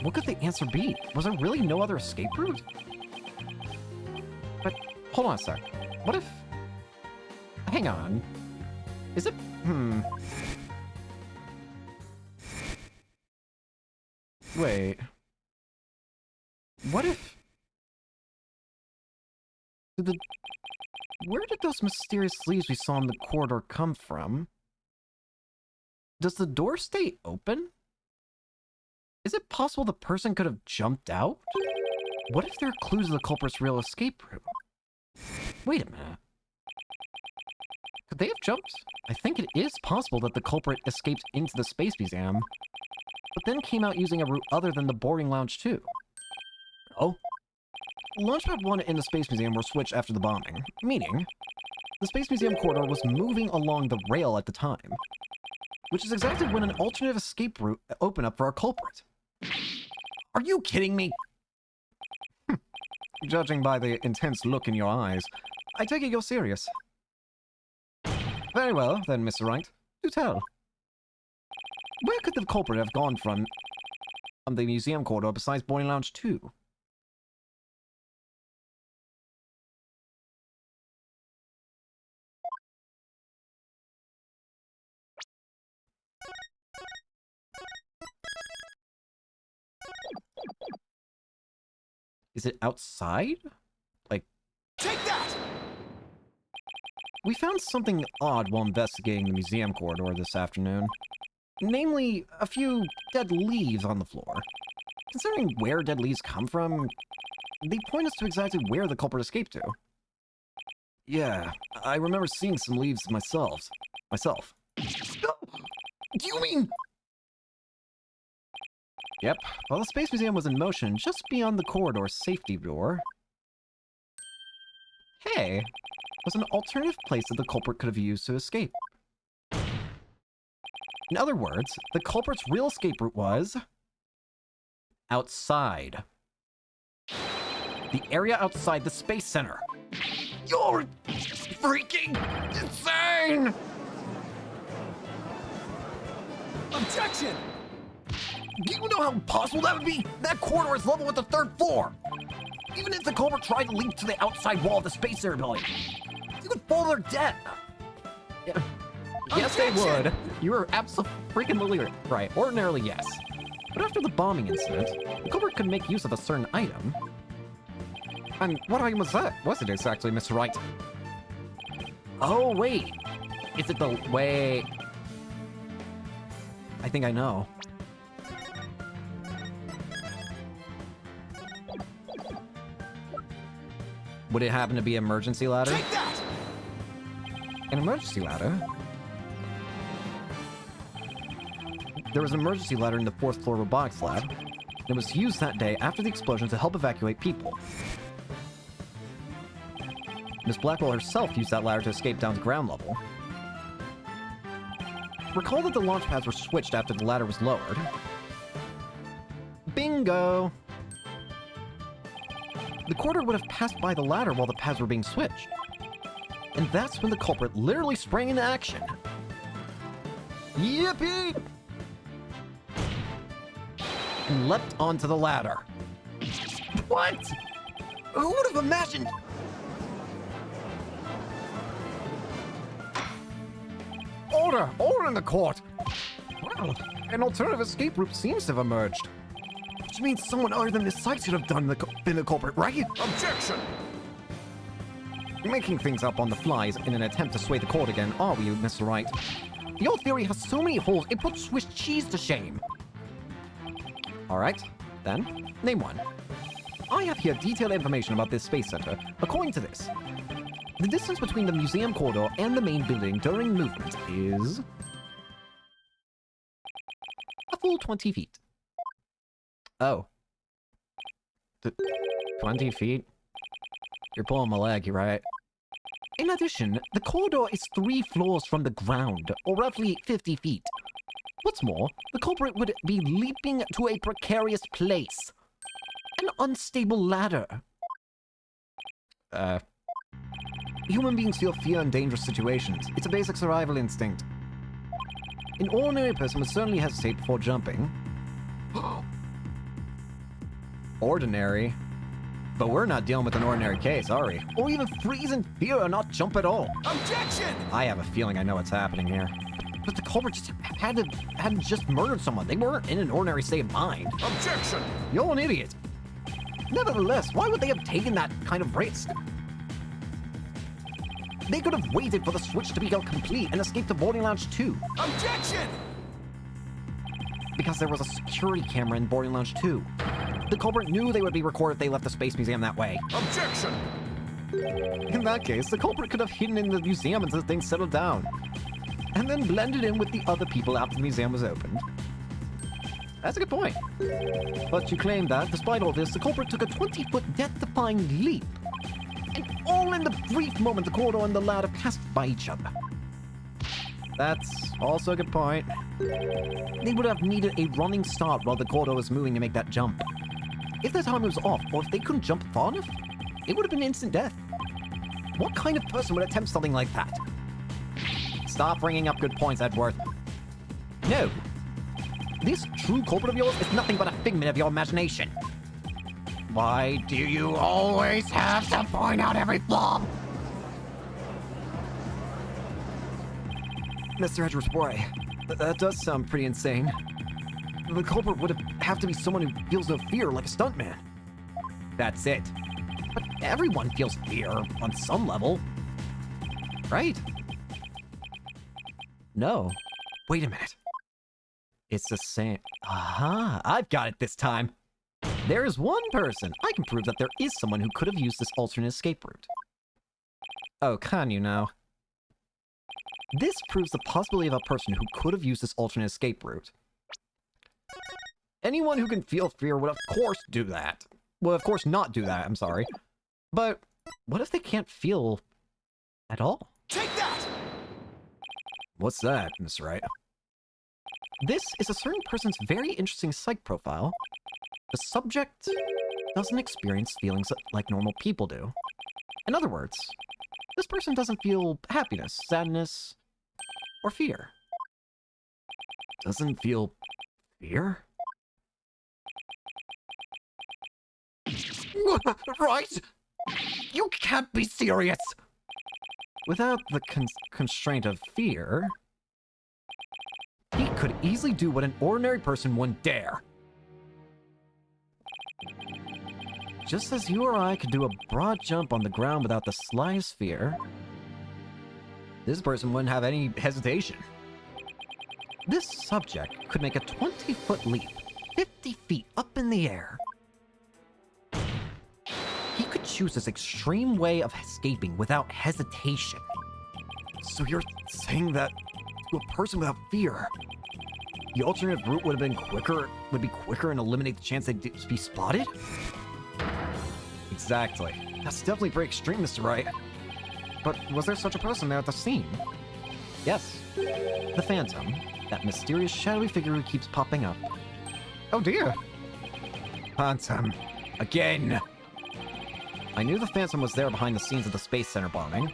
What could the answer be? Was there really no other escape route? But, hold on a sec. What if... Hang on. Is it... Wait. What if... Where did those mysterious leaves we saw in the corridor come from? Does the door stay open? Is it possible the person could have jumped out? What if there are clues of the culprit's real escape route? Wait a minute. Could they have jumped? I think it is possible that the culprit escaped into the Space Museum, but then came out using a route other than the boarding lounge 2. Oh? Launchpad 1 and the Space Museum were switched after the bombing, meaning the Space Museum corridor was moving along the rail at the time, which is exactly when an alternative escape route opened up for our culprit. Are you kidding me? Judging by the intense look in your eyes, I take it you're serious. Very well, then, Mr. Wright. Do tell. Where could the culprit have gone from the museum corridor besides boarding lounge 2? Is it outside? Like...
Take that!
We found something odd while investigating the museum corridor this afternoon. Namely, a few dead leaves on the floor. Considering where dead leaves come from, they point us to exactly where the culprit escaped to. Yeah, I remember seeing some leaves myself. Do you mean... Yep, while the Space Museum was in motion just beyond the corridor's safety door... Hey, was an alternative place that the culprit could have used to escape. In other words, the culprit's real escape route was... outside. The area outside the Space Center. You're freaking insane!
Objection!
Do you know how impossible that would be? That corridor is level with the 3rd floor! Even if the culprit tried to leap to the outside wall of the Space Center building, you would fall there dead! Yeah. Yes, they would. You are absolutely right. Ordinarily, yes. But after the bombing incident, the culprit could make use of a certain item. And what item was that? Was it exactly, Mr. Wright? Oh, wait. Is it the way... I think I know. Would it happen to be an emergency ladder?
Take that!
An emergency ladder? There was an emergency ladder in the 4th floor robotics lab. It was used that day after the explosion to help evacuate people. Miss Blackwell herself used that ladder to escape down to ground level. Recall that the launch pads were switched after the ladder was lowered. Bingo! The corridor would have passed by the ladder while the pads were being switched. And that's when the culprit literally sprang into action. Yippee! And leapt onto the ladder. What? Who would have imagined? Order! Order in the court! Well, an alternative escape route seems to have emerged. Which means someone other than the site should have been the culprit, right?
Objection!
Making things up on the flies in an attempt to sway the court again, are we, Mr. Wright? Your theory has so many holes, it puts Swiss cheese to shame. Alright, then, name one. I have here detailed information about this space center. According to this, the distance between the museum corridor and the main building during movement is a full 20 feet. Oh. 20 feet? You're pulling my leg, you right? In addition, the corridor is 3 floors from the ground, or roughly 50 feet. What's more, the culprit would be leaping to a precarious place. An unstable ladder. Human beings feel fear in dangerous situations. It's a basic survival instinct. An ordinary person would certainly hesitate before jumping. Ordinary? But we're not dealing with an ordinary case, are we? Or even freeze in fear or not jump at all.
Objection!
I have a feeling I know what's happening here. But the culprit just hadn't just murdered someone. They weren't in an ordinary state of mind.
Objection!
You're an idiot. Nevertheless, why would they have taken that kind of risk? They could have waited for the switch to be complete and escaped to boarding lounge 2.
Objection!
Because there was a security camera in boarding lounge 2. The culprit knew they would be recorded if they left the Space Museum that way.
Objection!
In that case, the culprit could have hidden in the museum until things settled down, and then blended in with the other people after the museum was opened. That's a good point. But you claim that, despite all this, the culprit took a 20-foot death-defying leap. And all in the brief moment the corridor and the ladder passed by each other. That's also a good point. They would have needed a running start while the corridor was moving to make that jump. If their time was off, or if they couldn't jump far enough, it would have been instant death. What kind of person would attempt something like that? Stop bringing up good points, Edgeworth. No. This true culprit of yours is nothing but a figment of your imagination. Why do you always have to point out every flaw? Mr. Edgeworth's boy, that does sound pretty insane. The culprit would have to be someone who feels no fear, like a stuntman. That's it. But everyone feels fear on some level. Right? No. Wait a minute. It's the same. Aha, I've got it this time. There is one person. I can prove that there is someone who could have used this alternate escape route. Oh, can you now? This proves the possibility of a person who could have used this alternate escape route. Anyone who can feel fear would of course do that. Well, of course not do that, I'm sorry. But what if they can't feel at all?
Take that!
What's that, Miss Wright? This is a certain person's very interesting psych profile. The subject doesn't experience feelings like normal people do. In other words, this person doesn't feel happiness, sadness, or fear. Doesn't feel fear? Right? You can't be serious! Without the constraint of fear, he could easily do what an ordinary person wouldn't dare. Just as you or I could do a broad jump on the ground without the slightest fear, this person wouldn't have any hesitation. This subject could make a 20-foot leap, 50 feet up in the air. He could choose this extreme way of escaping without hesitation. So you're saying that to a person without fear, the alternate route would be quicker and eliminate the chance they'd be spotted? Exactly. That's definitely pretty extreme, Mr. Wright.
But was there such a person there at the scene?
Yes. The Phantom. That mysterious shadowy figure who keeps popping up.
Oh dear. Phantom.
Again!
I knew the Phantom was there behind the scenes of the Space Center bombing,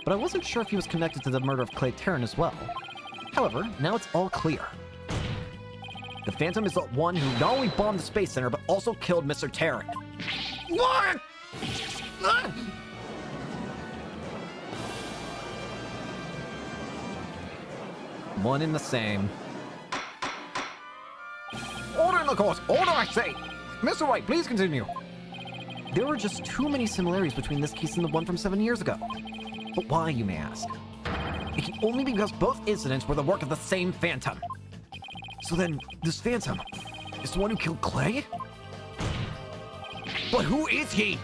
but I wasn't sure if he was connected to the murder of Clay Terran as well. However, now it's all clear. The Phantom is the one who not only bombed the Space Center, but also killed Mr. Terran.
What?
One and the same.
Order in the court! Order, I say! Mr. Wright, please continue.
There were just too many similarities between this case and the one from 7 years ago. But why, you may ask? It can only be because both incidents were the work of the same Phantom. So then, this Phantom is the one who killed Clay?
But who is he?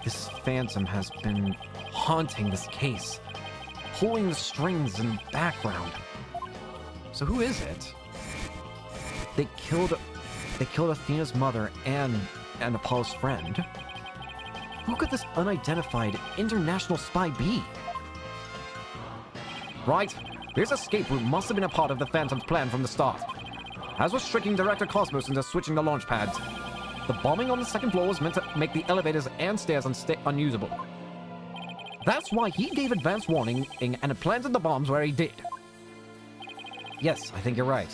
This Phantom has been haunting this case, pulling the strings in the background. So who is it? They killed Athena's mother and Apollo's friend. Who could this unidentified international spy be?
Right. This escape route must have been a part of the Phantom's plan from the start. As was tricking Director Cosmos into switching the launch pads. The bombing on the second floor was meant to make the elevators and stairs unusable. That's why he gave advance warning and had planted the bombs where he did.
Yes, I think you're right.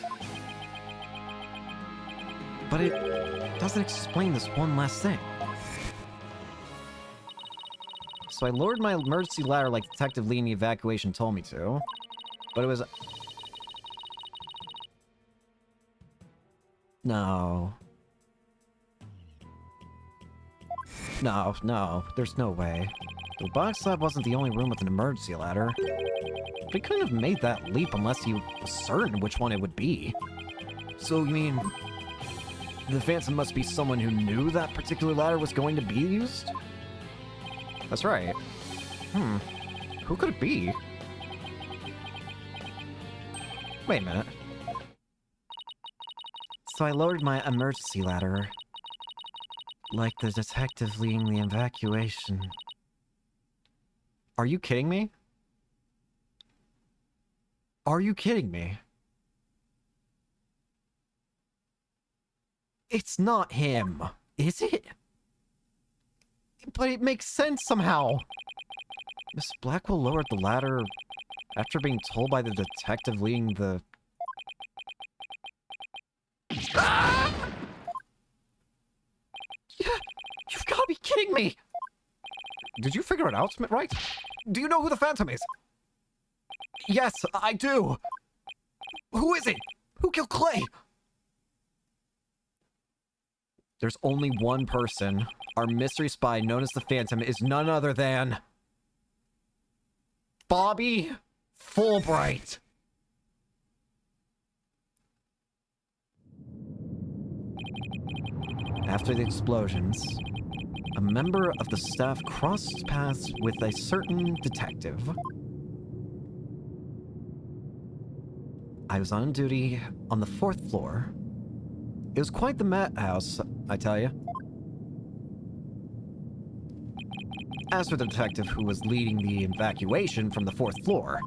But it doesn't explain this one last thing. So I lowered my emergency ladder like Detective Lee in the evacuation told me to. But it was... No. No, there's no way. The box lab wasn't the only room with an emergency ladder. But he couldn't have made that leap unless he was certain which one it would be. So you mean... the Phantom must be someone who knew that particular ladder was going to be used?
That's right. Who could it be?
Wait a minute. So I lowered my emergency ladder, like the detective leading the evacuation. Are you kidding me? Are you kidding me? It's not him, is it? But it makes sense somehow. Miss Blackwell lowered the ladder after being told by the detective leading the... Ah! You've got to be kidding me!
Did you figure it out, Wright? Do you know who the Phantom is?
Yes, I do! Who is it? Who killed Clay? There's only one person. Our mystery spy, known as the Phantom, is none other than... Bobby Fulbright! After the explosions, a member of the staff crossed paths with a certain detective. I was on duty on the 4th floor. It was quite the madhouse, I tell you. As for the detective who was leading the evacuation from the 4th floor,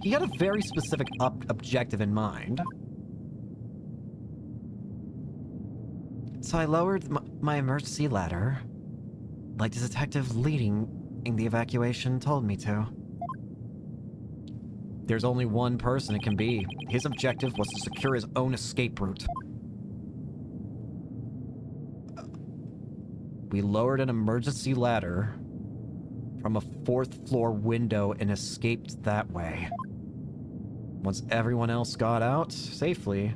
he had a very specific objective in mind. So I lowered my emergency ladder, like the detective leading the evacuation told me to. There's only one person it can be. His objective was to secure his own escape route. We lowered an emergency ladder from a 4th floor window and escaped that way. Once everyone else got out safely,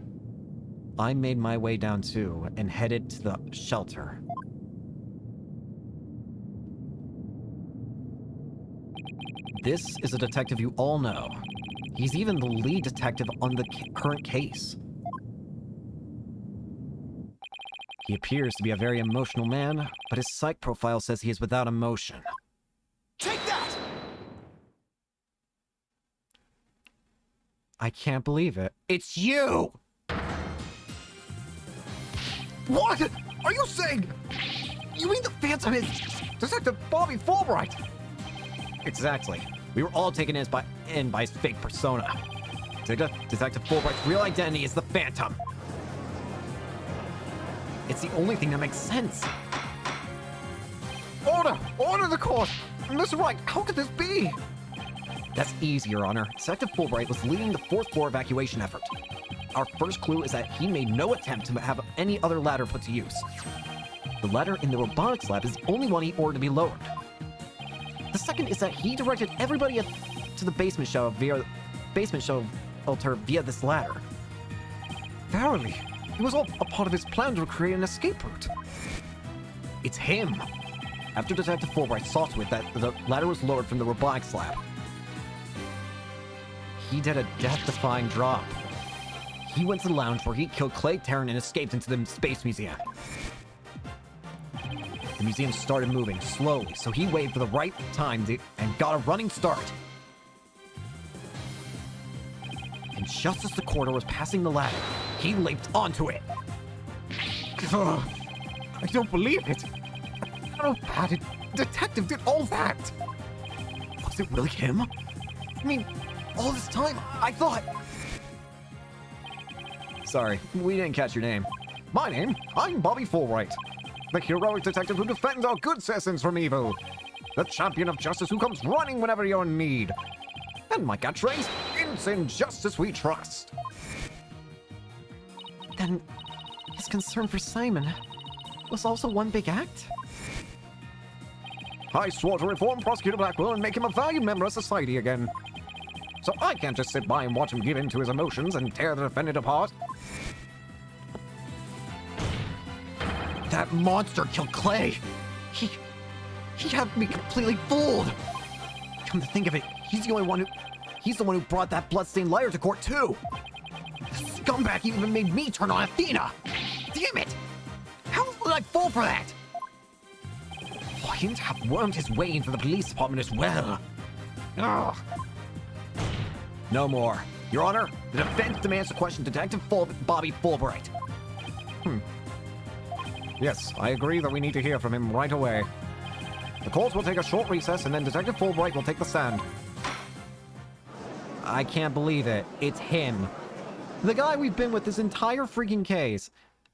I made my way down too and headed to the shelter. This is a detective you all know. He's even the lead detective on the current case. He appears to be a very emotional man, but his psych profile says he is without emotion.
Take that!
I can't believe it.
It's you! What? Are you saying... You mean the Phantom is Detective Bobby Fulbright?
Exactly. We were all taken in by his fake persona. Detective Fulbright's real identity is the Phantom. It's the only thing that makes sense.
Order! Order the court! Mr. Wright, how could this be?
That's easy, Your Honor. Detective Fulbright was leading the 4th floor evacuation effort. Our first clue is that he made no attempt to have any other ladder put to use. The ladder in the robotics lab is the only one he ordered to be lowered. The second is that he directed everybody to the basement shelter via this ladder.
Verily, it was all a part of his plan to create an escape route.
It's him. After Detective Fulbright saw to it that the ladder was lowered from the robotics lab, he did a death-defying drop. He went to the lounge where he killed Clay Terran and escaped into the Space Museum. The museum started moving slowly, so he waited for the right time and got a running start. And just as the corridor was passing the ladder, he leaped onto it.
Ugh, I don't believe it. How bad a detective did all that?
Was it really him?
I mean, all this time, I thought...
Sorry, we didn't catch your name.
My name? I'm Bobby Fulbright. The heroic detective who defends our good citizens from evil. The champion of justice who comes running whenever you're in need. And my catchphrase, it's in justice we trust.
Then his concern for Simon was also one big act?
I swore to reform Prosecutor Blackwell and make him a valued member of society again. So I can't just sit by and watch him give in to his emotions and tear the defendant apart.
That monster killed Clay. He had me completely fooled. Come to think of it, he's the one who brought that bloodstained liar to court too. The scumbag even made me turn on Athena. Damn it! How did I fall for that? Oh, he didn't have wormed his way into the police department as well. Ugh. No more. Your Honor, the defense demands to question Detective Bobby Fulbright.
Yes, I agree that we need to hear from him right away. The court will take a short recess and then Detective Fulbright will take the stand.
I can't believe it. It's him. The guy we've been with this entire freaking case.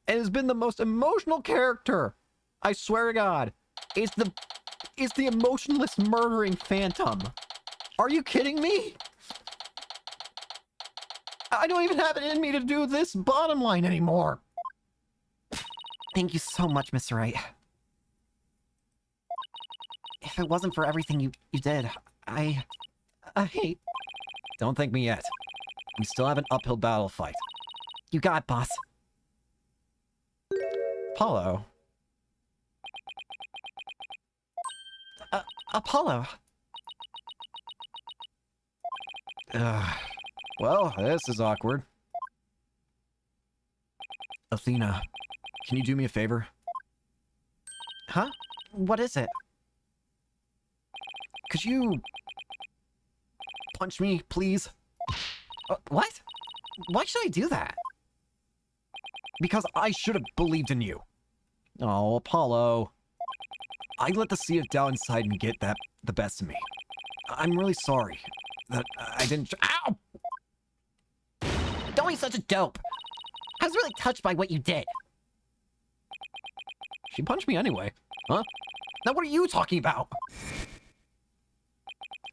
And has been the most emotional character. I swear to God. It's the emotionless murdering Phantom. Are you kidding me? I don't even have it in me to do this bottom line anymore.
Thank you so much, Mr. Wright. If it wasn't for everything you did, I...
Don't thank me yet. We still have an uphill battle fight.
You got it, boss.
Apollo.
Apollo.
Well, this is awkward. Athena, can you do me a favor?
Huh? What is it?
Could you punch me, please?
What? Why should I do that?
Because I should have believed in you. Oh, Apollo. I let the sea of doubt inside me get the best of me. I'm really sorry that I didn't... Ow!
Don't be such a dope. I was really touched by what you did.
She punched me anyway. Huh? Now what are you talking about?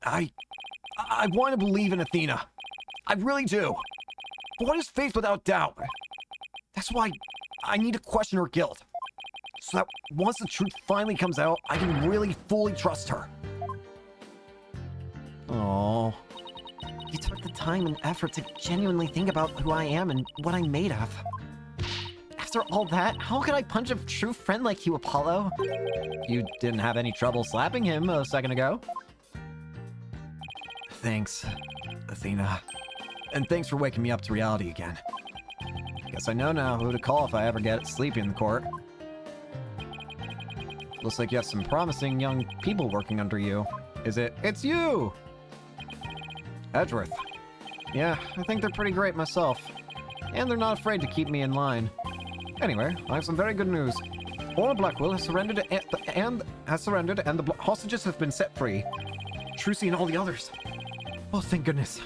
I want to believe in Athena. I really do. But what is faith without doubt? That's why I need to question her guilt. So that once the truth finally comes out, I can really fully trust her. Oh,
You took the time and effort to genuinely think about who I am and what I'm made of. After all that, how could I punch a true friend like you, Apollo?
you didn't have any trouble slapping him a second ago. Thanks, Athena. And thanks for waking me up to reality again. Guess I know now who to call if I ever get sleepy in the court. Looks like you have some promising young people working under you. Is it? It's you! Edgeworth. Yeah, I think they're pretty great myself. And they're not afraid to keep me in line. Anyway, I have some very good news. Aura Blackwell has surrendered and the hostages have been set free. Trucy and all the others. Oh, thank goodness.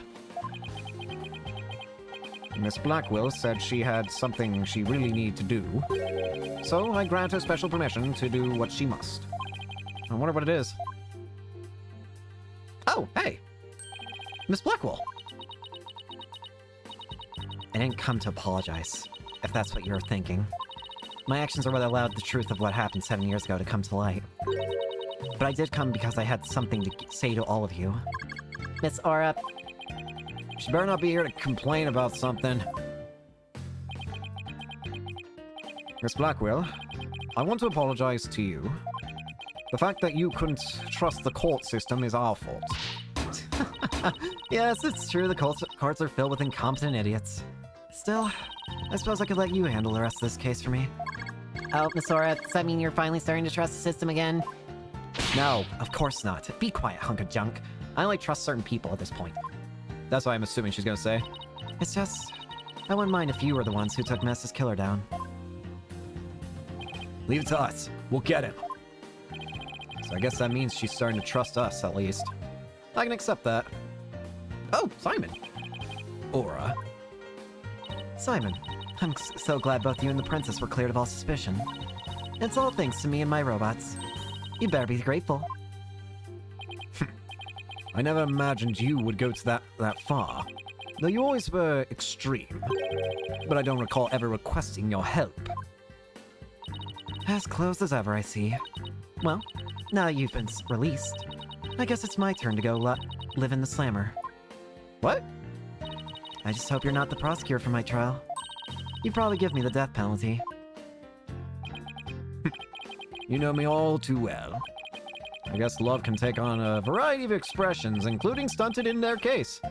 Miss Blackwell said she had something she really needed to do. So I grant her special permission to do what she must. I wonder what it is. Oh, hey! Miss Blackwell!
I didn't come to apologize, if that's what you're thinking. My actions are what allowed the truth of what happened 7 years ago to come to light. But I did come because I had something to say to all of you. Miss Aura...
She better not be here to complain about something. Miss Blackwell, I want to apologize to you. The fact that you couldn't trust the court system is our fault.
Yes, it's true, the courts are filled with incompetent idiots. Still, I suppose I could let you handle the rest of this case for me. Oh, Miss Aura, does that mean you're finally starting to trust the system again? No, of course not. Be quiet, hunk of junk. I only trust certain people at this point.
That's what I'm assuming she's gonna say.
It's just, I wouldn't mind if you were the ones who took Mess's killer down.
Leave it to us. We'll get him. So I guess that means she's starting to trust us, at least. I can accept that. Oh, Simon! Aura.
Simon, I'm so glad both you and the princess were cleared of all suspicion. It's all thanks to me and my robots. You better be grateful.
I never imagined you would go to that far. Though you always were extreme. But I don't recall ever requesting your help.
As close as ever, I see. Well, now that you've been released, I guess it's my turn to go live in the slammer.
What?
I just hope you're not the prosecutor for my trial. You'd probably give me the death penalty.
You know me all too well. I guess love can take on a variety of expressions, including stunted in their case.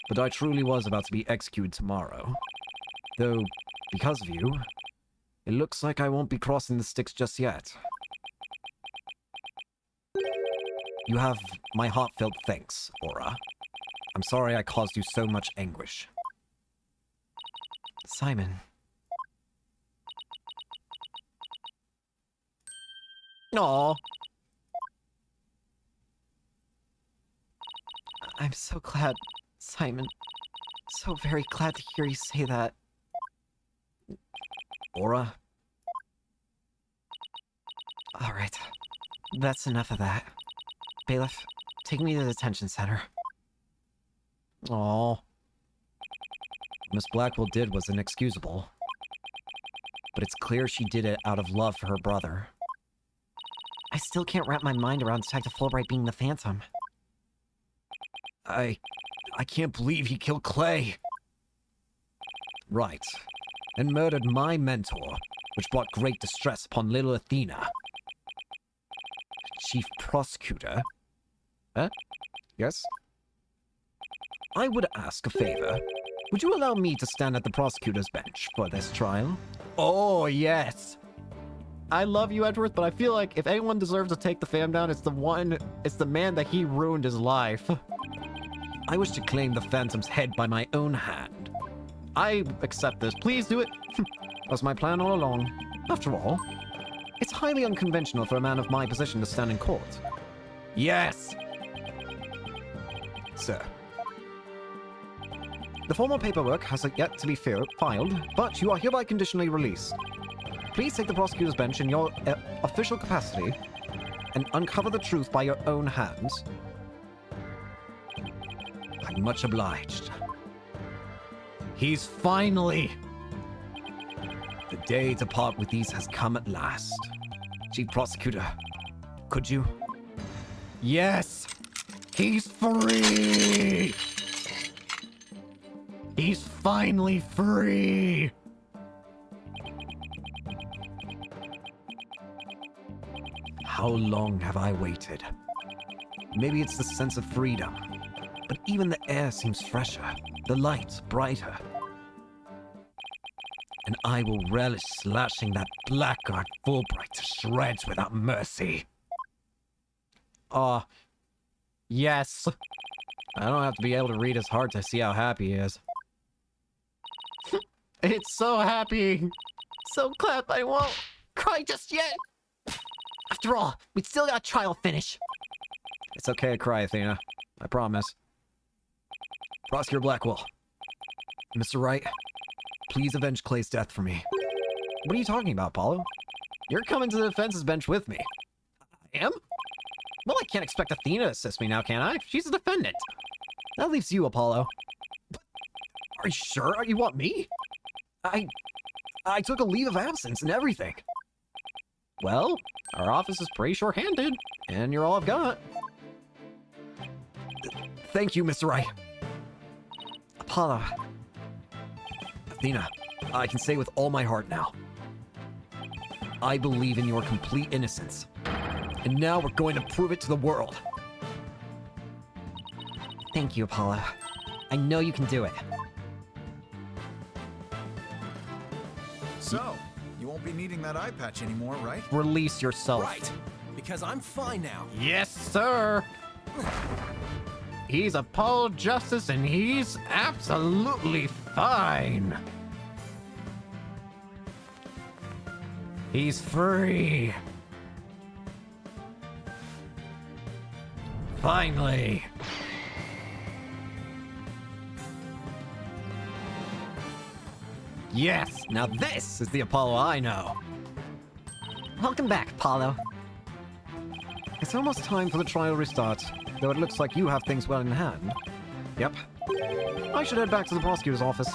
But I truly was about to be executed tomorrow. Though, because of you, it looks like I won't be crossing the sticks just yet. You have my heartfelt thanks, Aura. I'm sorry I caused you so much anguish.
Simon.
Aww.
I'm so glad, Simon. So very glad to hear you say that.
Aura?
Alright. That's enough of that. Bailiff, take me to the detention center.
Aww. Miss Blackwell did was inexcusable. But it's clear she did it out of love for her brother.
I still can't wrap my mind around Detective Fulbright being the Phantom.
I can't believe he killed Clay. Right. And murdered my mentor, which brought great distress upon little Athena. Chief Prosecutor? Huh? Yes? I would ask a favor. Would you allow me to stand at the prosecutor's bench for this trial? Oh, yes! I love you, Edgeworth, but I feel like if anyone deserves to take the fam down, it's the man that he ruined his life. I wish to claim the Phantom's head by my own hand. I accept this. Please do it. That was my plan all along. After all, it's highly unconventional for a man of my position to stand in court. Yes! Sir. The formal paperwork has yet to be filed, but you are hereby conditionally released. Please take the prosecutor's bench in your official capacity and uncover the truth by your own hands. I'm much obliged. He's finally... The day to part with these has come at last. Chief Prosecutor, could you? Yes! He's free! He's finally free! How long have I waited? Maybe it's the sense of freedom, but even the air seems fresher, the lights brighter. And
I will relish slashing that blackguard Fulbright to shreds without mercy.
Yes. I don't have to be able to read his heart to see how happy he is. It's so happy. So glad I won't cry just yet.
After all, we still got trial finish.
It's okay to cry, Athena. I promise. Prosecutor Blackwell. Mr. Wright, please avenge Clay's death for me. What are you talking about, Apollo? You're coming to the defense's bench with me. I am? Well, I can't expect Athena to assist me now, can I? She's a defendant. That leaves you, Apollo. But are you sure? You want me? I took a leave of absence and everything. Well, our office is pretty short-handed, and you're all I've got. Thank you, Mr. Wright. Apollo. Athena, I can say with all my heart now. I believe in your complete innocence. And now we're going to prove it to the world.
Thank you, Apollo. I know you can do it.
So, you won't be needing that eye patch anymore, right?
Release yourself.
Right. Because I'm fine now.
Yes, sir. He's Apollo Justice, and he's absolutely fine. He's free. Finally. Yes, now this is the Apollo I know.
Welcome back, Apollo.
It's almost time for the trial restart, though it looks like you have things well in hand. Yep. I should head back to the prosecutor's office.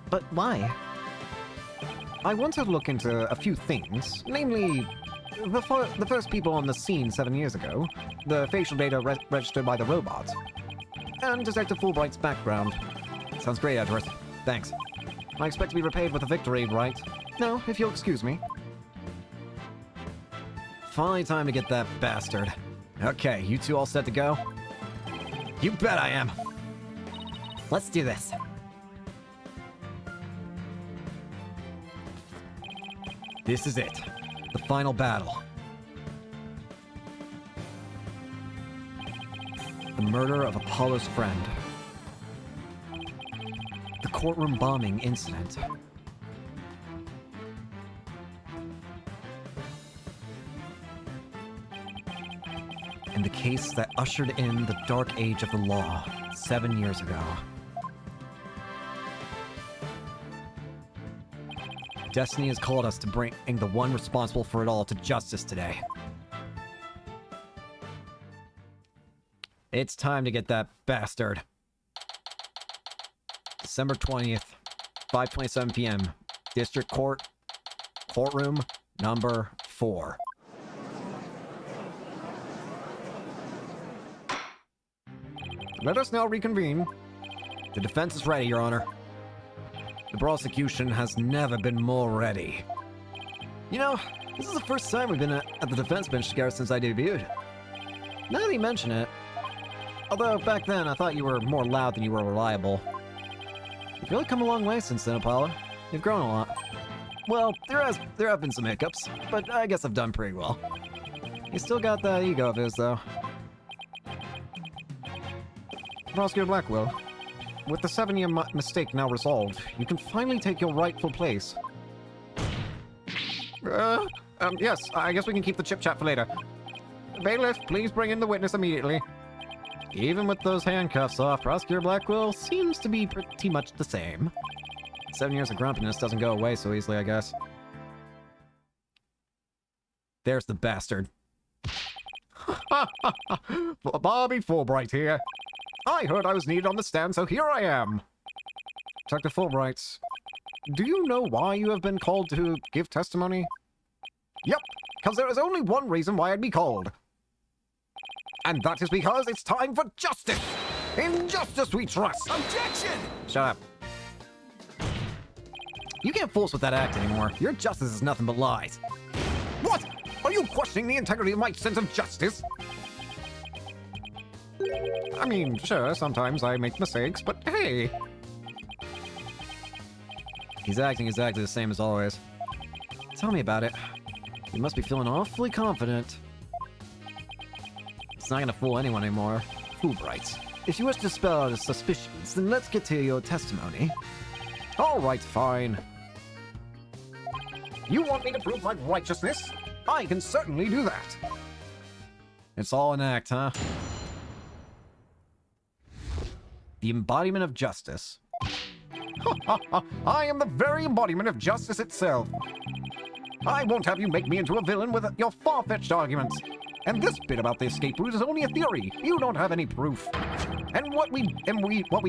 But why?
I want to look into a few things, namely, the first people on the scene 7 years ago, the facial data registered by the robot, and Detective Fulbright's background. Sounds great, Edgeworth. Thanks. I expect to be repaid with a victory, right? No, if you'll excuse me. Finally time to get that bastard. Okay, you two all set to go? You bet I am!
Let's do this.
This is it. The final battle. The murder of Apollo's friend. The courtroom bombing incident. And the case that ushered in the dark age of the law 7 years ago. Destiny has called us to bring the one responsible for it all to justice today. It's time to get that bastard. December 20th, 5:27 p.m. District Court, courtroom number 4. Let us now reconvene. The defense is ready, Your Honor. The prosecution has never been more ready. You know, this is the first time we've been at the defense bench together since I debuted. Now that you mention it, although back then I thought you were more loud than you were reliable. You've really come a long way since then, Apollo. You've grown a lot. Well, there have been some hiccups, but I guess I've done pretty well. You still got that ego of his, though. Prosecutor Blackwell, with the 7-year mistake now resolved, you can finally take your rightful place. Yes, I guess we can keep the chip-chat for later. Bailiff, please bring in the witness immediately. Even with those handcuffs off, Prosecutor Blackwell seems to be pretty much the same. 7 years of grumpiness doesn't go away so easily, I guess. There's the bastard. Bobby Fulbright here. I heard I was needed on the stand, so here I am. Dr. Fulbright, do you know why you have been called to give testimony? Yep, because there is only one reason why I'd be called. And that is because it's time for justice! In justice we trust!
Objection!
Shut up. You can't fool us with that act anymore. Your justice is nothing but lies. What? Are you questioning the integrity of my sense of justice? I mean, sure, sometimes I make mistakes, but hey. He's acting exactly the same as always. Tell me about it. You must be feeling awfully confident. It's not gonna fool anyone anymore. Wright. If you wish to spell out his suspicions, then let's get to your testimony.
Alright, fine. You want me to prove my righteousness? I can certainly do that.
It's all an act, huh? The embodiment of justice.
I am the very embodiment of justice itself. I won't have you make me into a villain with your far-fetched arguments. And this bit about the escape route is only a theory. You don't have any proof. And what we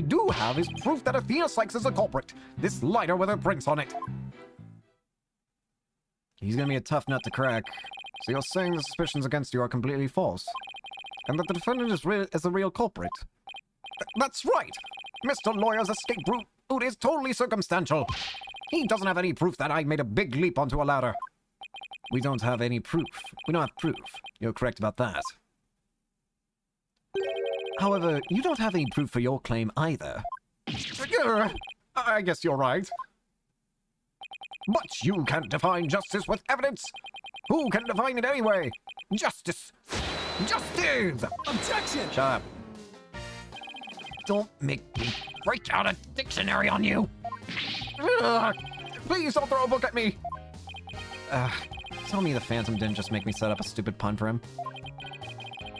do have is proof that Athena Sykes is the culprit. This lighter with her prints on it.
He's gonna be a tough nut to crack.
So you're saying the suspicions against you are completely false? And that the defendant is the real culprit? That's right! Mr. Lawyer's escape route is totally circumstantial. He doesn't have any proof that I made a big leap onto a ladder.
We don't have any proof. We don't have proof. You're correct about that. However, you don't have any proof for your claim either.
I guess you're right. But you can't define justice with evidence. Who can define it anyway? Justice. Justice!
Objection!
Shut up.
Don't make me break out a dictionary on you!
Please don't throw a book at me.
Tell me the Phantom didn't just make me set up a stupid pun for him.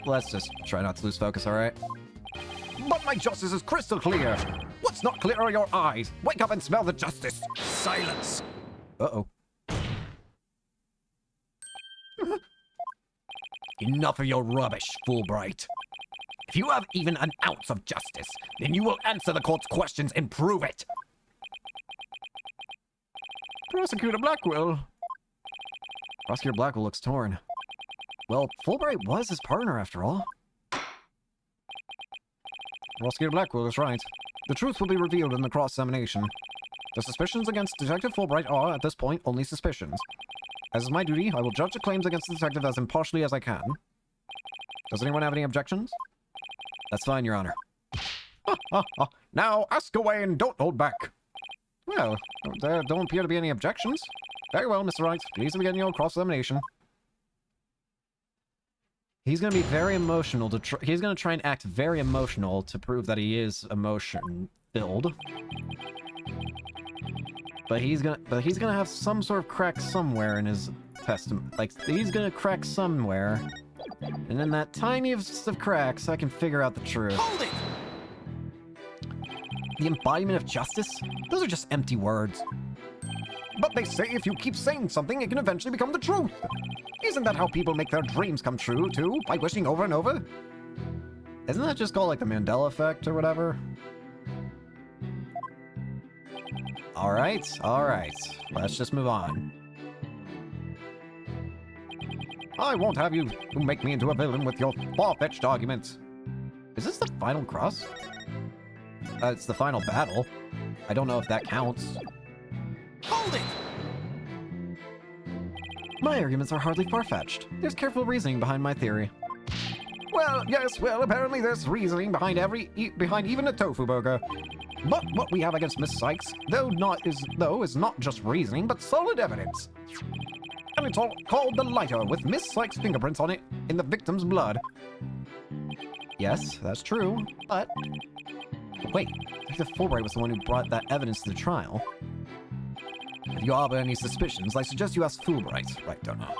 Let's just try not to lose focus, alright?
But my justice is crystal clear. What's not clear are your eyes. Wake up and smell the justice.
Silence!
Uh-oh.
Enough of your rubbish, Fulbright. If you have even an ounce of justice, then you will answer the court's questions and prove it.
Prosecutor Blackwell.
Prosecutor Blackwell looks torn. Well, Fulbright was his partner after all.
Prosecutor Blackwell is right. The truth will be revealed in the cross-examination. The suspicions against Detective Fulbright are, at this point, only suspicions. As is my duty, I will judge the claims against the detective as impartially as I can. Does anyone have any objections?
That's fine, Your Honor.
Now, ask away and don't hold back. Well, there don't appear to be any objections. Very well, Mr. Wright. Please begin your cross-examination.
He's gonna be very emotional to he's gonna try and act very emotional to prove that he is emotion-filled. But he's gonna have some sort of crack somewhere in his testimony. Like, he's gonna crack somewhere. And in that tiniest of cracks, I can figure out the truth.
Hold it!
The embodiment of justice? Those are just empty words.
But they say if you keep saying something, it can eventually become the truth. Isn't that how people make their dreams come true, too? By wishing over and over?
Isn't that just called, like, the Mandela effect or whatever? Alright. Let's just move on.
I won't have you make me into a villain with your far-fetched arguments.
Is this the final cross? It's the final battle. I don't know if that counts.
Hold it!
My arguments are hardly far-fetched. There's careful reasoning behind my theory.
Well, yes, apparently there's reasoning behind behind even a tofu burger. But what we have against Miss Sykes, is not just reasoning, but solid evidence. And it's all called the lighter, with Miss Sykes' fingerprints on it in the victim's blood.
Yes, that's true, but... Wait, Detective Fulbright was the one who brought that evidence to the trial. If you harbor any suspicions, I suggest you ask Fulbright. Right, don't know.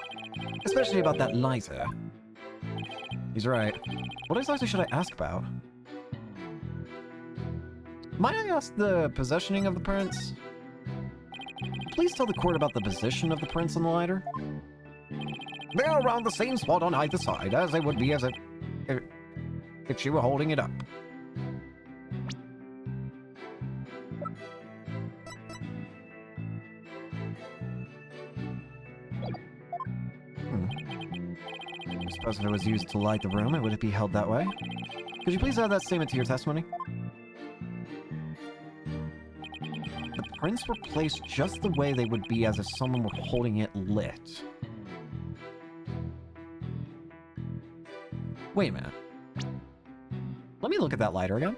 Especially about that lighter. He's right. What exactly should I ask about? Might I ask the possessioning of the prints? Please tell the court about the position of the prints on the lighter.
They're around the same spot on either side, as they would be if she were holding it up.
I suppose if it was used to light the room, would it be held that way? Could you please add that statement to your testimony? The prints were placed just the way they would be as if someone were holding it lit. Wait a minute. Let me look at that lighter again.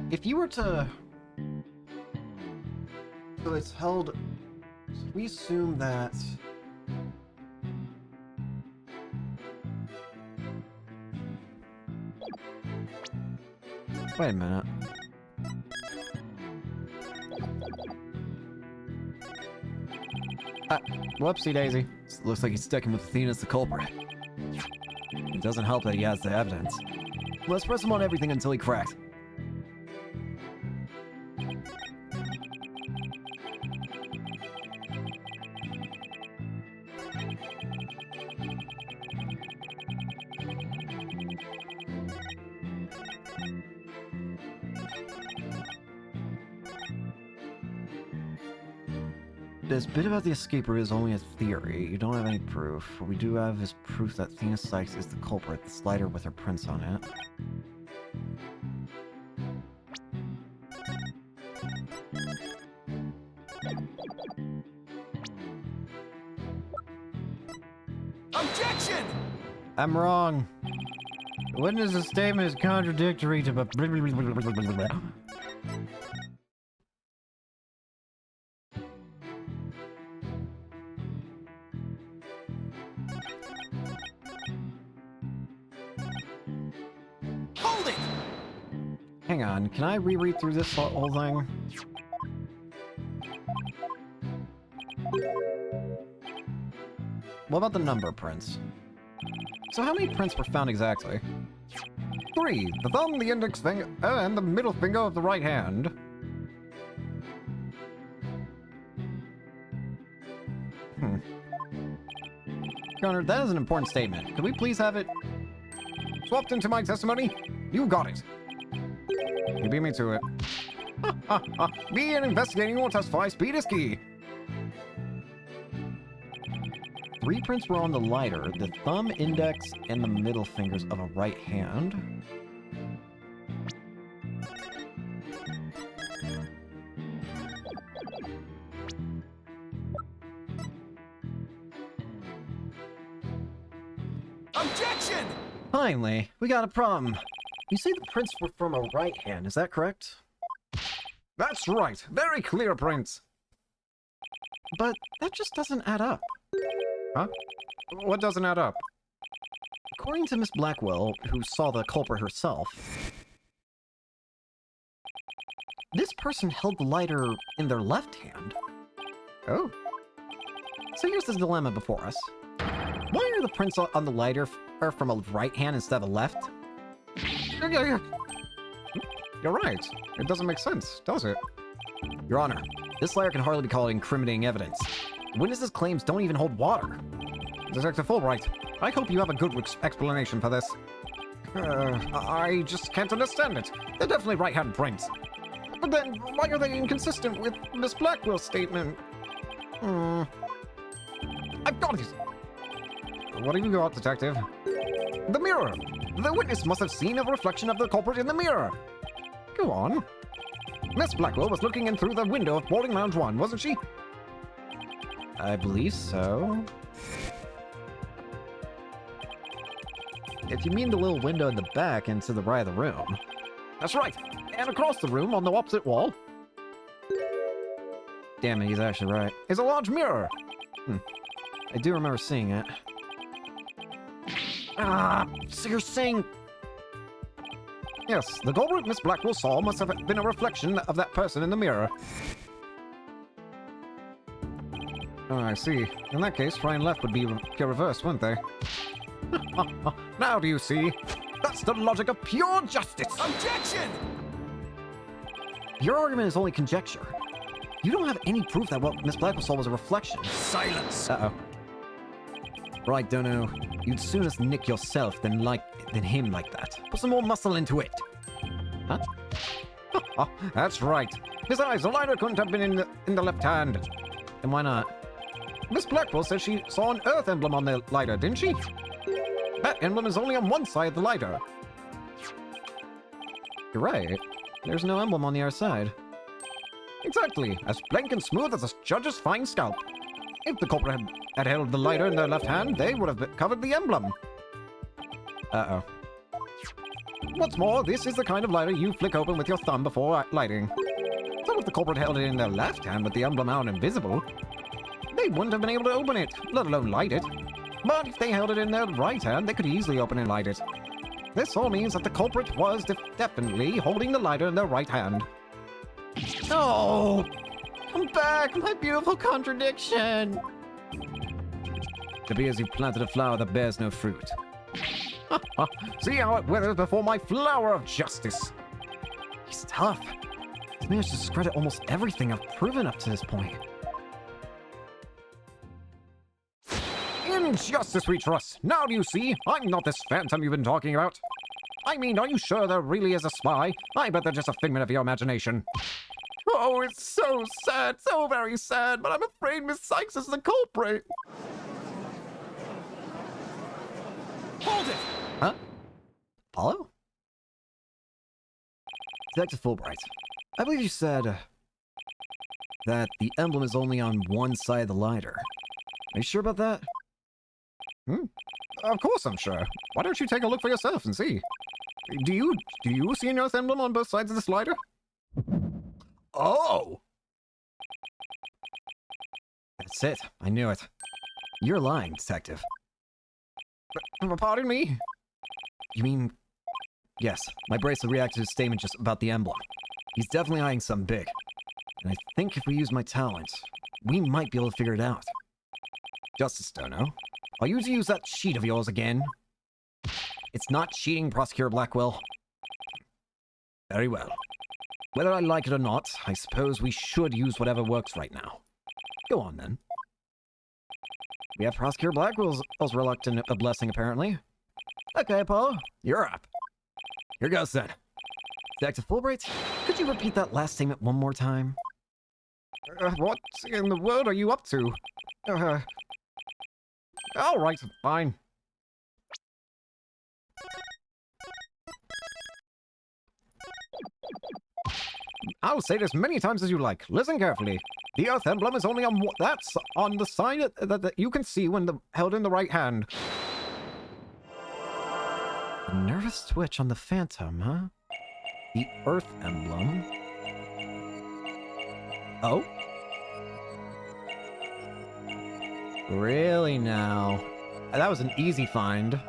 If you were to So it's held... So we assume that... Wait a minute. Whoopsie daisy. Looks like he's sticking with Athena as the culprit. It doesn't help that he has the evidence. Let's press him on everything until he cracks. This bit about the escaper is only a theory. You don't have any proof. What we do have is proof that Athena Sykes is the culprit, the slider with her prints on it.
Objection!
I'm wrong. The witness's statement is contradictory to...
Hold it!
Hang on, can I reread through this whole thing? What about the number prints? So how many prints were found exactly? 3. The thumb, the index finger, and the middle finger of the right hand. Connor, that is an important statement. Could we please have it swapped into my testimony? You got it. You beat me to it. Me and investigating or testify, speed is key. 3 prints were on the lighter, the thumb, index, and the middle fingers of a right hand.
Objection!
Finally, we got a problem. You say the prints were from a right hand, is that correct?
That's right. Very clear prints.
But that just doesn't add up.
Huh? What doesn't add up?
According to Miss Blackwell, who saw the culprit herself, this person held the lighter in their left hand.
Oh.
So here's the dilemma before us. Why are the prints on the lighter from a right hand instead of a left?
You're right. It doesn't make sense, does it?
Your Honor, this lighter can hardly be called incriminating evidence. The witness's claims don't even hold water.
Detective Fulbright, I hope you have a good explanation for this. I just can't understand it. They're definitely right-hand prints. But then, why are they inconsistent with Miss Blackwell's statement? I've got it! What have you got, Detective? The mirror! The witness must have seen a reflection of the culprit in the mirror. Go on. Miss Blackwell was looking in through the window of boarding lounge 1, wasn't she?
I believe so. If you mean the little window in the back and to the right of the room.
That's right. And across the room on the opposite wall
Damn it, he's actually right.
is a large mirror.
I do remember seeing it. So you're saying...
Yes, the culprit Miss Blackwell saw must have been a reflection of that person in the mirror. Oh, I see. In that case, right and left would be reversed, wouldn't they? Now do you see? That's the logic of pure justice!
Objection!
Your argument is only conjecture. You don't have any proof that what Miss Blackwell saw was a reflection.
Silence!
Uh-oh. Right, Dono. You'd sooner nick yourself than him like that. Put some more muscle into it. Huh?
That's right. Besides, the lighter couldn't have been in the left hand.
And why not?
Miss Blackwell says she saw an Earth emblem on the lighter, didn't she? That emblem is only on one side of the lighter.
You're right. There's no emblem on the other side.
Exactly. As blank and smooth as a judge's fine scalp. If the culprit had held the lighter in their left hand, they would have covered the emblem.
Uh-oh.
What's more, this is the kind of lighter you flick open with your thumb before lighting. Some of the culprit held it in their left hand with the emblem out invisible, they wouldn't have been able to open it, let alone light it. But if they held it in their right hand, they could easily open and light it. This all means that the culprit was definitely holding the lighter in their right hand. Oh! Come back, my beautiful contradiction! To be as you planted a flower that bears no fruit. See how it withers before my flower of justice! He's tough. He's managed to discredit almost everything I've proven up to this point. In justice we trust. Now do you see? I'm not this phantom you've been talking about. I mean, are you sure there really is a spy? I bet they're just a figment of your imagination. Oh, it's so sad, so very sad, but I'm afraid Miss Sykes is the culprit.
Hold it!
Huh? Apollo? Detective Fulbright, I believe you said that the emblem is only on one side of the lighter. Are you sure about that? Of course I'm sure. Why don't you take a look for yourself and see? Do you see an Earth emblem on both sides of this lighter? Oh! That's it. I knew it. You're lying, detective. Pardon me? You mean... Yes, my bracelet reacted to his statement just about the emblem. He's definitely eyeing something big. And I think if we use my talent, we might be able to figure it out. Justice Dono, are you to use that sheet of yours again? It's not cheating, Prosecutor Blackwell. Very well. Whether I like it or not, I suppose we should use whatever works right now. Go on, then. We have Prosecutor Blackwell's reluctant a blessing, apparently. Okay, Paul, you're up. Here goes, then. Detective Fulbright, could you repeat that last statement one more time? What in the world are you up to? All right, fine. I'll say this many times as you like. Listen carefully. The Earth emblem is only on that's on the side that you can see when held in the right hand. A nervous twitch on the phantom, huh? The Earth emblem. Oh? Really now? That was an easy find.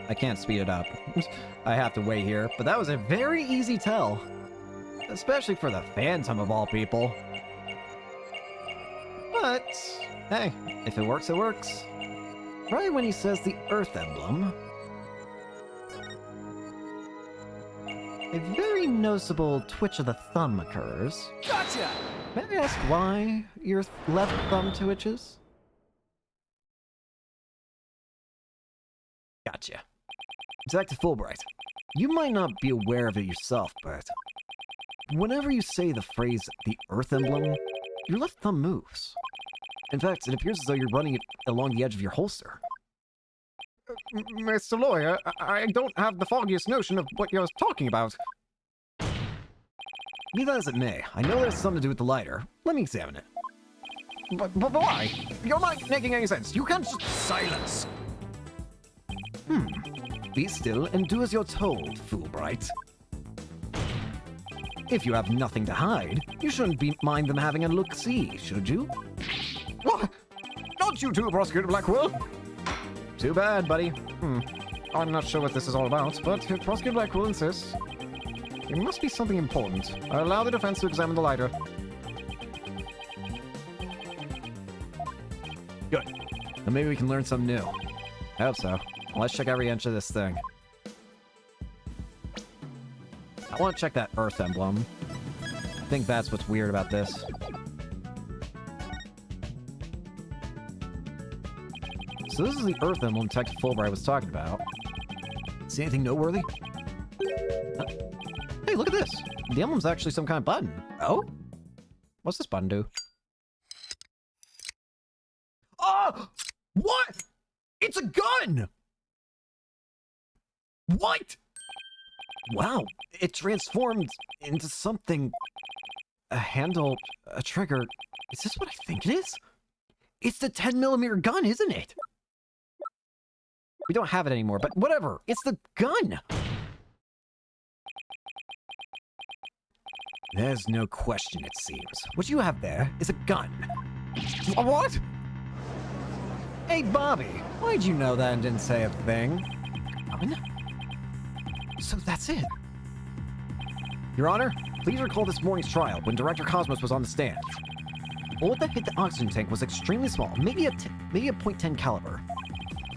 I can't speed it up. I have to wait here, but that was a very easy tell. Especially for the Phantom of all people. But, hey, if it works, it works. Right when he says the Earth emblem, a very noticeable twitch of the thumb occurs.
Gotcha!
May I ask why your left thumb twitches? Gotcha. Detective Fulbright, you might not be aware of it yourself, but whenever you say the phrase, the Earth emblem, your left thumb moves. In fact, it appears as though you're running it along the edge of your holster. Mr. Lawyer, I don't have the foggiest notion of what you're talking about. Be that as it may, I know there's something to do with the lighter. Let me examine it. But why? You're not making any sense. You can't just...
Silence!
Be still and do as you're told, Fulbright. If you have nothing to hide, you shouldn't mind them having a look-see, should you? What? Not you too, Prosecutor Blackwell! Too bad, buddy. I'm not sure what this is all about, but if Prosecutor Blackwell insists, it must be something important. Allow the defense to examine the lighter. Good. Then maybe we can learn something new. I hope so. Let's check every inch of this thing. I want to check that Earth emblem. I think that's what's weird about this. So this is the Earth emblem Detective Fulbright was talking about. See anything noteworthy? Hey, look at this! The emblem's actually some kind of button. Oh? What's this button do? Oh! What? It's a gun! What? Wow, it transformed into something. A handle, a trigger. Is this what I think it is? It's the 10mm gun, isn't it? We don't have it anymore, but whatever. It's the gun!
There's no question, it seems. What you have there is a gun. A what? Hey, Bobby, why'd you know that and didn't say a thing?
Gun? So that's it.
Your Honor, please recall this morning's trial when Director Cosmos was on the stand. Bullet that hit the oxygen tank was extremely small, maybe a .10 caliber.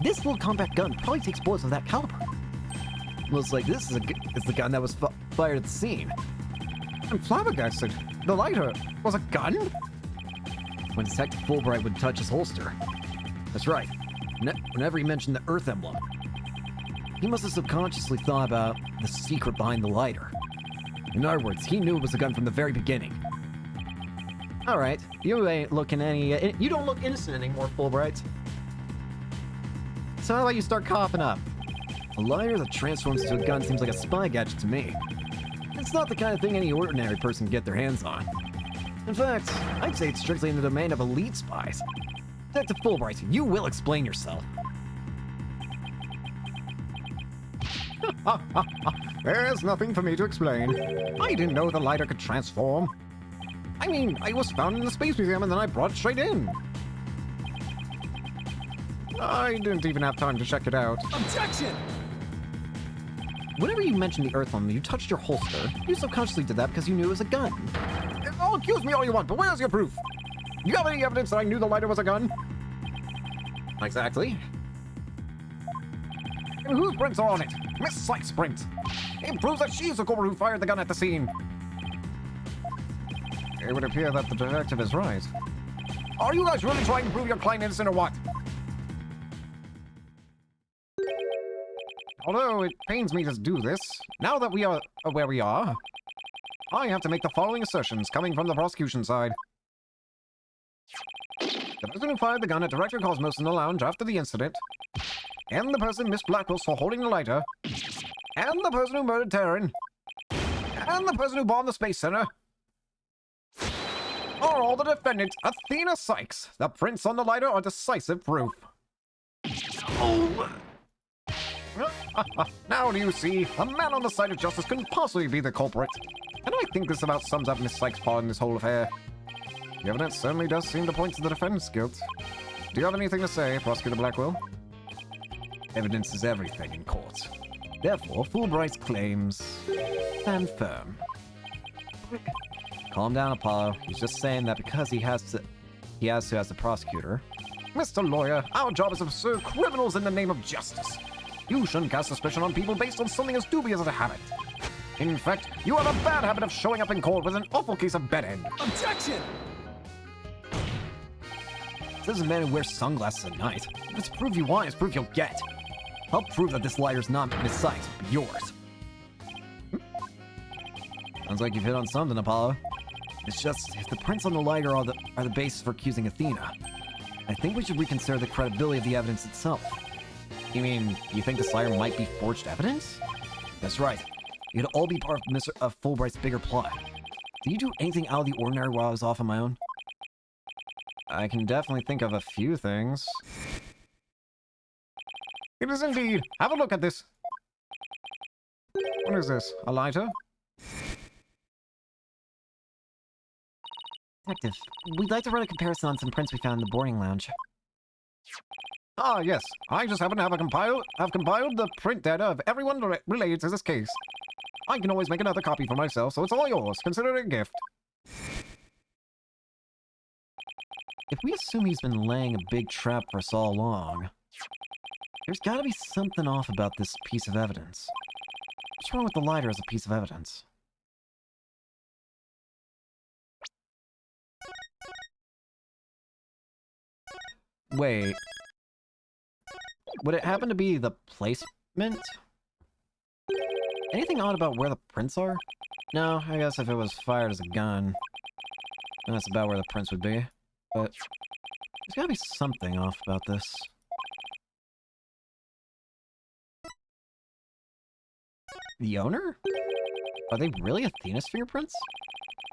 This little compact gun probably takes bullets of that caliber. Looks like this is the gun that was fired at the scene. I'm flabbergasted. The lighter was a gun? When Detective Fulbright would touch his holster. That's right. Whenever he mentioned the Earth emblem, he must have subconsciously thought about the secret behind the lighter. In other words, he knew it was a gun from the very beginning. All right, you ain't looking you don't look innocent anymore, Fulbright. So how about you start coughing up? A lighter that transforms into a gun seems like a spy gadget to me. It's not the kind of thing any ordinary person can get their hands on. In fact, I'd say it's strictly in the domain of elite spies. Detective Fulbright, you will explain yourself.
There's nothing for me to explain. I didn't know the lighter could transform. I mean, I was found in the Space Museum and then I brought it straight in. I didn't even have time to check it out.
Objection!
Whenever you mentioned the Earth emblem, you touched your holster. You subconsciously did that because you knew it was a gun.
Oh, accuse me all you want, but where's your proof? You have any evidence that I knew the lighter was a gun?
Exactly.
And whose prints are on it? Miss Sykes' print. It proves that she's the culprit who fired the gun at the scene. It would appear that the detective is right. Are you guys really trying to prove your client innocent or what? Although it pains me to do this, now that we are where we are, I have to make the following assertions coming from the prosecution side. The person who fired the gun at Director Cosmos in the lounge after the incident, and the person Miss Blackwell's for holding the lighter, and the person who murdered Terran, and the person who bombed the Space Center, are all the defendants, Athena Sykes. The prints on the lighter are decisive proof. Oh! Now do you see? A man on the side of justice couldn't possibly be the culprit. And I think this about sums up Miss Sykes' part in this whole affair. The evidence certainly does seem to point to the defendant's guilt. Do you have anything to say, Prosecutor Blackwell?
Evidence is everything in court. Therefore, Fulbright's claims stand firm. Calm down, Apollo. He's just saying that because he has to as the prosecutor.
Mr. Lawyer, our job is to pursue criminals in the name of justice. You shouldn't cast suspicion on people based on something as dubious as a habit. In fact, you have a bad habit of showing up in court with an awful case of bed end.
Objection!
This is a man who wears sunglasses at night. If it's proof you want, it's proof you'll get. I'll prove that this lighter's not Miss Sykes, but yours. Sounds like you've hit on something, Apollo. It's just, if the prints on the lighter are the basis for accusing Athena, I think we should reconsider the credibility of the evidence itself. You mean, you think this lighter might be forged evidence? That's right. It could all be part of Fulbright's bigger plot. Did you do anything out of the ordinary while I was off on my own? I can definitely think of a few things.
It is indeed. Have a look at this. What is this? A lighter?
Detective, we'd like to run a comparison on some prints we found in the boarding lounge.
Ah, yes. I just happen to have compiled the print data of everyone related to this case. I can always make another copy for myself, so it's all yours. Consider it a gift.
If we assume he's been laying a big trap for us all along, there's gotta be something off about this piece of evidence. What's wrong with the lighter as a piece of evidence? Wait. Would it happen to be the placement? Anything odd about where the prints are? No, I guess if it was fired as a gun, then that's about where the prints would be. But there's gotta be something off about this. The owner? Are they really Athena's fingerprints?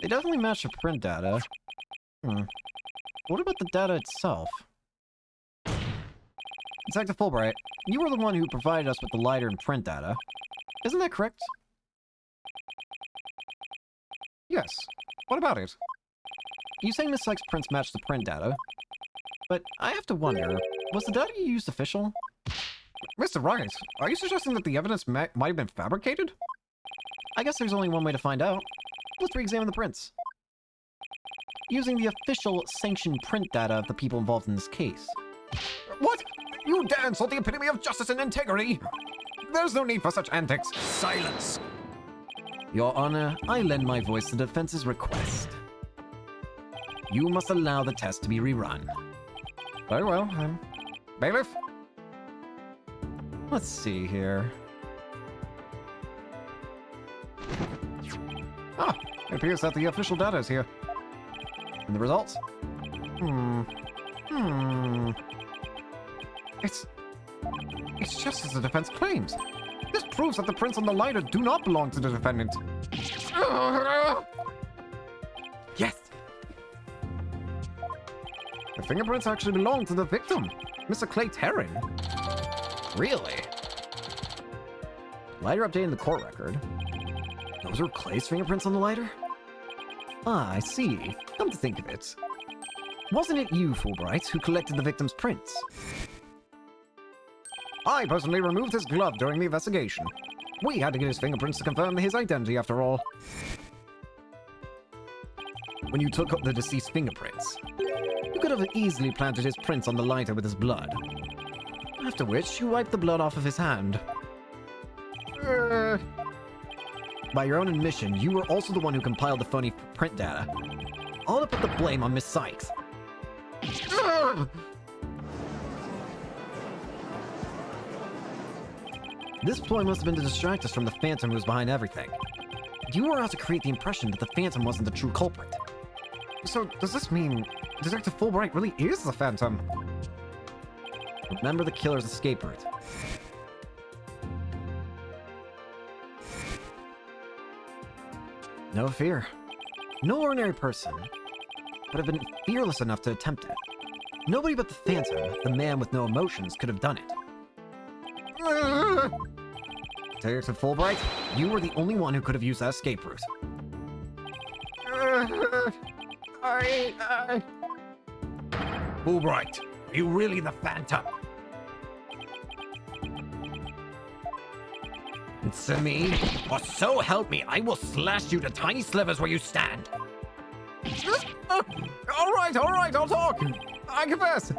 They definitely match the print data. What about the data itself? Detective Fulbright, you were the one who provided us with the lighter and print data. Isn't that correct?
Yes. What about it? You say Miss Sykes' prints match the print data, but I have to wonder, was the data you used official? Mr. Wright, are you suggesting that the evidence might have been fabricated? I guess there's only one way to find out. Let's re-examine the prints. Using the official sanctioned print data of the people involved in this case. What? You dare insult the epitome of justice and integrity! There's no need for such antics.
Silence!
Your Honor, I lend my voice to the defense's request. You must allow the test to be rerun.
Very well, bailiff?
Let's see here.
Ah, it appears that the official data is here. And the results? It's just as the defense claims. This proves that the prints on the lighter do not belong to the defendant.
Yes!
The fingerprints actually belong to the victim, Mr. Clay Terran.
Really? Lighter updating the court record. Those were Clay's fingerprints on the lighter? Ah, I see. Come to think of it. Wasn't it you, Fulbright, who collected the victim's prints?
I personally removed his glove during the investigation. We had to get his fingerprints to confirm his identity after all.
When you took up the deceased's fingerprints, you could have easily planted his prints on the lighter with his blood. After which, you wiped the blood off of his hand. By your own admission, you were also the one who compiled the phony print data. All to put the blame on Miss Sykes. This ploy must have been to distract us from the Phantom who was behind everything. You were out to create the impression that the Phantom wasn't the true culprit.
So, does this mean Detective Fulbright really is the Phantom?
Remember the killer's escape route. No fear. No ordinary person would have been fearless enough to attempt it. Nobody but the Phantom, the man with no emotions, could have done it. Detective Fulbright, you were the only one who could have used that escape route.
Fulbright, are you really the Phantom? Answer me, or so help me, I will slash you to tiny slivers where you stand.
All right, I'll talk. I confess.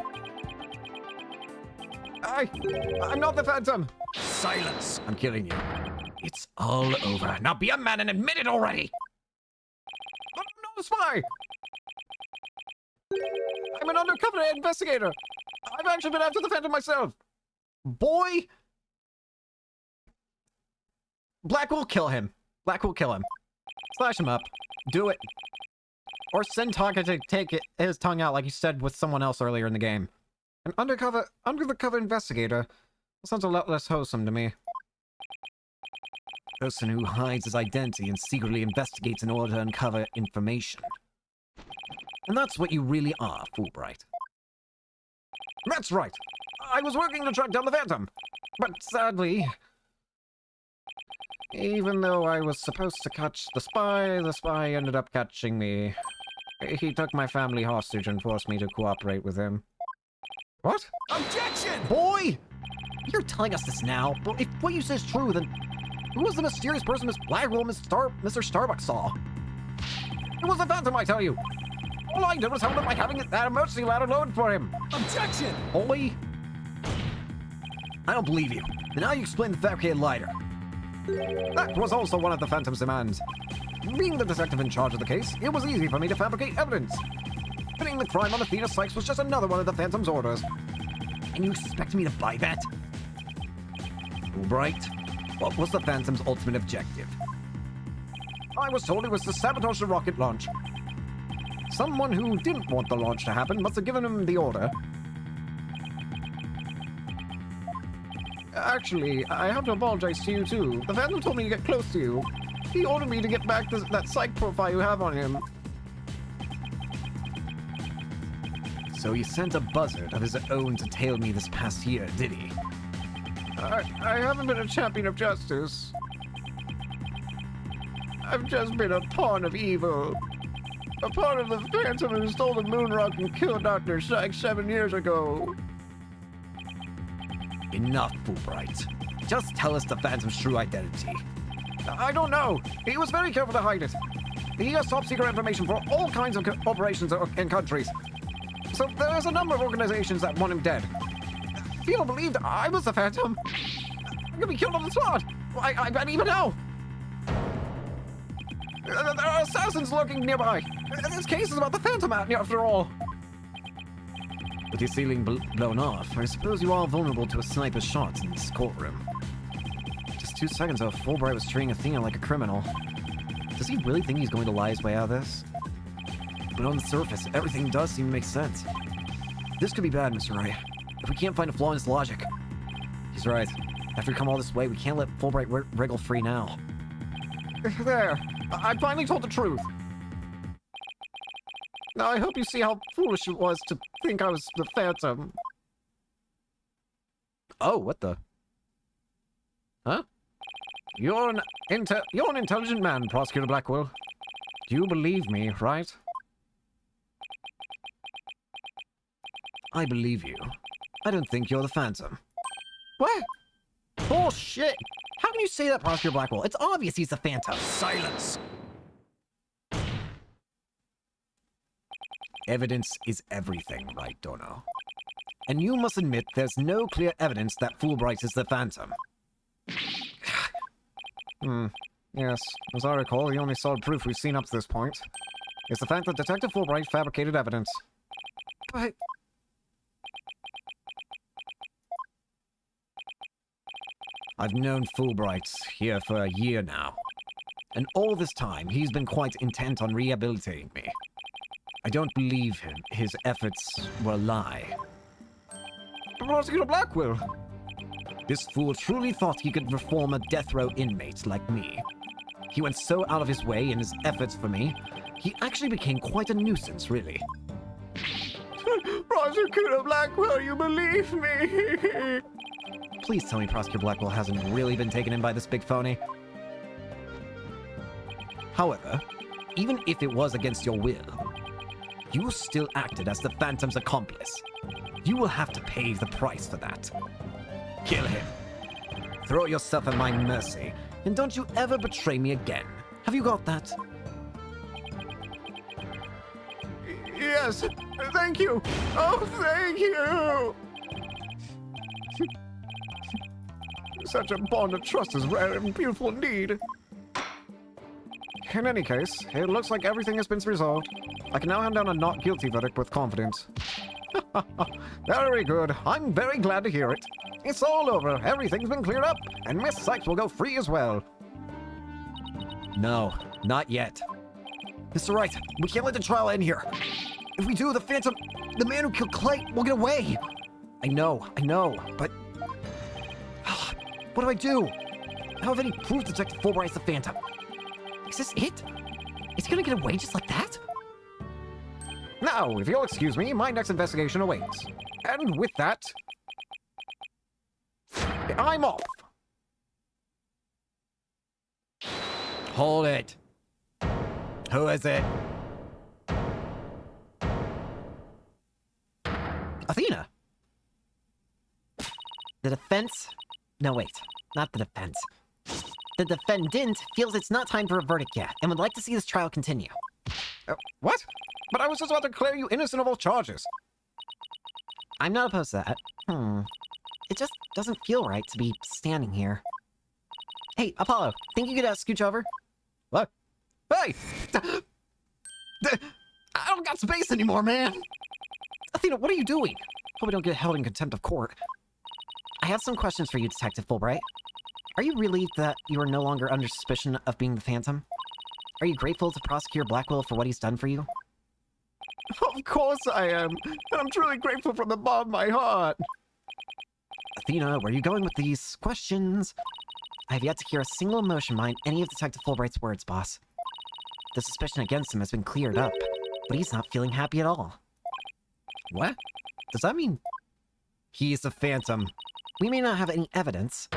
I'm not the Phantom.
Silence!
I'm killing you. It's all over. Now be a man and admit it already!
I'm not a spy. I'm an undercover investigator. I've actually been after the Phantom myself.
Boy! Black will kill him. Black will kill him. Slash him up. Do it. Or send Taka to take his tongue out like you said with someone else earlier in the game.
An undercover investigator. Sounds a lot less wholesome to me.
Person who hides his identity and secretly investigates in order to uncover information. And that's what you really are, Fulbright.
That's right. I was working to track down the Phantom. But sadly, even though I was supposed to catch the spy ended up catching me. He took my family hostage and forced me to cooperate with him. What?
Objection!
Boy! You're telling us this now, but if what you say is true, then who was the mysterious person Miss Blackwell Mr. Starbucks saw?
It was the Phantom, I tell you. All I did was help him by having that emergency ladder loaded for him.
Objection!
Boy! I don't believe you. Then how do you explain the fabricated lighter?
That was also one of the Phantom's demands. Being the detective in charge of the case, it was easy for me to fabricate evidence. Pinning the crime on Athena Sykes was just another one of the Phantom's orders.
And you expect me to buy that? Fulbright, what was the Phantom's ultimate objective?
I was told it was to sabotage the rocket launch. Someone who didn't want the launch to happen must have given him the order. Actually, I have to apologize to you too. The Phantom told me to get close to you. He ordered me to get back that psych profile you have on him.
So he sent a buzzard of his own to tail me this past year, did he?
I haven't been a champion of justice. I've just been a pawn of evil. A pawn of the Phantom who stole the moon rock and killed Dr. Sykes 7 years ago.
Enough, Fulbright. Just tell us the Phantom's true identity.
I don't know. He was very careful to hide it. He has top-secret information for all kinds of operations and countries. So there's a number of organizations that want him dead. People believed I was the Phantom. I'm gonna be killed on the spot. I bet even now. There are assassins lurking nearby. This case is about the Phantom after all.
With your ceiling blown off, I suppose you are vulnerable to a sniper's shots in this courtroom. Just 2 seconds ago, Fulbright was treating Athena like a criminal. Does he really think he's going to lie his way out of this? But on the surface, everything does seem to make sense. This could be bad, Mr. Wright, if we can't find a flaw in his logic. He's right. After we come all this way, we can't let Fulbright wriggle free now.
There. I finally told the truth. Now I hope you see how foolish it was to think I was the Phantom.
Oh, what the?
Huh? You're an intelligent man, Prosecutor Blackwell. Do you believe me, right?
I believe you. I don't think you're the Phantom.
What? Bullshit!
How can you say that, Prosecutor Blackwell? It's obvious he's the Phantom.
Silence!
Evidence is everything, right, Dono? And you must admit there's no clear evidence that Fulbright is the Phantom.
Yes. As I recall, the only solid proof we've seen up to this point is the fact that Detective Fulbright fabricated evidence.
But...
I've known Fulbright here for a year now. And all this time, he's been quite intent on rehabilitating me. I don't believe him. His efforts were a lie.
Prosecutor Blackwell!
This fool truly thought he could reform a death row inmate like me. He went so out of his way in his efforts for me, he actually became quite a nuisance, really.
Prosecutor Blackwell, you believe me?
Please tell me Prosecutor Blackwell hasn't really been taken in by this big phony. However, even if it was against your will, you still acted as the Phantom's accomplice. You will have to pay the price for that. Kill him. Throw yourself at my mercy, and don't you ever betray me again. Have you got that?
Yes, thank you. Oh, thank you. Such a bond of trust is rare and beautiful indeed. In any case, it looks like everything has been resolved. I can now hand down a not guilty verdict with confidence. Very good. I'm very glad to hear it. It's all over. Everything's been cleared up, and Miss Sykes will go free as well.
No, not yet.
Mr. Wright, we can't let the trial end here. If we do, the Phantom, the man who killed Clay, will get away.
I know, but...
What do I do? I don't have any proof Detective Fulbright's the Phantom. Is this it? Is he gonna get away just like that?
Now, if you'll excuse me, my next investigation awaits. And with that, I'm off.
Hold it. Who is it?
Athena. The defense... No, wait. Not the defense. The defendant feels it's not time for a verdict yet, and would like to see this trial continue.
What? But I was just about to declare you innocent of all charges.
I'm not opposed to that. It just doesn't feel right to be standing here. Hey, Apollo, think you could scooch over?
What? Hey!
I don't got space anymore, man! Athena, what are you doing? Hope we don't get held in contempt of court. I have some questions for you, Detective Fulbright. Are you relieved that you are no longer under suspicion of being the Phantom? Are you grateful to Prosecutor Blackwell for what he's done for you?
Of course I am, and I'm truly grateful from the bottom of my heart.
Athena, where are you going with these questions? I have yet to hear a single emotion behind any of Detective Fulbright's words, boss. The suspicion against him has been cleared up, but he's not feeling happy at all.
What? Does that mean he's the Phantom?
We may not have any evidence,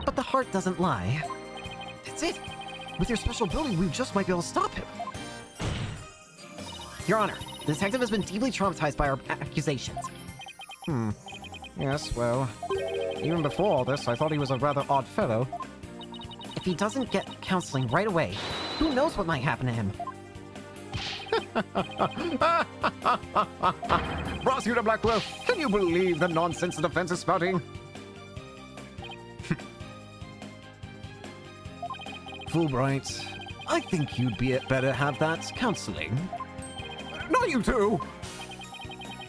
but the heart doesn't lie. That's it. With your special ability, we just might be able to stop him. Your Honor, the detective has been deeply traumatized by our accusations.
Yes, well, even before all this, I thought he was a rather odd fellow.
If he doesn't get counseling right away, who knows what might happen to him?
Prosecutor Blackwell, can you believe the nonsense the defense is spouting?
Fulbright, I think you'd be better have that counseling.
Not you two!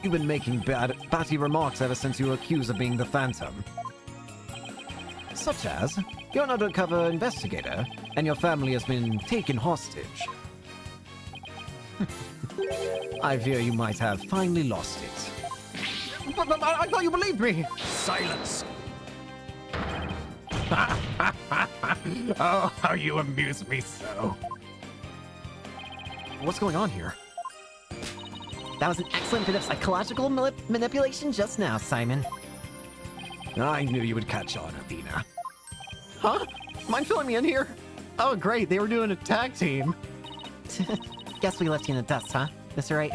You've been making batty remarks ever since you were accused of being the Phantom. Such as, you're an undercover investigator, and your family has been taken hostage. I fear you might have finally lost it.
But I thought you believed me!
Silence! Oh, how you amuse me so.
What's going on here?
That was an excellent bit of psychological manipulation just now, Simon.
I knew you would catch on, Athena.
Huh? Mind filling me in here?
Oh, great, they were doing a tag team.
Guess we left you in the dust, huh, Mr. Wright?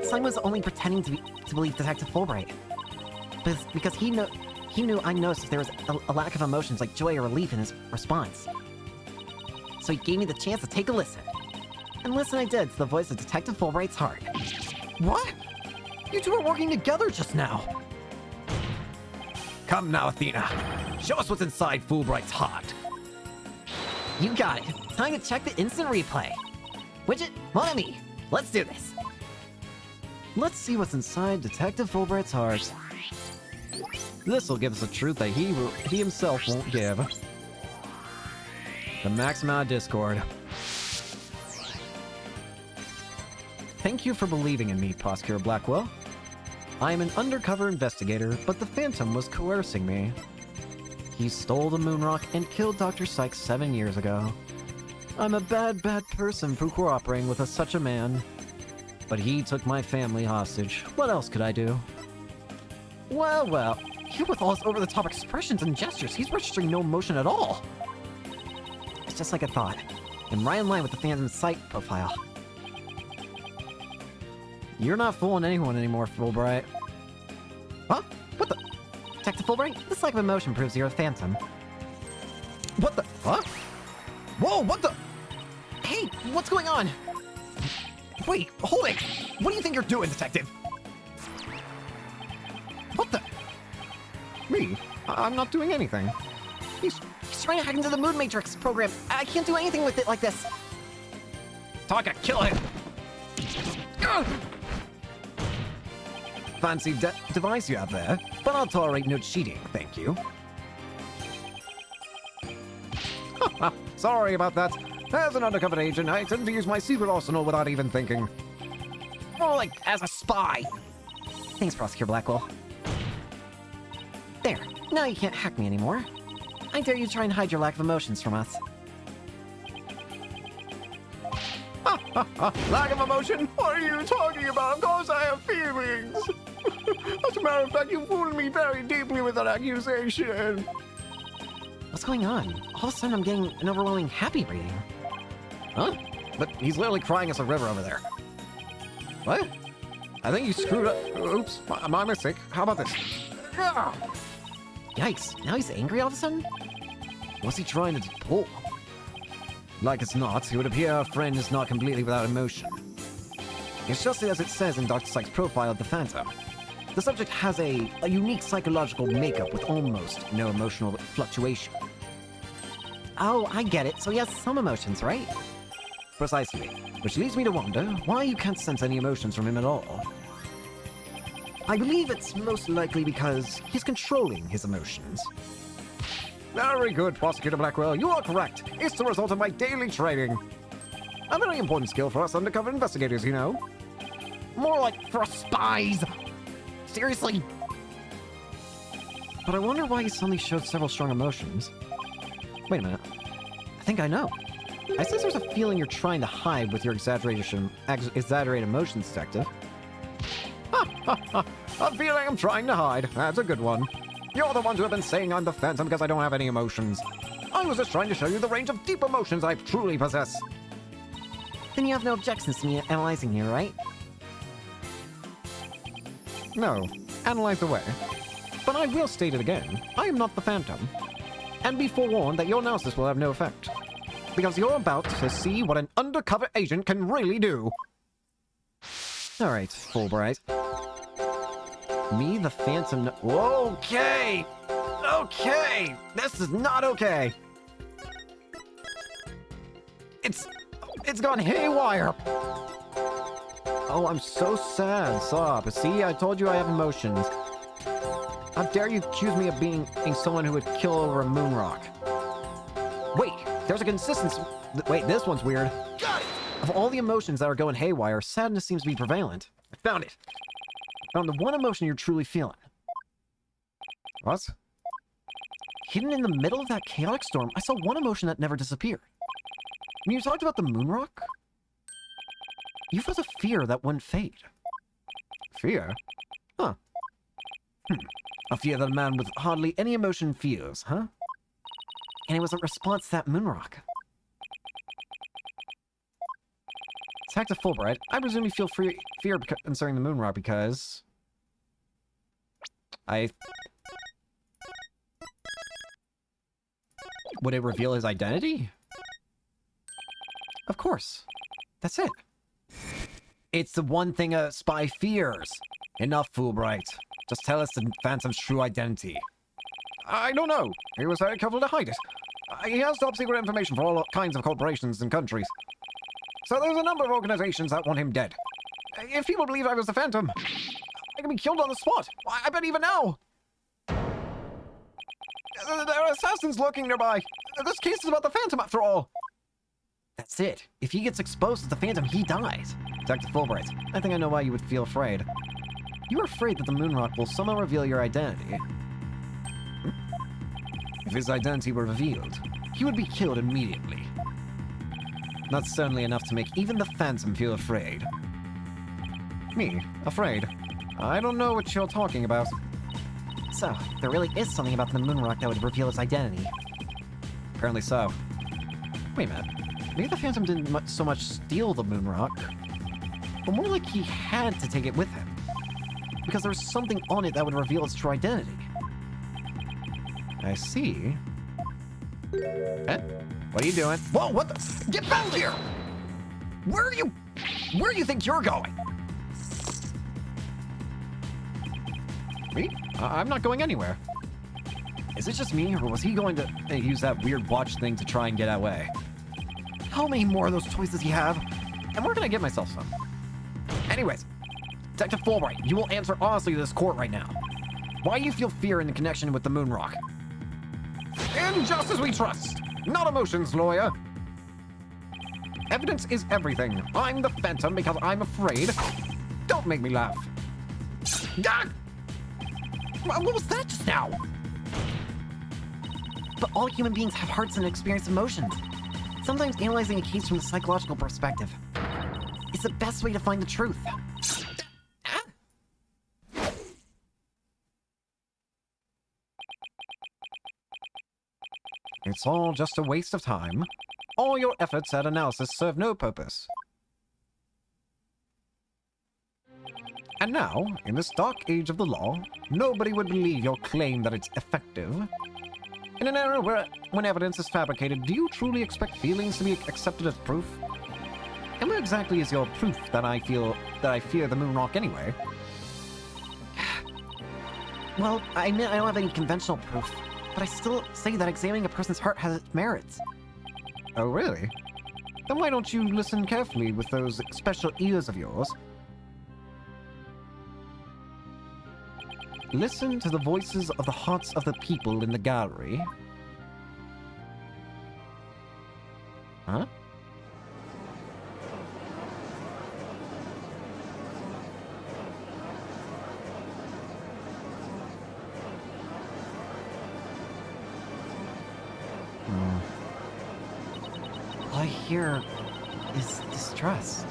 Simon was only pretending to believe Detective Fulbright. Because he knew I noticed if there was a lack of emotions like joy or relief in his response. So he gave me the chance to take a listen. And listen I did to the voice of Detective Fulbright's heart.
What? You two were working together just now.
Come now, Athena. Show us what's inside Fulbright's heart.
You got it. Time to check the instant replay. Widget, mon ami, let's do this.
Let's see what's inside Detective Fulbright's heart. This'll give us a truth that he himself won't give. The max amount of discord. Thank you for believing in me, Prosecutor Blackwell. I am an undercover investigator, but the Phantom was coercing me. He stole the Moonrock and killed Dr. Sykes 7 years ago. I'm a bad person for cooperating with such a man. But he took my family hostage. What else could I do?
Well, here with all his over-the-top expressions and gestures, he's registering no emotion at all. It's just like I thought. I'm right in line with the Phantom's psych profile.
You're not fooling anyone anymore, Fulbright.
Huh? What the? Detective Fulbright, this lack of emotion proves you're a Phantom.
What the? Huh? Whoa, what the?
Hey, what's going on?
Wait, hold it! What do you think you're doing, Detective? What the? Me? I'm not doing anything.
He's trying to hack into the Moon Matrix program. I can't do anything with it like this.
Taka, kill him! Ugh!
Fancy device you have there, but I'll tolerate no cheating, thank you. Sorry about that. As an undercover agent, I tend to use my secret arsenal without even thinking.
More like as a spy. Thanks, Prosecutor Blackwell. There, now you can't hack me anymore. I dare you try and hide your lack of emotions from us.
Lack of emotion? What are you talking about? Of course I have feelings. As a matter of fact, you fooled me very deeply with that accusation.
What's going on? All of a sudden I'm getting an overwhelming happy reading.
Huh? But he's literally crying us a river over there. What? I think you screwed up. Oops, my mistake. How about this?
Yikes, now he's angry all of a sudden?
What's he trying to pull? Like it's not, it would appear our friend is not completely without emotion. It's just as it says in Dr. Sykes' profile of the Phantom. The subject has a unique psychological makeup with almost no emotional fluctuation.
Oh, I get it. So he has some emotions, right?
Precisely. Which leads me to wonder why you can't sense any emotions from him at all. I believe it's most likely because he's controlling his emotions. Very good, Prosecutor Blackwell. You are correct. It's the result of my daily training. A very important skill for us undercover investigators, you know.
More like for spies. Seriously.
But I wonder why he suddenly showed several strong emotions. Wait a minute. I think I know. I sense there's a feeling you're trying to hide with your exaggerated emotions, Detective. A feeling I'm trying to hide. That's a good one. You're the ones who have been saying I'm the Phantom because I don't have any emotions.
I was just trying to show you the range of deep emotions I truly possess.
Then you have no objections to me analyzing here, right?
No, analyze away. But I will state it again. I am not the Phantom. And be forewarned that your analysis will have no effect. Because you're about to see what an undercover agent can really do.
Alright, Fulbright. Me, the Phantom... Okay! Okay! This is not okay! It's gone haywire! Oh, I'm so sad. Stop. See, I told you I have emotions. How dare you accuse me of being someone who would kill over a moon rock? Wait, there's a consistency... Wait, this one's weird. Of all the emotions that are going haywire, sadness seems to be prevalent. I found it. Found the one emotion you're truly feeling. What? Hidden in the middle of that chaotic storm, I saw one emotion that never disappeared. When you talked about the moon rock, you felt a fear that wouldn't fade. Fear? Huh. A fear that a man with hardly any emotion feels, huh? And it was a response to that moon rock. Back to Fulbright. I presume you feel fear concerning the moon rock because... Would it reveal his identity? Of course. That's it. It's the one thing a spy fears. Enough, Fulbright. Just tell us the Phantom's true identity. I don't know. He was very careful to hide it. He has top secret information for all kinds of corporations and countries. So there's a number of organizations that want him dead. If people believe I was the Phantom, I can be killed on the spot. I bet even now. There are assassins lurking nearby. This case is about the Phantom after all. That's it. If he gets exposed as the Phantom, he dies. Detective Fulbright, I think I know why you would feel afraid. You're afraid that the moon rock will somehow reveal your identity. If his identity were revealed, he would be killed immediately. That's certainly enough to make even the Phantom feel afraid. Me? Afraid? I don't know what you're talking about.
So, there really is something about the moon rock that would reveal his identity.
Apparently so. Wait a minute. Maybe the Phantom didn't so much steal the moon rock, but more like he had to take it with him. Because there was something on it that would reveal its true identity. I see. Eh? What are you doing? Whoa, what the? Get back here! Where do you think you're going? Me? I'm not going anywhere. Is it just me, or was he going to use that weird watch thing to try and get away? How many more of those toys does he have? And where can I get myself some? Anyways, Detective Fulbright, you will answer honestly to this court right now. Why do you feel fear in the connection with the moon rock? In justice we trust, not emotions, lawyer. Evidence is everything. I'm the Phantom because I'm afraid. Don't make me laugh. Ah! What was that just now?
But all human beings have hearts and experience emotions. Sometimes analyzing a case from a psychological perspective is the best way to find the truth.
It's all just a waste of time. All your efforts at analysis serve no purpose. And now, in this dark age of the law, nobody would believe your claim that it's effective. In an era when evidence is fabricated, do you truly expect feelings to be accepted as proof? And where exactly is your proof that I fear the moon rock anyway?
Well, I admit I don't have any conventional proof, but I still say that examining a person's heart has its merits.
Oh, really? Then why don't you listen carefully with those special ears of yours? Listen to the voices of the hearts of the people in the gallery. Huh?
All I hear is distrust.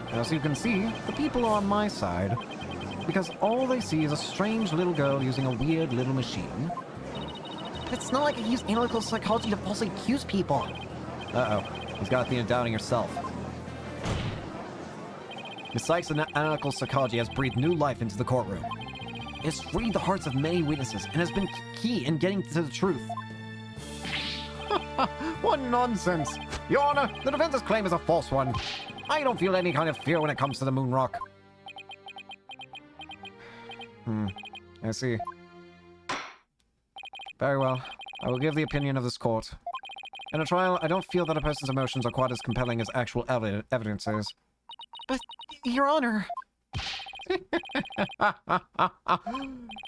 As you can see, the people are on my side. Because all they see is a strange little girl using a weird little machine.
it's not like I use analytical psychology to falsely accuse people.
Uh-oh. He's got Athena doubting herself. Miss Sykes' analytical psychology has breathed new life into the courtroom. It has freed the hearts of many witnesses and has been key in getting to the truth. What nonsense! Your Honor, the defense's claim is a false one. I don't feel any kind of fear when it comes to the moon rock. I see. Very well. I will give the opinion of this court. In a trial, I don't feel that a person's emotions are quite as compelling as actual evidence is.
But, Your Honor...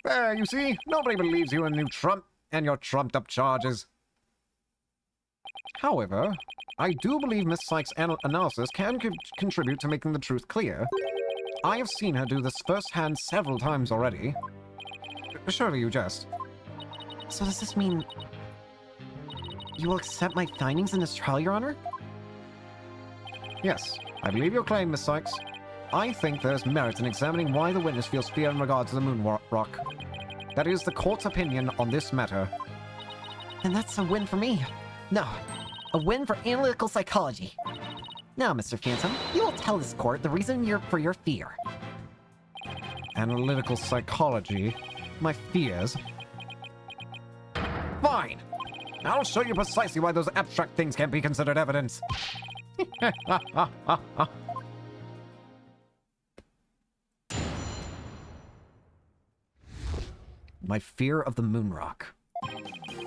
There, you see? Nobody believes you and your trumped-up charges. However, I do believe Miss Sykes' analysis can contribute to making the truth clear. I have seen her do this firsthand several times already. Surely you jest.
So does this mean... you will accept my findings in this trial, Your Honor?
Yes, I believe your claim, Miss Sykes. I think there's merit in examining why the witness feels fear in regard to the moon rock. That is the court's opinion on this matter.
And that's a win for me. No, a win for analytical psychology. Now, Mr. Phantom, you will tell this court the reason for your fear.
Analytical psychology? My fears? Fine! I'll show you precisely why those abstract things can't be considered evidence. My fear of the moon rock.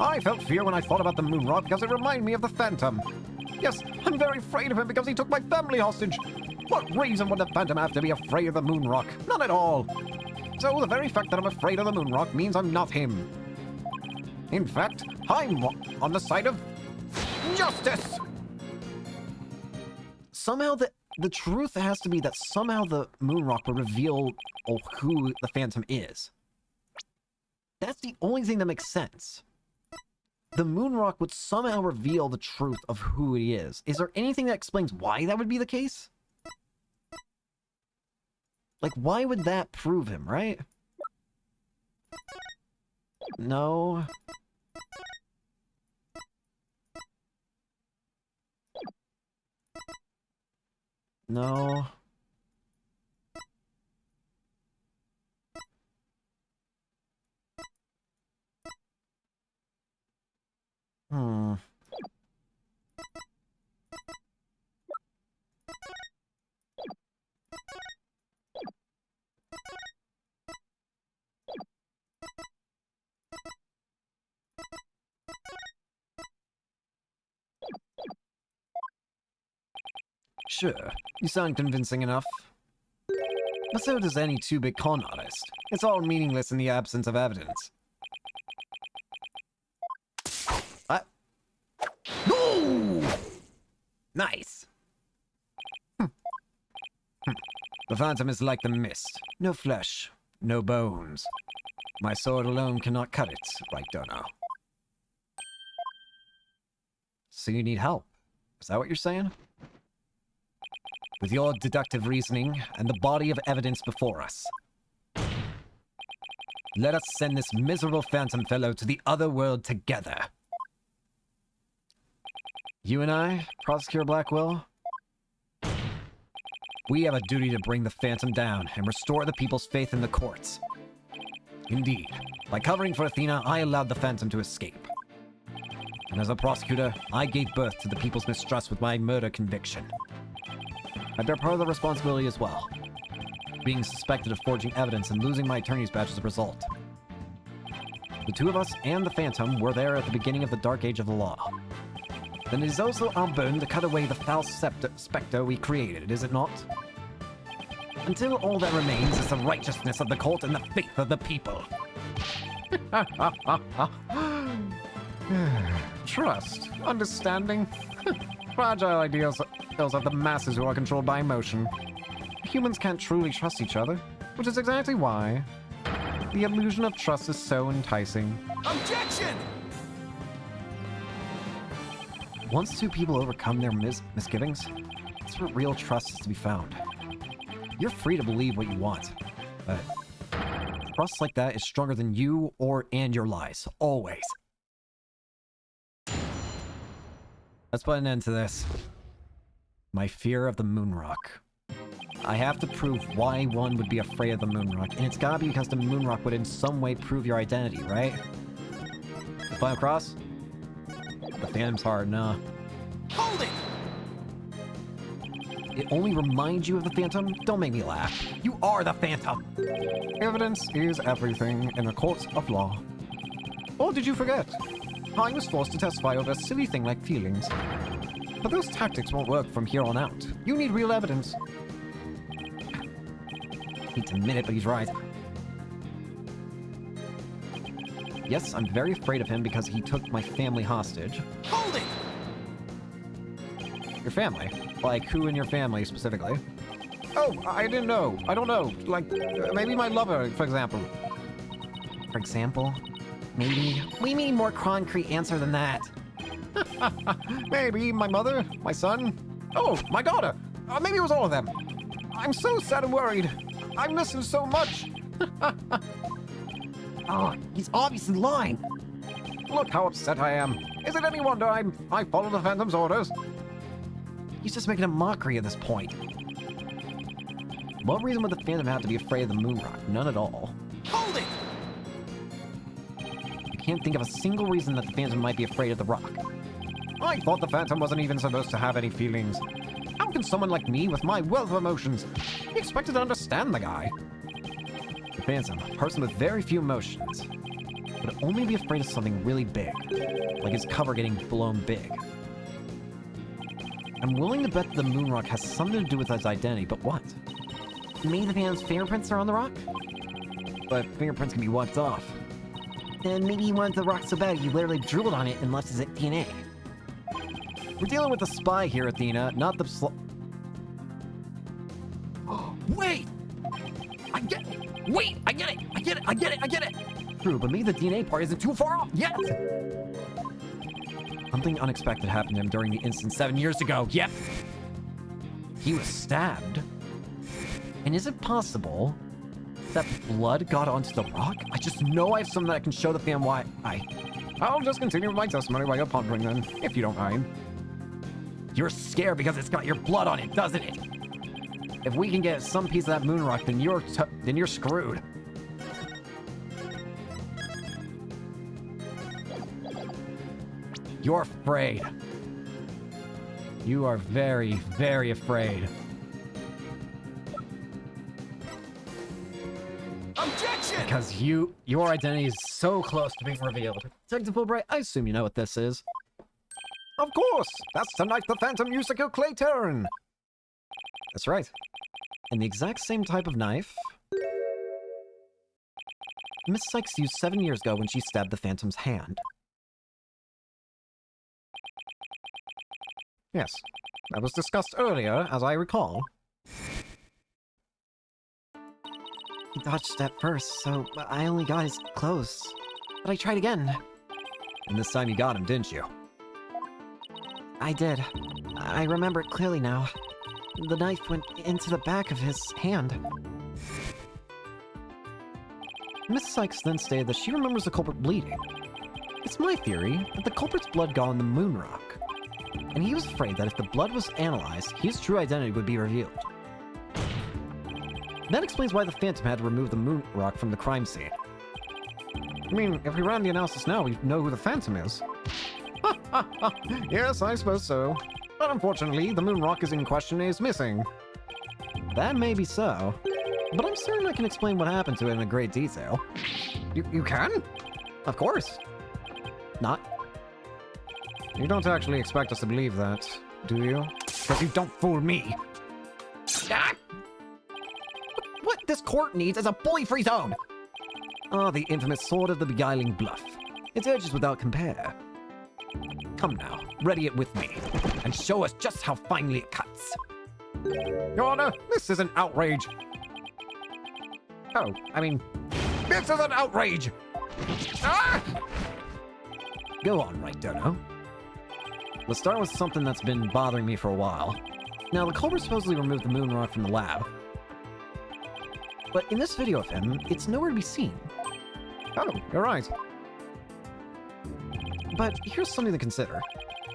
I felt fear when I thought about the moon rock because it reminded me of the Phantom. Yes, I'm very afraid of him because he took my family hostage. What reason would the Phantom have to be afraid of the moon rock? None at all. So the very fact that I'm afraid of the moon rock means I'm not him. In fact, I'm on the side of justice.
Somehow the truth has to be that somehow the moon rock will reveal who the Phantom is. That's the only thing that makes sense. The moon rock would somehow reveal the truth of who he is. Is there anything that explains why that would be the case? Like, why would that prove him, right? No. No. Sure, you sound convincing enough. But so does any two-bit con artist. It's all meaningless in the absence of evidence. No! Nice. The Phantom is like the mist. No flesh, no bones. My sword alone cannot cut it, right, Dono? So you need help. Is that what you're saying? With your deductive reasoning and the body of evidence before us, let us send this miserable Phantom fellow to the other world together. You and I, Prosecutor Blackwell, we have a duty to bring the Phantom down and restore the people's faith in the courts. Indeed, by covering for Athena, I allowed the Phantom to escape. And as a prosecutor, I gave birth to the people's mistrust with my murder conviction. I bear part of the responsibility as well, being suspected of forging evidence and losing my attorney's badge as a result. The two of us and the Phantom were there at the beginning of the dark age of the law. Then it is also our burden to cut away the foul spectre we created, is it not? Until all that remains is the righteousness of the cult and the faith of the people. Trust, understanding, fragile ideals of the masses who are controlled by emotion. Humans can't truly trust each other, which is exactly why the illusion of trust is so enticing.
Objection!
Once two people overcome their misgivings, that's where real trust is to be found. You're free to believe what you want, but trust like that is stronger than you and your lies, always. Let's put an end to this. My fear of the moon rock. I have to prove why one would be afraid of the moon rock, and it's gotta be because the moon rock would in some way prove your identity, right? Final cross? The Phantom's hard, nah.
Hold it!
It only reminds you of the Phantom? Don't make me laugh.
You are the Phantom!
Evidence is everything in a court of law. Or did you forget? I was forced to testify over a silly thing like feelings. But those tactics won't work from here on out. You need real evidence.
Hate to admit it, but he's right. Yes, I'm very afraid of him because he took my family hostage.
Hold it!
Your family? Like, who in your family specifically?
Oh, I didn't know. I don't know. Like, maybe my lover, for example.
For example? Maybe? We need a more concrete answer than that.
Maybe my mother, my son. Oh, my daughter. Maybe it was all of them. I'm so sad and worried. I miss him so much.
Oh, he's obviously lying.
Look how upset I am. Is it any wonder I follow the Phantom's orders?
He's just making a mockery at this point. What reason would the Phantom have to be afraid of the moon rock? None at all.
Hold it!
I can't think of a single reason that the Phantom might be afraid of the rock.
I thought the Phantom wasn't even supposed to have any feelings. How can someone like me, with my wealth of emotions, be expected to understand the guy?
The Phantom, a person with very few emotions, would only be afraid of something really big, like his cover getting blown big. I'm willing to bet that the moon rock has something to do with his identity, but what?
Maybe the Phantom's fingerprints are on the rock?
But fingerprints can be wiped off.
Then maybe he wanted the rock so bad he literally drooled on it and left his DNA.
We're dealing with a spy here, Athena, not the
Wait! I get it! Wait! I get it! I get it! I get it! I get it!
True, but maybe the DNA part isn't too far off yet! Something unexpected happened to him during the incident 7 years ago.
Yep!
He was stabbed. And is it possible that blood got onto the rock? I just know I have something that can show the fan why
I'll just continue with my testimony while you're pondering then, if you don't mind.
You're scared because it's got your blood on it, doesn't it?
If we can get some piece of that moon rock, then you're screwed. You're afraid. You are very, very afraid.
Objection!
Because your identity is so close to being revealed. Detective Fulbright, I assume you know what this is.
Of course! That's tonight the Phantom used to kill Clayturn!
That's right. And the exact same type of knife Miss Sykes used 7 years ago when she stabbed the Phantom's hand.
Yes, that was discussed earlier, as I recall.
He dodged at first, so I only got his clothes. But I tried again.
And this time you got him, didn't you?
I did. I remember it clearly now. The knife went into the back of his hand.
Miss Sykes then stated that she remembers the culprit bleeding. It's my theory that the culprit's blood got on the moon rock, and he was afraid that if the blood was analyzed, his true identity would be revealed. That explains why the Phantom had to remove the moon rock from the crime scene.
I mean, if we ran the analysis now, we'd know who the Phantom is. Yes, I suppose so. But unfortunately, the moon rock is in question is missing.
That may be so, but I'm certain I can explain what happened to it in a great detail.
You can?
Of course. Not.
You don't actually expect us to believe that, do you?
Because you don't fool me!
Ah! What this court needs is a bully-free zone! Ah, the infamous sword of the beguiling bluff. Its edges without compare. Come now, ready it with me, and show us just how finely it cuts.
Your Honor, this is an outrage. Oh, I mean, this is an outrage! Ah!
Go on, Wright, Dono. Let's start with something that's been bothering me for a while. Now, the culprit supposedly removed the moon rock from the lab. But in this video of him, it's nowhere to be seen.
Oh, you're right.
But here's something to consider.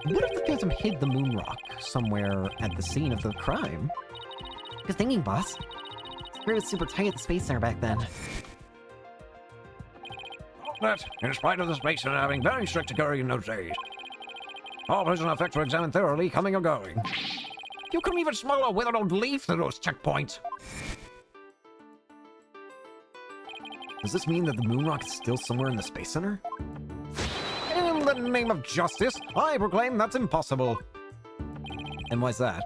What if the Phantom hid the moon rock somewhere at the scene of the crime?
Good thinking, boss. Spirit was super tight at the Space Center back then.
That, in spite of the Space Center having very strict security in those days, all prison effects were examined thoroughly, coming and going. You couldn't even smuggle a withered old leaf through those checkpoints.
Does this mean that the moon rock is still somewhere in the Space Center?
In the name of justice, I proclaim that's impossible.
And why's that?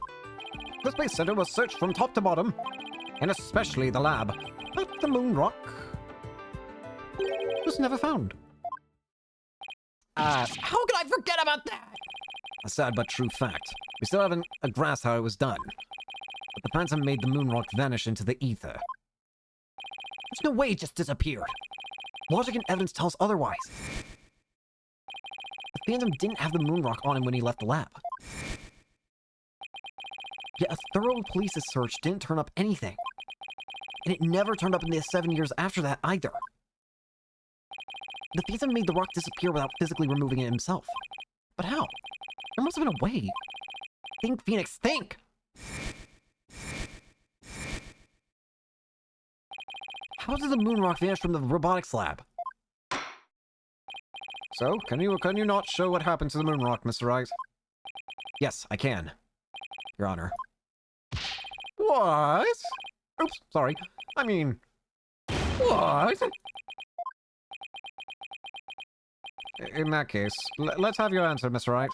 The Space Center was searched from top to bottom, and especially the lab. But the moon rock was never found.
How could I forget about that?
A sad but true fact. We still haven't grasped how it was done. But the Phantom made the moon rock vanish into the ether.
There's no way it just disappeared.
Logic and evidence tell us otherwise. The Phantom didn't have the moon rock on him when he left the lab. Yet a thorough police search didn't turn up anything. And it never turned up in the 7 years after that either. The Phantom made the rock disappear without physically removing it himself. But how? There must have been a way. Think, Phoenix, think! How did the moon rock vanish from the robotics lab?
So, can you not show what happened to the moon rock, Mr. Wright?
Yes, I can. Your Honor.
What? Oops, sorry. I mean... What? In that case, let's have your answer, Mr. Wright.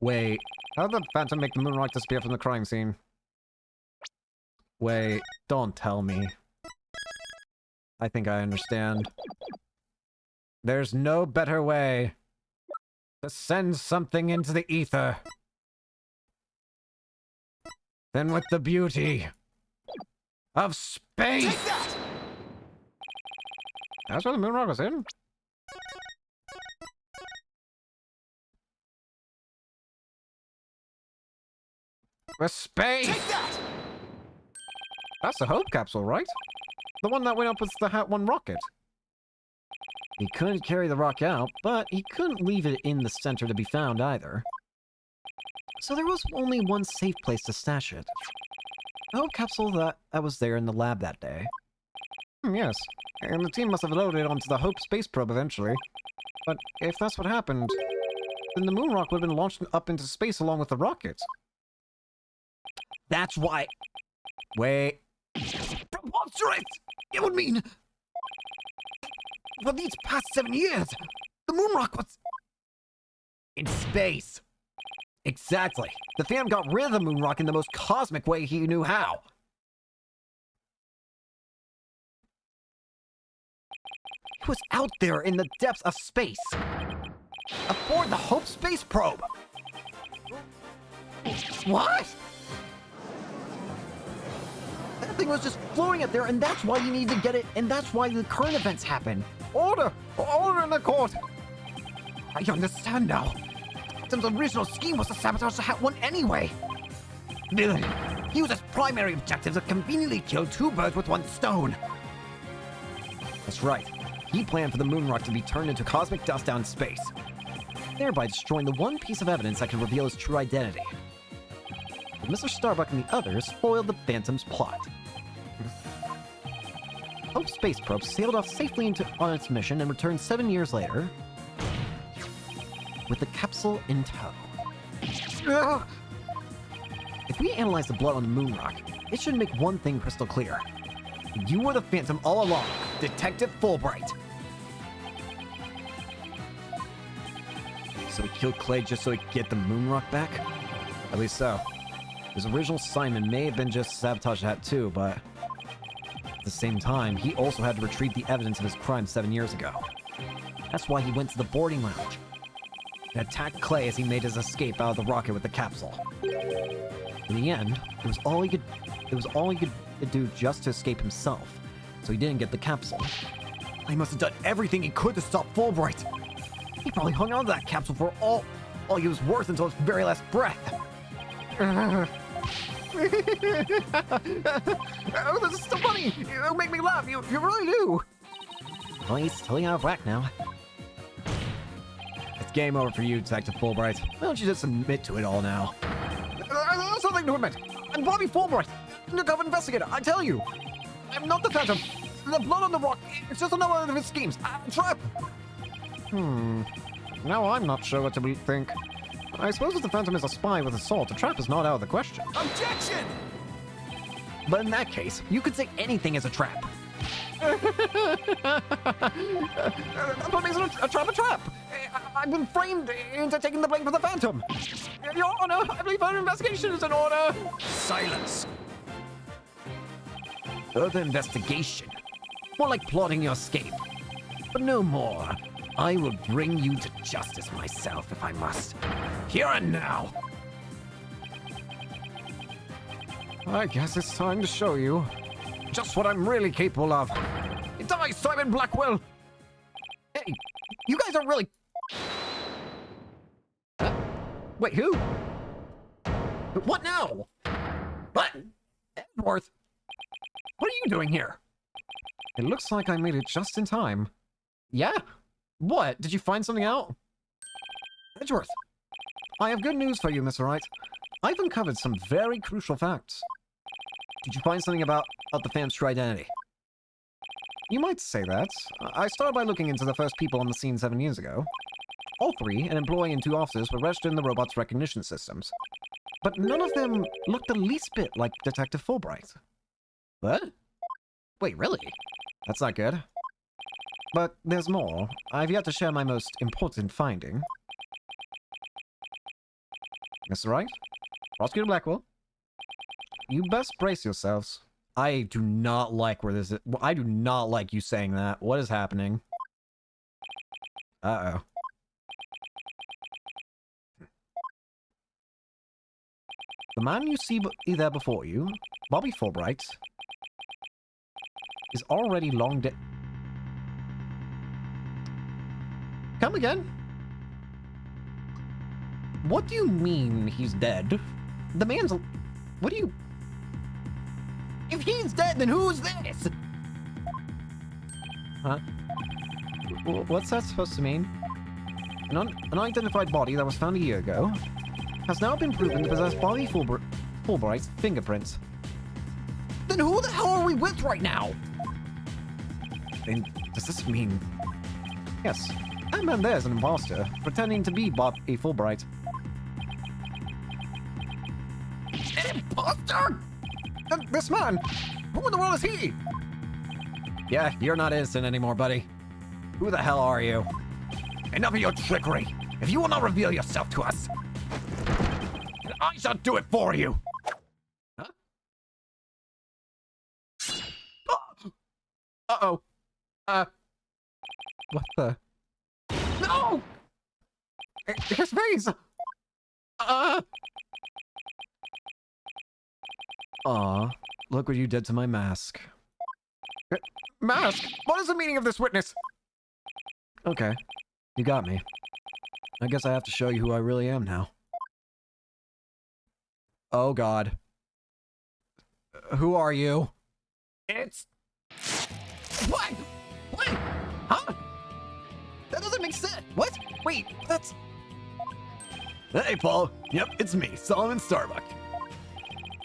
Wait,
How did the Phantom make the moon rock disappear from the crime scene?
wait, don't tell me. I think I understand.
There's no better way to send something into the ether than with the beauty of space!
Take that!
That's where the moon rock was in? The space!
Take that!
That's the Hope capsule, right? The one that went up with the Hat 1 rocket.
He couldn't carry the rock out, but he couldn't leave it in the center to be found either. So there was only one safe place to stash it. The Hope capsule that was there in the lab that day.
Yes, and the team must have loaded it onto the Hope space probe eventually. But if that's what happened, then the moon rock would have been launched up into space along with the rocket.
That's why...
Wait.
Preposterous! It would mean... For these past 7 years, the moon rock was...
in space! Exactly! The Phantom got rid of the moon rock in the most cosmic way he knew how! It was out there in the depths of space! Aboard the Hope space probe!
What?
That thing was just floating up there, and that's why you need to get it, and that's why the current events happen.
Order! Order in the court!
I understand now. Phantom's original scheme was to sabotage the Hat 1 anyway. Villain. He used his primary objective to conveniently kill two birds with one stone.
That's right. He planned for the moon rock to be turned into cosmic dust down in space, thereby destroying the one piece of evidence that could reveal his true identity. But Mr. Starbuck and the others foiled the Phantom's plot. Hope's space probe sailed off safely on its mission and returned 7 years later with the capsule in tow. If we analyze the blood on the moon rock, it should make one thing crystal clear. You were the Phantom all along, Detective Fulbright. So he killed Clay just so he could get the moon rock back? At least so. His original assignment may have been just to sabotage that too, but at the same time, he also had to retrieve the evidence of his crime 7 years ago. That's why he went to the boarding lounge and attacked Clay as he made his escape out of the rocket with the capsule. In the end, it was all he could do just to escape himself, so he didn't get the capsule. He must have done everything he could to stop Fulbright. He probably hung on to that capsule for all he was worth until his very last breath.
Oh, this is so funny! You make me laugh, you really do!
Well, he's totally out of whack now. It's game over for you, Detective Fulbright. Why don't you just admit to it all now?
There's nothing to admit. I'm Bobby Fulbright, undercover investigator. I tell you, I'm not the Phantom. The blood on the rock, it's just another of his schemes. A trap. Now I'm not sure what to think. I suppose if the Phantom is a spy with assault, a trap is not out of the question.
Objection!
But in that case, you could say anything is a trap.
That's what makes it a trap. I've been framed into taking the blame for the Phantom. Your Honor, I believe our investigation is in order.
Silence!
Further investigation. More like plotting your escape. But no more. I will bring you to justice myself if I must. Here and now.
I guess it's time to show you just what I'm really capable of. Die, Simon Blackwell! Hey, you guys are really... Wait, who? What now? What? Edgeworth? What are you doing here? It looks like I made it just in time. Yeah? What? Did you find something out? Edgeworth, I have good news for you, Mr. Wright. I've uncovered some very crucial facts. Did you find something about the Phantom's true identity? You might say that. I started by looking into the first people on the scene 7 years ago. All three, an employee and 2 officers, were registered in the robot's recognition systems. But none of them looked the least bit like Detective Fulbright. What? Wait, really? That's not good. But there's more. I've yet to share my most important finding. Mr. Wright? Prosecutor Blackwell? You best brace yourselves. I do not like where this is. I do not like you saying that. What is happening? Uh-oh. The man you see there before you, Bobby Fulbright, is already long dead. Come again? What do you mean he's dead? The man's... What do you... If he's dead, then who's this? Huh? What's that supposed to mean? An unidentified body that was found a year ago has now been proven to possess Bobby Fulbright's fingerprints. Then who the hell are we with right now? Then does this mean... Yes, that man there is an imposter, pretending to be Bobby Fulbright. An imposter? This man! Who in the world is he? Yeah, you're not innocent anymore, buddy. Who the hell are you?
Enough of your trickery! If you will not reveal yourself to us, then I shall do it for you!
Huh? Uh-oh. What the... No! His face! Aw, look what you did to my mask.
Mask? What is the meaning of this witness?
Okay, you got me. I guess I have to show you who I really am now. Oh god. Who are you?
It's...
What? What? Huh? That doesn't make sense. What? Wait, that's...
Hey, Paul. Yep, it's me, Solomon Starbuck.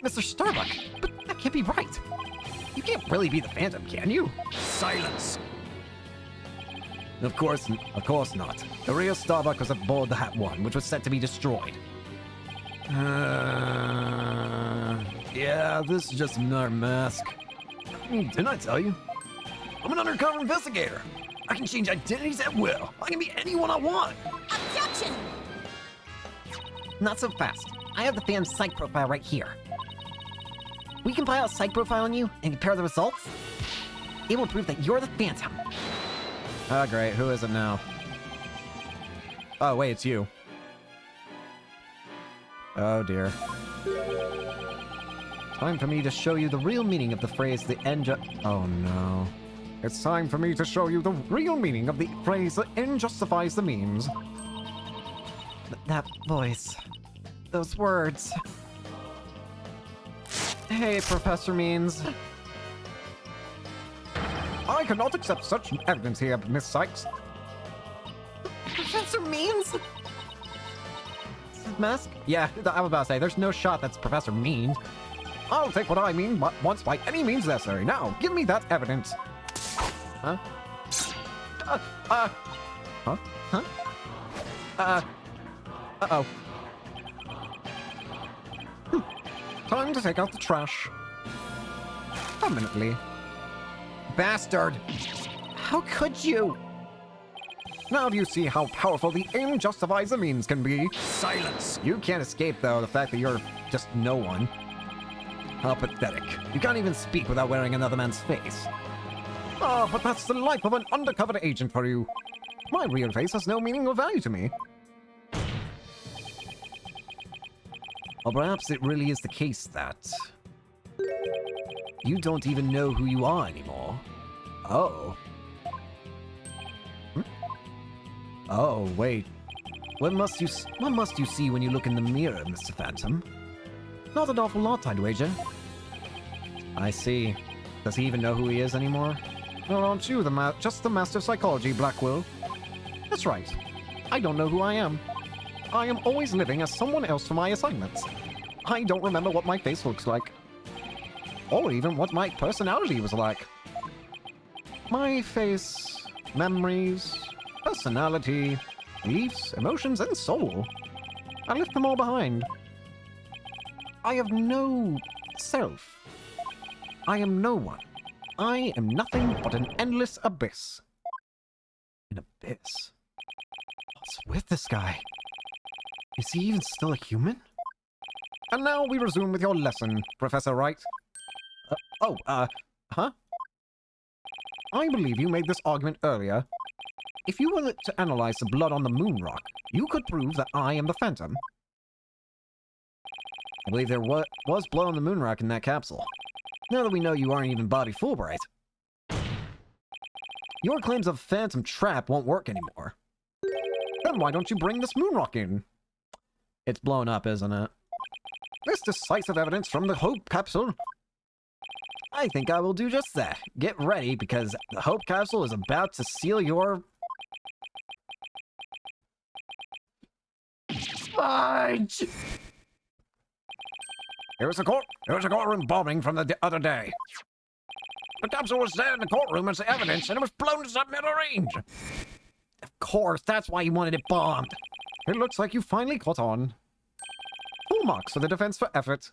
Mr. Starbuck, but that can't be right. You can't really be the Phantom, can you?
Silence!
Of course not. The real Starbuck was aboard the Hat 1, which was set to be destroyed. Yeah, this is just another mask. I mean, didn't I tell you? I'm an undercover investigator. I can change identities at will. I can be anyone I want.
Objection!
Not so fast. I have the Phantom's psych profile right here. We compile a psych profile on you and compare the results. It will prove that you're the Phantom.
Oh, great. Who is it now? Oh, wait, it's you. Oh, dear. Time for me to show you the real meaning of the phrase the Oh, no. It's time for me to show you the real meaning of the phrase the end justifies the means.
That voice. Those words.
Hey, Professor Means.
I cannot accept such evidence here, Miss Sykes.
Professor Means?
Mask? Yeah, I was about to say, there's no shot that's Professor Means. I'll take what I mean once by any means necessary. Now, give me that evidence. Huh? Huh?
Huh?
Uh-oh. Time to take out the trash. Permanently. Bastard!
How could you?
Now do you see how powerful the end justifies the means can be?
Silence!
You can't escape, though, the fact that you're just no one. How pathetic. You can't even speak without wearing another man's face. Ah, but that's the life of an undercover agent for you. My real face has no meaning or value to me. Or perhaps it really is the case that you don't even know who you are anymore. Oh. Oh, wait. What must you see when you look in the mirror, Mr. Phantom? Not an awful lot, I'd wager. I see. Does he even know who he is anymore? Or aren't you just the master of psychology, Blackwell? That's right. I don't know who I am. I am always living as someone else for my assignments. I don't remember what my face looks like. Or even what my personality was like. My face, memories, personality, beliefs, emotions, and soul. I left them all behind. I have no self. I am no one. I am nothing but an endless abyss. An abyss? What's with this guy? Is he even still a human? And now we resume with your lesson, Professor Wright. Huh? I believe you made this argument earlier. If you were to analyze the blood on the moon rock, you could prove that I am the Phantom. I believe there was blood on the moon rock in that capsule. Now that we know you aren't even Bobby Fulbright, your claims of Phantom Trap won't work anymore. Then why don't you bring this moon rock in? It's blown up, isn't it? This decisive evidence from the Hope Capsule. I think I will do just that. Get ready, because the Hope Capsule is about to seal your... Fudge! It was a courtroom bombing from the other day. The capsule was there in the courtroom as evidence, and it was blown to submiddle range. Of course, that's why you wanted it bombed. It looks like you finally caught on. Full marks for the defense for effort.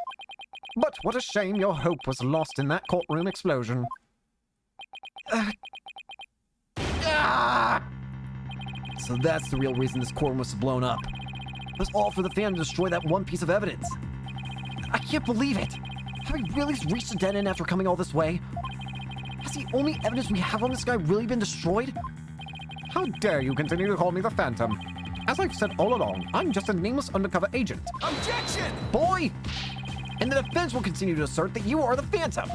But what a shame your hope was lost in that courtroom explosion. So that's the real reason this courtroom was blown up. It was all for the fan to destroy that one piece of evidence. I can't believe it! Have we really reached a dead end after coming all this way? Has the only evidence we have on this guy really been destroyed? How dare you continue to call me the Phantom? As I've said all along, I'm just a nameless undercover agent.
Objection!
Boy! And the defense will continue to assert that you are the Phantom.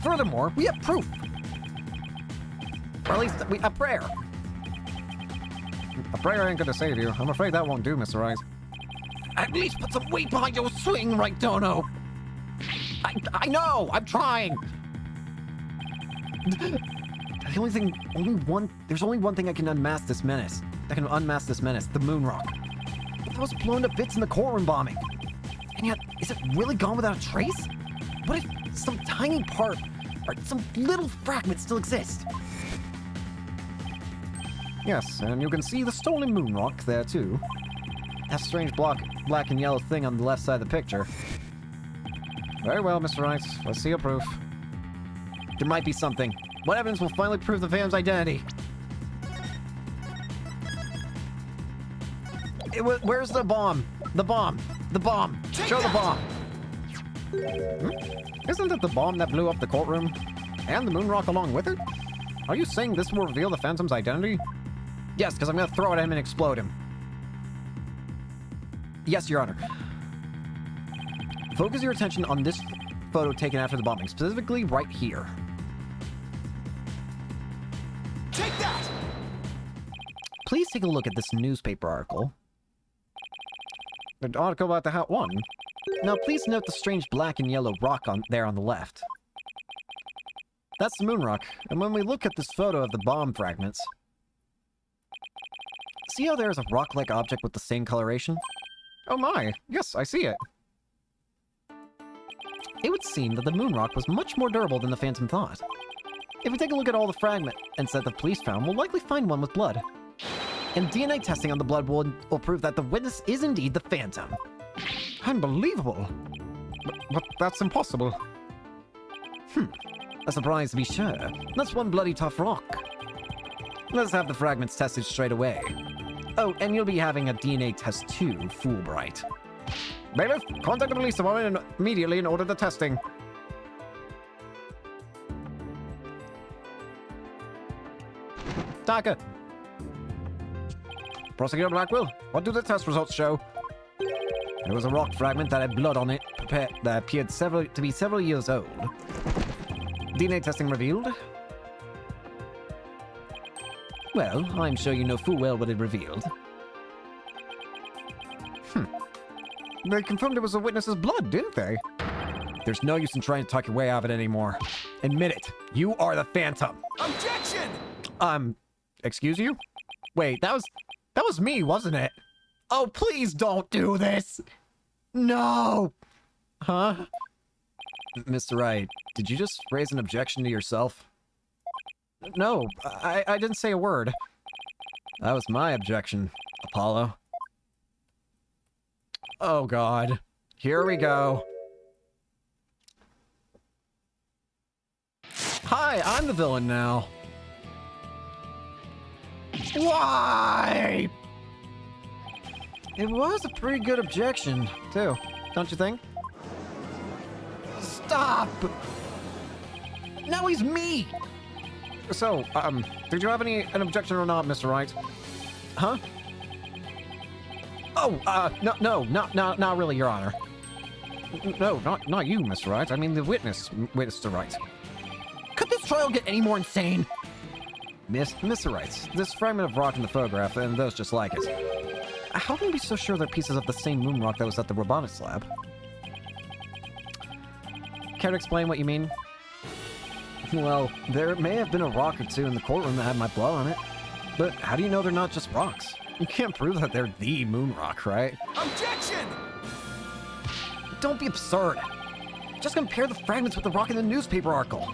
Furthermore, we have proof. Or at least a prayer. A prayer ain't gonna save you. I'm afraid that won't do, Mr. Wright. At least put some weight behind your swing, right, Dono? I know! I'm trying! There's only one thing I can unmask this menace. The moon rock. But that was blown to bits in the courtroom bombing. And yet, is it really gone without a trace? What if some tiny part, or some little fragment still exists? Yes, and you can see the stolen moon rock there too. That strange black and yellow thing on the left side of the picture. Very well, Mr. Wright. Let's see your proof. There might be something. What evidence will finally prove the Phantom's identity? Where's the bomb? The bomb! Show the bomb! Isn't it the bomb that blew up the courtroom? And the moon rock along with it? Are you saying this will reveal the Phantom's identity? Yes, because I'm gonna throw it at him and explode him. Yes, Your Honor. Focus your attention on this photo taken after the bombing, specifically right here.
Take that!
Please take a look at this newspaper article. The article about the Hat 1. Now, please note the strange black and yellow rock there on the left. That's the moon rock, and when we look at this photo of the bomb fragments,
see how there is a rock-like object with the same coloration? Oh my, yes, I see it. It would seem that the moon rock was much more durable than the Phantom thought. If we take a look at all the fragment and set the police found, we'll likely find one with blood. And DNA testing on the blood will prove that the witness is indeed the Phantom.
Unbelievable. But that's impossible.
A surprise to be sure. That's one bloody tough rock. Let's have the fragments tested straight away. Oh, and you'll be having a DNA test too, Fulbright.
Bailiff, contact the police department immediately and order the testing.
Taka.
Prosecutor Blackwell, what do the test results show?
There was a rock fragment that had blood on it, that appeared to be several years old. DNA testing revealed. Well, I'm sure you know full well what it revealed.
They confirmed it was a witness's blood, didn't they?
There's no use in trying to talk your way out of it anymore. Admit it. You are the Phantom.
Objection!
Excuse you? Wait, that was me, wasn't it? Oh, please don't do this! No! Huh? Mr. Wright, did you just raise an objection to yourself? No, I didn't say a word. That was my objection, Apollo. Oh, God. Here we go. Hi, I'm the villain now. Why? It was a pretty good objection, too. Don't you think? Stop! Now he's me!
So, did you have an objection or not, Mr. Wright?
Huh? Oh, no, not really, Your Honor.
No, not you, Mr. Wright. I mean the witness, Mr. Wright.
Could this trial get any more insane? Mr. Wright, this fragment of rock in the photograph and those just like it. How can you be so sure they're pieces of the same moon rock that was at the robotics lab? Care to explain what you mean? Well, there may have been a rock or two in the courtroom that had my blood on it. But how do you know they're not just rocks? You can't prove that they're the moon rock, right?
Objection!
Don't be absurd. Just compare the fragments with the rock in the newspaper article.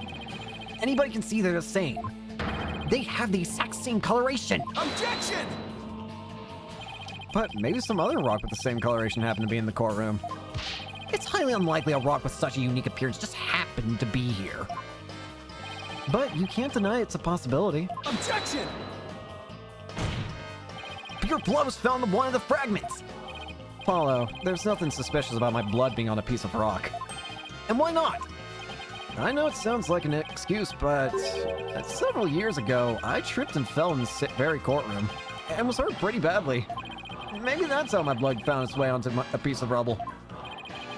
Anybody can see they're the same. They have the exact same coloration.
Objection!
But maybe some other rock with the same coloration happened to be in the courtroom. It's highly unlikely a rock with such a unique appearance just happened to be here. But you can't deny it's a possibility.
Objection!
Your blood was found on one of the fragments! Paulo, there's nothing suspicious about my blood being on a piece of rock. And why not? I know it sounds like an excuse, but several years ago, I tripped and fell in this very courtroom, and was hurt pretty badly. Maybe that's how my blood found its way onto a piece of rubble.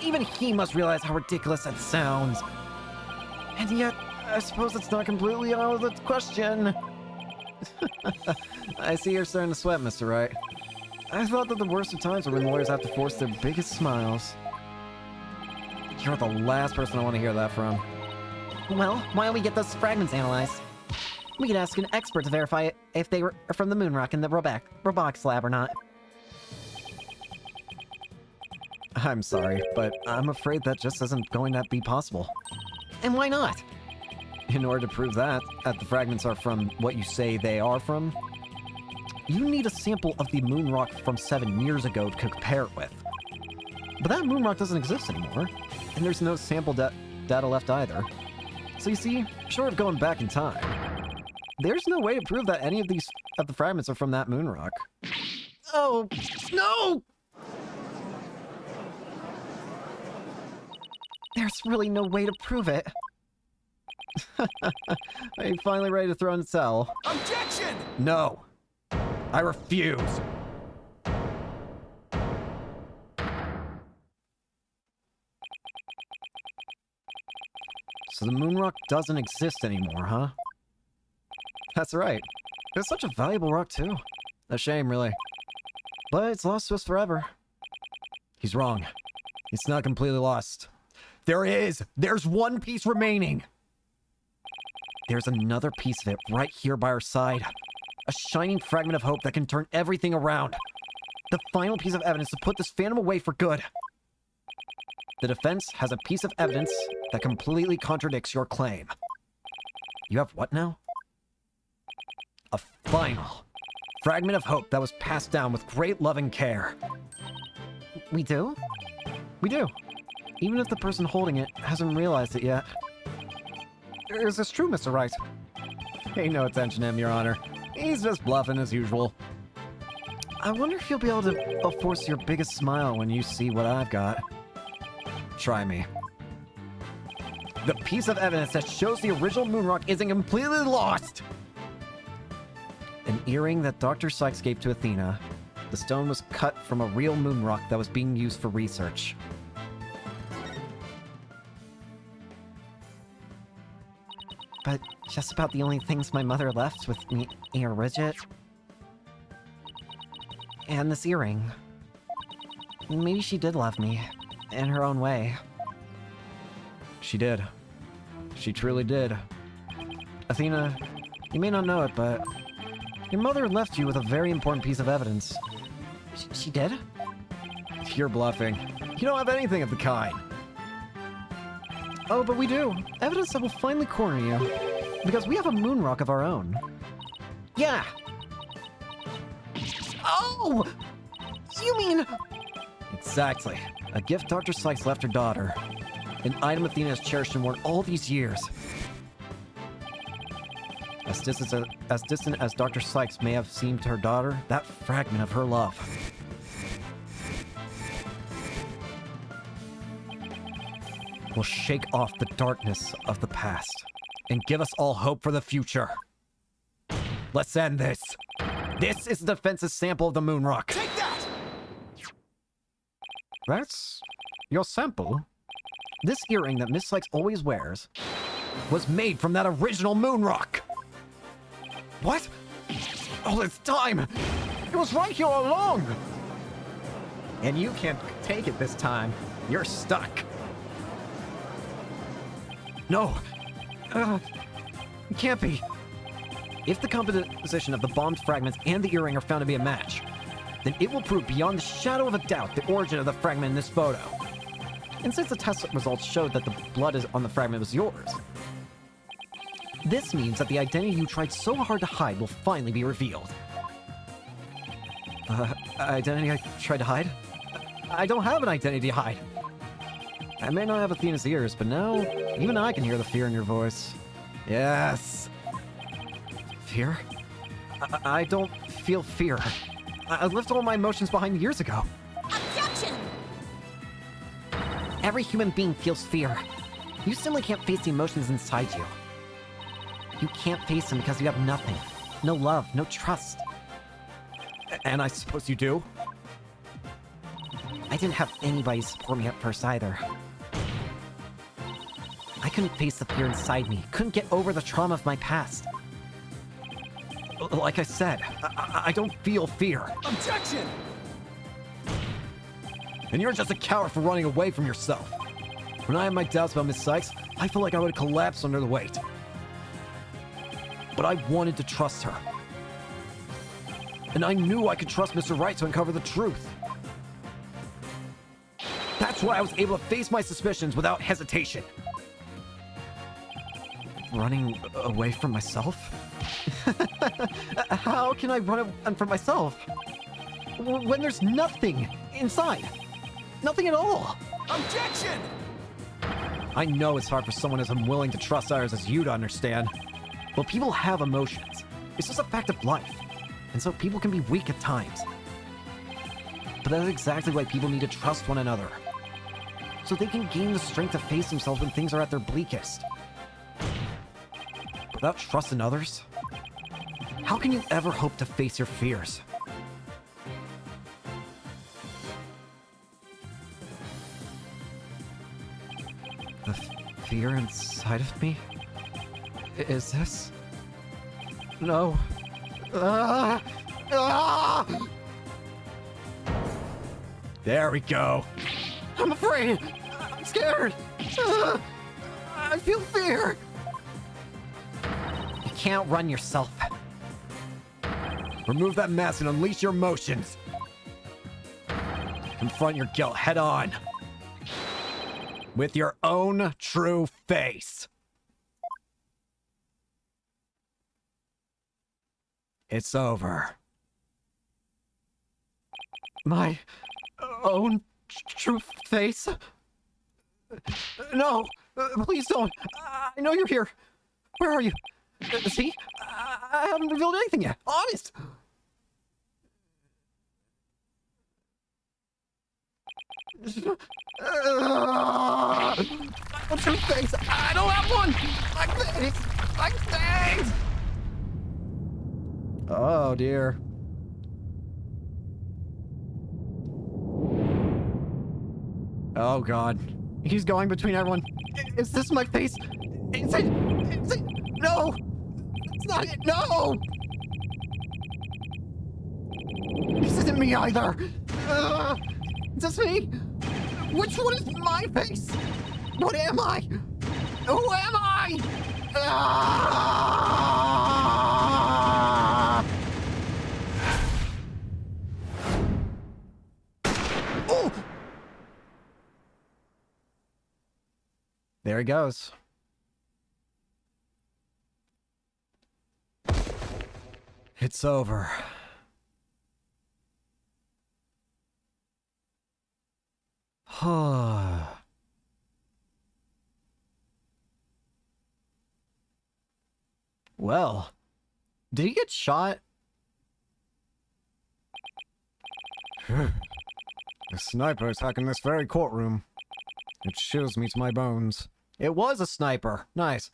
Even he must realize how ridiculous that sounds. And yet, I suppose it's not completely out of the question. I see you're starting to sweat, Mr. Wright. I thought that the worst of times are when lawyers have to force their biggest smiles. You're the last person I want to hear that from. Well, why don't we get those fragments analyzed? We could ask an expert to verify if they were from the moon rock in the robotics lab or not. I'm sorry, but I'm afraid that just isn't going to be possible. And why not? In order to prove that the fragments are from what you say they are from, you need a sample of the moon rock from 7 years ago to compare it with. But that moon rock doesn't exist anymore, and there's no sample data left either. So you see, short of going back in time, there's no way to prove that any of the fragments are from that moon rock. Oh, no! There's really no way to prove it. Are you finally ready to throw in the towel?
Objection!
No. I refuse. So the moon rock doesn't exist anymore, huh? That's right. It's such a valuable rock, too. A shame, really. But it's lost to us forever. He's wrong. It's not completely lost. There's one piece remaining. There's another piece of it right here by our side. A shining fragment of hope that can turn everything around. The final piece of evidence to put this phantom away for good. The defense has a piece of evidence that completely contradicts your claim. You have what now? A final fragment of hope that was passed down with great love and care.
We do?
We do. Even if the person holding it hasn't realized it yet. Is this true, Mr. Wright? Pay no attention to him, Your Honor. He's just bluffing as usual. I wonder if you'll be able to force your biggest smile when you see what I've got. Try me. The piece of evidence that shows the original Moonrock isn't completely lost! An earring that Dr. Sykes gave to Athena. The stone was cut from a real Moonrock that was being used for research.
But just about the only things my mother left with me are Rigid. And this earring. Maybe she did love me. In her own way.
She did. She truly did. Athena, you may not know it, but your mother left you with a very important piece of evidence.
She did?
You're bluffing. You don't have anything of the kind. Oh, but we do. Evidence that will finally corner you. Because we have a Moonrock of our own.
Yeah! Oh! You mean...
Exactly. A gift Dr. Sykes left her daughter. An item Athena has cherished and worn all these years. As distant as Dr. Sykes may have seemed to her daughter, that fragment of her love will shake off the darkness of the past and give us all hope for the future. Let's end this. This is the defense's sample of the Moonrock.
Take that!
That's your sample? This earring that Miss Sykes always wears was made from that original Moonrock. What? All this time! It was right here all along! And you can't take it this time. You're stuck. No! It can't be. If the composition of the bombed fragments and the earring are found to be a match, then it will prove beyond the shadow of a doubt the origin of the fragment in this photo. And since the test results showed that the blood on the fragment was yours, this means that the identity you tried so hard to hide will finally be revealed. Identity I tried to hide? I don't have an identity to hide. I may not have Athena's ears, but now even I can hear the fear in your voice. Yes. Fear? I don't feel fear. I left all my emotions behind years ago.
Objection!
Every human being feels fear. You simply can't face the emotions inside you. You can't face them because you have nothing. No love, no trust.
And I suppose you do?
I didn't have anybody support me at first either. I couldn't face the fear inside me, couldn't get over the trauma of my past.
Like I said, I don't feel fear.
Objection!
And you're just a coward for running away from yourself. When I had my doubts about Miss Sykes, I felt like I would collapse under the weight. But I wanted to trust her. And I knew I could trust Mr. Wright to uncover the truth. That's why I was able to face my suspicions without hesitation. Running away from myself? How can I run from myself? When there's nothing inside. Nothing at all.
Objection!
I know it's hard for someone as unwilling to trust others as you to understand. But people have emotions. It's just a fact of life. And so people can be weak at times. But that's exactly why people need to trust one another. So they can gain the strength to face themselves when things are at their bleakest. Without trust in others, how can you ever hope to face your fears? The fear inside of me? Is this? No. Ah! Ah! There we go. I'm afraid. I'm scared. Ah! I feel fear.
You can't run yourself.
Remove that mask and unleash your emotions. Confront your guilt head on. With your own true face. It's over.
My own true face? No, please don't. I know you're here. Where are you? See? I haven't revealed anything yet. Honest. My own true face. I don't have one. My face. My face. Oh dear. Oh god. He's going between everyone. Is this my face? Is it? Is it? No! It's not it! No! This isn't me either! Is this me? Which one is my face? What am I? Who am I? Oh! There he goes. It's over. Well, did he get shot? The sniper is hacking this very courtroom. It chills me to my bones. It was a sniper. Nice.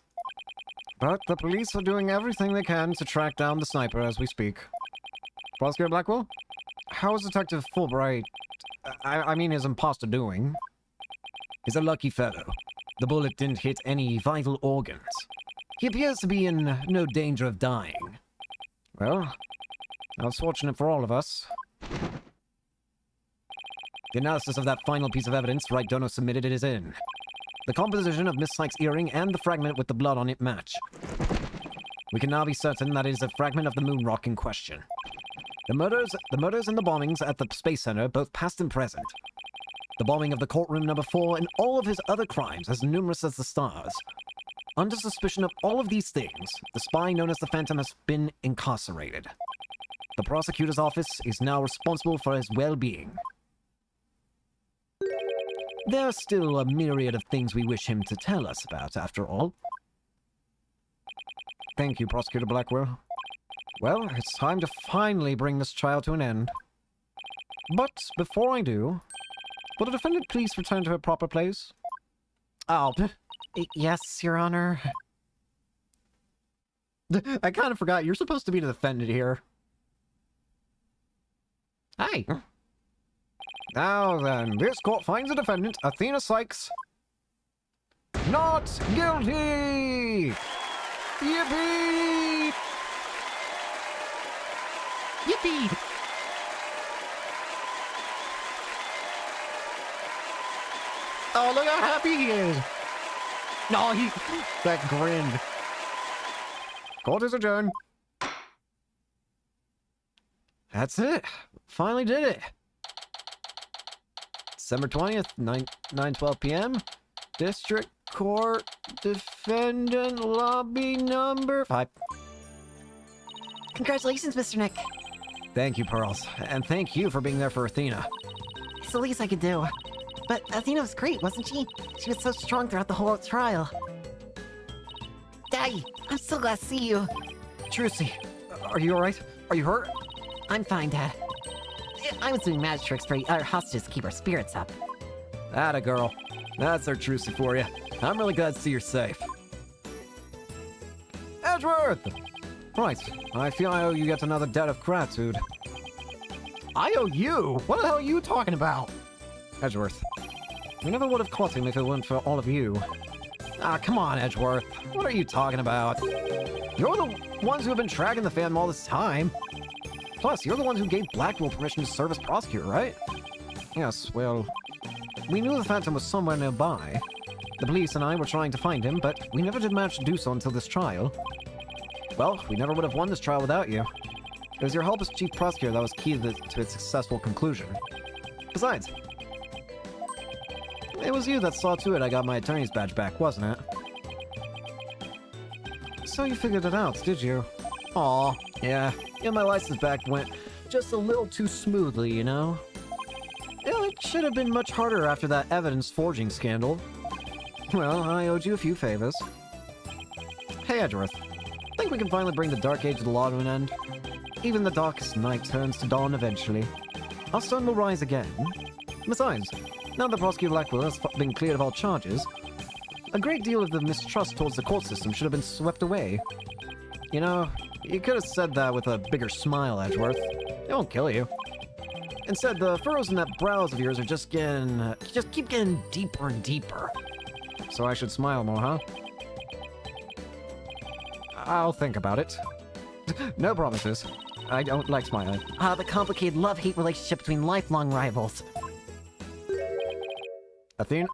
But the police are doing everything they can to track down the sniper as we speak. Prosecutor Blackwell? How is Detective Fulbright, I mean his imposter, doing? He's a lucky fellow. The bullet didn't hit any vital organs. He appears to be in no danger of dying. Well, that's fortunate for all of us. The analysis of that final piece of evidence Wright Dono submitted is in. The composition of Miss Sykes' earring and the fragment with the blood on it match. We can now be certain that it is a fragment of the moon rock in question. The murders and the bombings at the Space Center, both past and present. The bombing of the courtroom number 4 and all of his other crimes as numerous as the stars. Under suspicion of all of these things, the spy known as the Phantom has been incarcerated. The prosecutor's office is now responsible for his well-being. There are still a myriad of things we wish him to tell us about, after all. Thank you, Prosecutor Blackwell. Well, it's time to finally bring this trial to an end. But before I do, will the defendant please return to her proper place? Oh, yes, Your Honor. I kind of forgot, you're supposed to be the defendant here. Hi. Now then, this court finds the defendant, Athena Sykes, not guilty! Yippee! Yippee! Oh, look how happy he is! No, that grin. Court is adjourned. That's it. Finally did it. December 20th, 9:12 p.m. District Court, Defendant Lobby number 5.
Congratulations, Mr. Nick.
Thank you, Pearls. And thank you for being there for Athena.
It's the least I could do. But Athena was great, wasn't she? She was so strong throughout the whole trial. Daddy, I'm so glad to see you.
Trucy, are you alright? Are you hurt?
I'm fine, Dad. I was doing magic tricks for our hostages to keep our spirits up.
Atta girl. That's our Trucy for you. I'm really glad to see you're safe. Edgeworth! Right, I feel I owe you yet another debt of gratitude. I owe you? What the hell are you talking about? Edgeworth, we never would have caught him if it weren't for all of you. Ah, come on, Edgeworth. What are you talking about? You're the ones who have been tracking the Phantom all this time. Plus, you're the ones who gave Blackwell permission to serve as prosecutor, right? Yes, well, we knew the Phantom was somewhere nearby. The police and I were trying to find him, but we never did manage to do so until this trial. Well, we never would have won this trial without you.
It was your help as chief prosecutor that was key to its successful conclusion. Besides, it was you that saw to it I got my attorney's badge back, wasn't it? So you figured it out, did you? Aw, yeah. My license back went just a little too smoothly, you know? Yeah, it should have been much harder after that evidence forging scandal. Well, I owed you a few favors. Hey, Edgeworth. Think we can finally bring the Dark Age of the Law to an end? Even the darkest night turns to dawn eventually. Our sun will rise again. Besides, now that Prosecutor Blackwell has been cleared of all charges, a great deal of the mistrust towards the court system should have been swept away. You know, you could have said that with a bigger smile, Edgeworth. It won't kill you. Instead, the furrows in that brows of yours are just keep getting deeper and deeper. So I should smile more, huh? I'll think about it. No promises. I don't like smiling.
The complicated love-hate relationship between lifelong rivals.
Athena.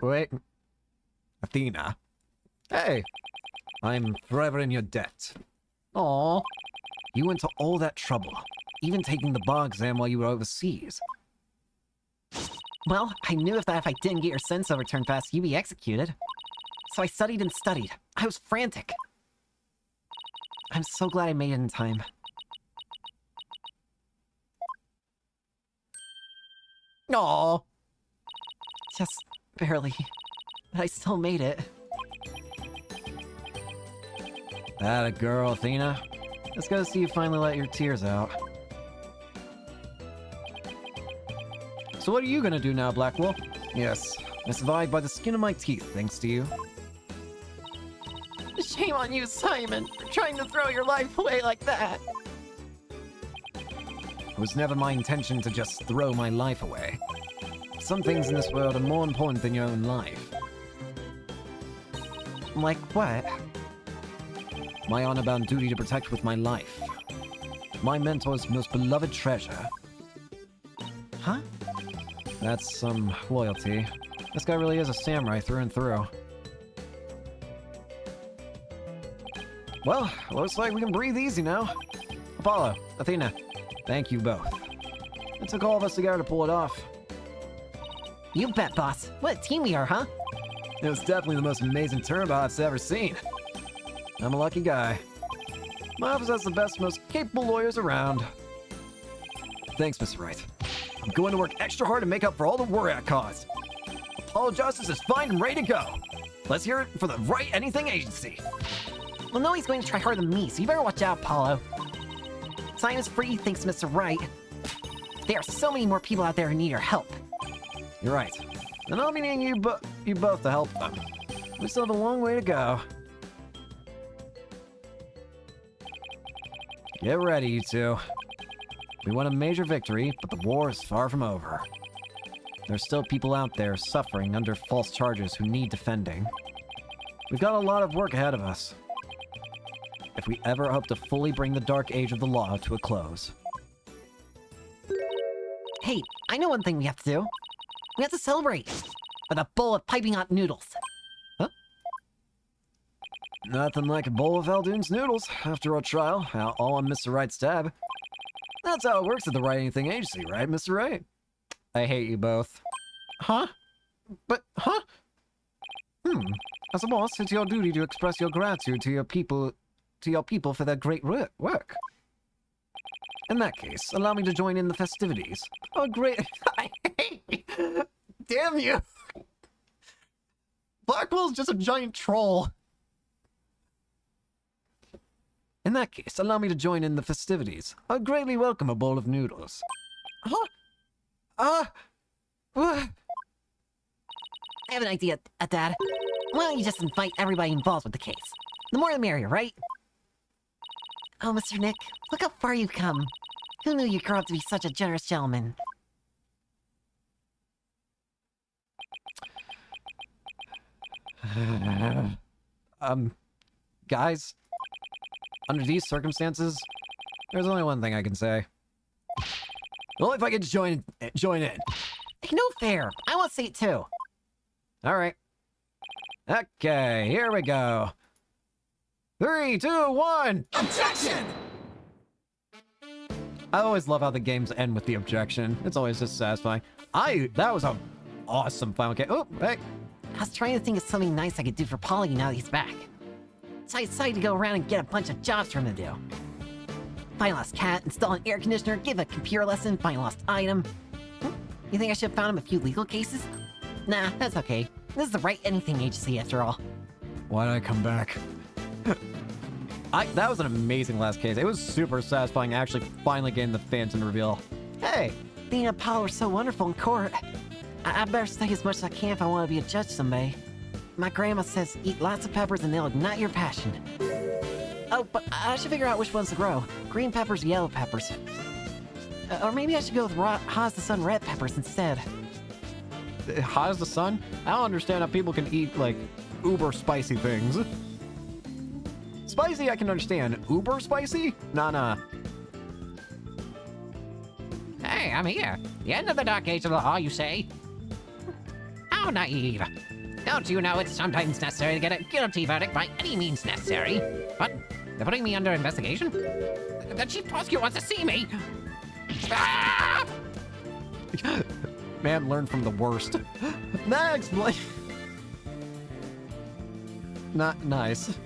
Hey, I'm forever in your debt.
Aww.
You went to all that trouble, even taking the bar exam while you were overseas.
Well, I knew if I didn't get your sentence overturned fast, you'd be executed. So I studied and studied. I was frantic. I'm so glad I made it in time.
Aww.
Just barely. But I still made it.
That a girl, Athena. Let's go see you finally let your tears out. So what are you gonna do now, Blackwell? Yes, I survived by the skin of my teeth, thanks to you.
Shame on you, Simon, for trying to throw your life away like that.
It was never my intention to just throw my life away. Some things in this world are more important than your own life.
Like what?
My honor-bound duty to protect with my life. My mentor's most beloved treasure.
Huh?
That's some loyalty. This guy really is a samurai through and through. Well, looks like we can breathe easy now. Apollo, Athena, thank you both. It took all of us together to pull it off.
You bet, boss. What a team we are, huh?
It was definitely the most amazing turnabout I've ever seen. I'm a lucky guy. My office has the best, most capable lawyers around. Thanks, Mr. Wright. I'm going to work extra hard to make up for all the worry I caused. Apollo Justice is fine and ready to go. Let's hear it for the Wright Anything Agency.
Well, no, he's going to try harder than me, so you better watch out, Apollo. Sign is free, thanks to Mr. Wright. There are so many more people out there who need your help.
You're right. And I'll be needing you both to help them. We still have a long way to go. Get ready, you two. We won a major victory, but the war is far from over. There's still people out there suffering under false charges who need defending. We've got a lot of work ahead of us, if we ever hope to fully bring the Dark Age of the Law to a close.
Hey, I know one thing we have to do. We have to celebrate with a bowl of piping hot noodles.
Huh? Nothing like a bowl of Aldoon's noodles after our trial, all on Mr. Wright's tab. That's how it works at the Wright Anything Agency, right, Mr. Wright? I hate you both. Huh? But, huh? As a boss, it's your duty to express your gratitude to your people for their great work. In that case, allow me to join in the festivities. Oh, great. I hate you. Damn you. Blackwell's just a giant troll. In that case, allow me to join in the festivities. I'd greatly welcome a bowl of noodles. Huh?
I have an idea, Dad. Why don't you just invite everybody involved with the case? The more the merrier, right? Oh, Mr. Nick, look how far you've come. Who knew you'd grow up to be such a generous gentleman?
Guys, under these circumstances, there's only one thing I can say. Well, if I could join in.
Hey, no fair. I want to say it too.
All right. Okay, here we go. 3, 2, 1.
Objection!
I always love how the games end with the objection. It's always just satisfying. That was an awesome final game. Oh, hey.
I was trying to think of something nice I could do for Polly now that he's back. So I decided to go around and get a bunch of jobs for him to do. Find a lost cat, install an air conditioner, give a computer lesson, find a lost item. You think I should have found him a few legal cases? Nah, that's okay. This is the Wright Anything Agency after all.
Why did I come back? That was an amazing last case. It was super satisfying actually finally getting the Phantom reveal.
Hey, Thea and Paul were so wonderful in court. I better study as much as I can if I want to be a judge someday. My grandma says eat lots of peppers and they'll ignite your passion. Oh, but I should figure out which ones to grow. Green peppers, yellow peppers. Or maybe I should go with Haas the Sun red peppers instead.
Hot as the sun? I don't understand how people can eat, like, uber spicy things. Spicy I can understand. Uber spicy? Nah.
Hey, I'm here. The end of the dark age of the law, you say? How naive. Don't you know it's sometimes necessary to get a guilty verdict by any means necessary? What? They're putting me under investigation? The chief prosecutor wants to see me! Ah!
Man learned from the worst. Next, Blake. Not nice.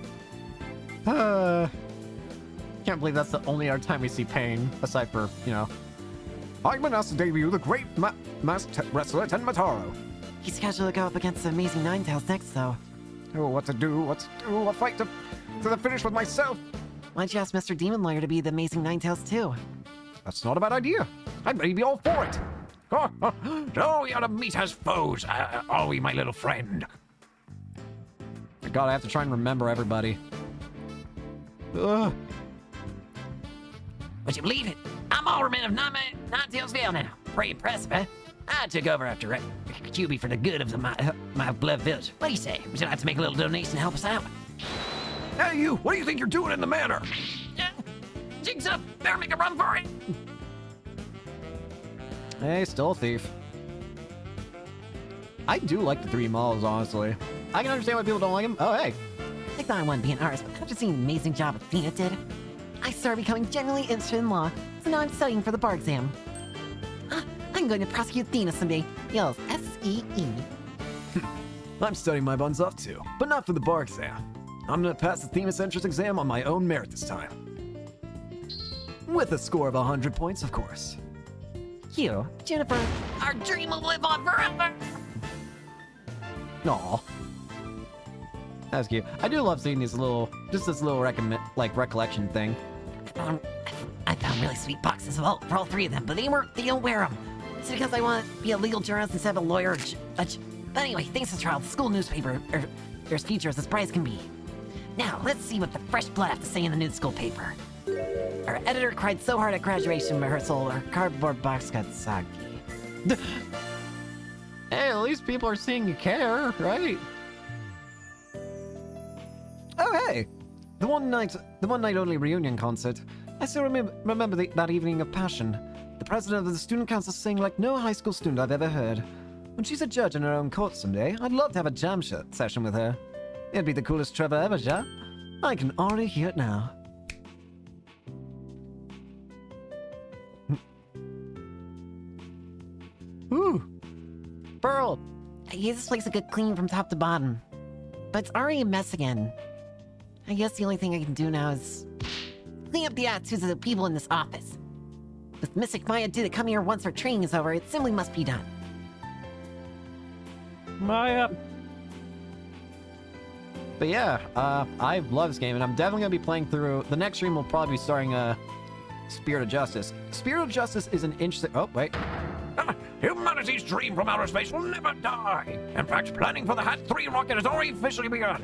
Can't believe that's the only other time we see Pain, aside for, you know. I'm asked to debut the great masked wrestler Tenmataro.
He's scheduled to go up against the Amazing Ninetales next, though.
Oh, what to do? A fight to the finish with myself.
Why'd you ask Mr. Demon Lawyer to be the Amazing Ninetales too?
That's not a bad idea. I may be all for it.
So we ought to meet as foes, are we, my little friend?
God, I have to try and remember everybody. Ugh.
Would you believe it? I'm alderman of Ninetales now. Pretty impressive, eh? I took over after QB for the good of my beloved village. What do you say? Would you like to make a little donation to help us out?
Hey, you! What do you think you're doing in the manor?
Jigs up! Better make a run for it!
Hey, still a thief. I do like the three malls, honestly. I can understand why people don't like them. Oh, hey.
I thought I wanted to be an artist, but after seeing the amazing job Athena did, I started becoming genuinely interested in law, so now I'm studying for the bar exam. I'm going to prosecute Athena someday. Yells S-E-E.
I'm studying my buns off too, but not for the bar exam. I'm gonna pass the Themis entrance exam on my own merit this time. With a score of 100 points, of course.
You, Juniper.
Our dream will live on forever!
Aw. That's cute. I do love seeing these little, just this little recollection thing.
I found really sweet boxes for all three of them, but they don't wear them. It's because I want to be a legal journalist instead of a lawyer. But anyway, thanks to the trial, the school newspaper, there's features as bright as can be. Now, let's see what the fresh blood have to say in the new school paper. Our editor cried so hard at graduation rehearsal, our cardboard box got soggy.
Hey, at least people are seeing you care, right? Oh, hey! The one night only reunion concert. I still remember that evening of passion. The president of the student council sang like no high school student I've ever heard. When she's a judge in her own court someday, I'd love to have a jam session with her. It'd be the coolest Trevor ever, ja? I can already hear it now. Ooh.
Pearl! I gave this place a good clean from top to bottom. But it's already a mess again. I guess the only thing I can do now is clean up the attitudes of the people in this office. With Mystic Maya due to come here once her training is over, it simply must be done.
Maya. But yeah, I love this game, and I'm definitely gonna be playing through. The next stream will probably be starting Spirit of Justice. Spirit of Justice is an interesting. Oh wait.
Humanity's dream from outer space will never die. In fact, planning for the Hat 3 rocket has already officially begun.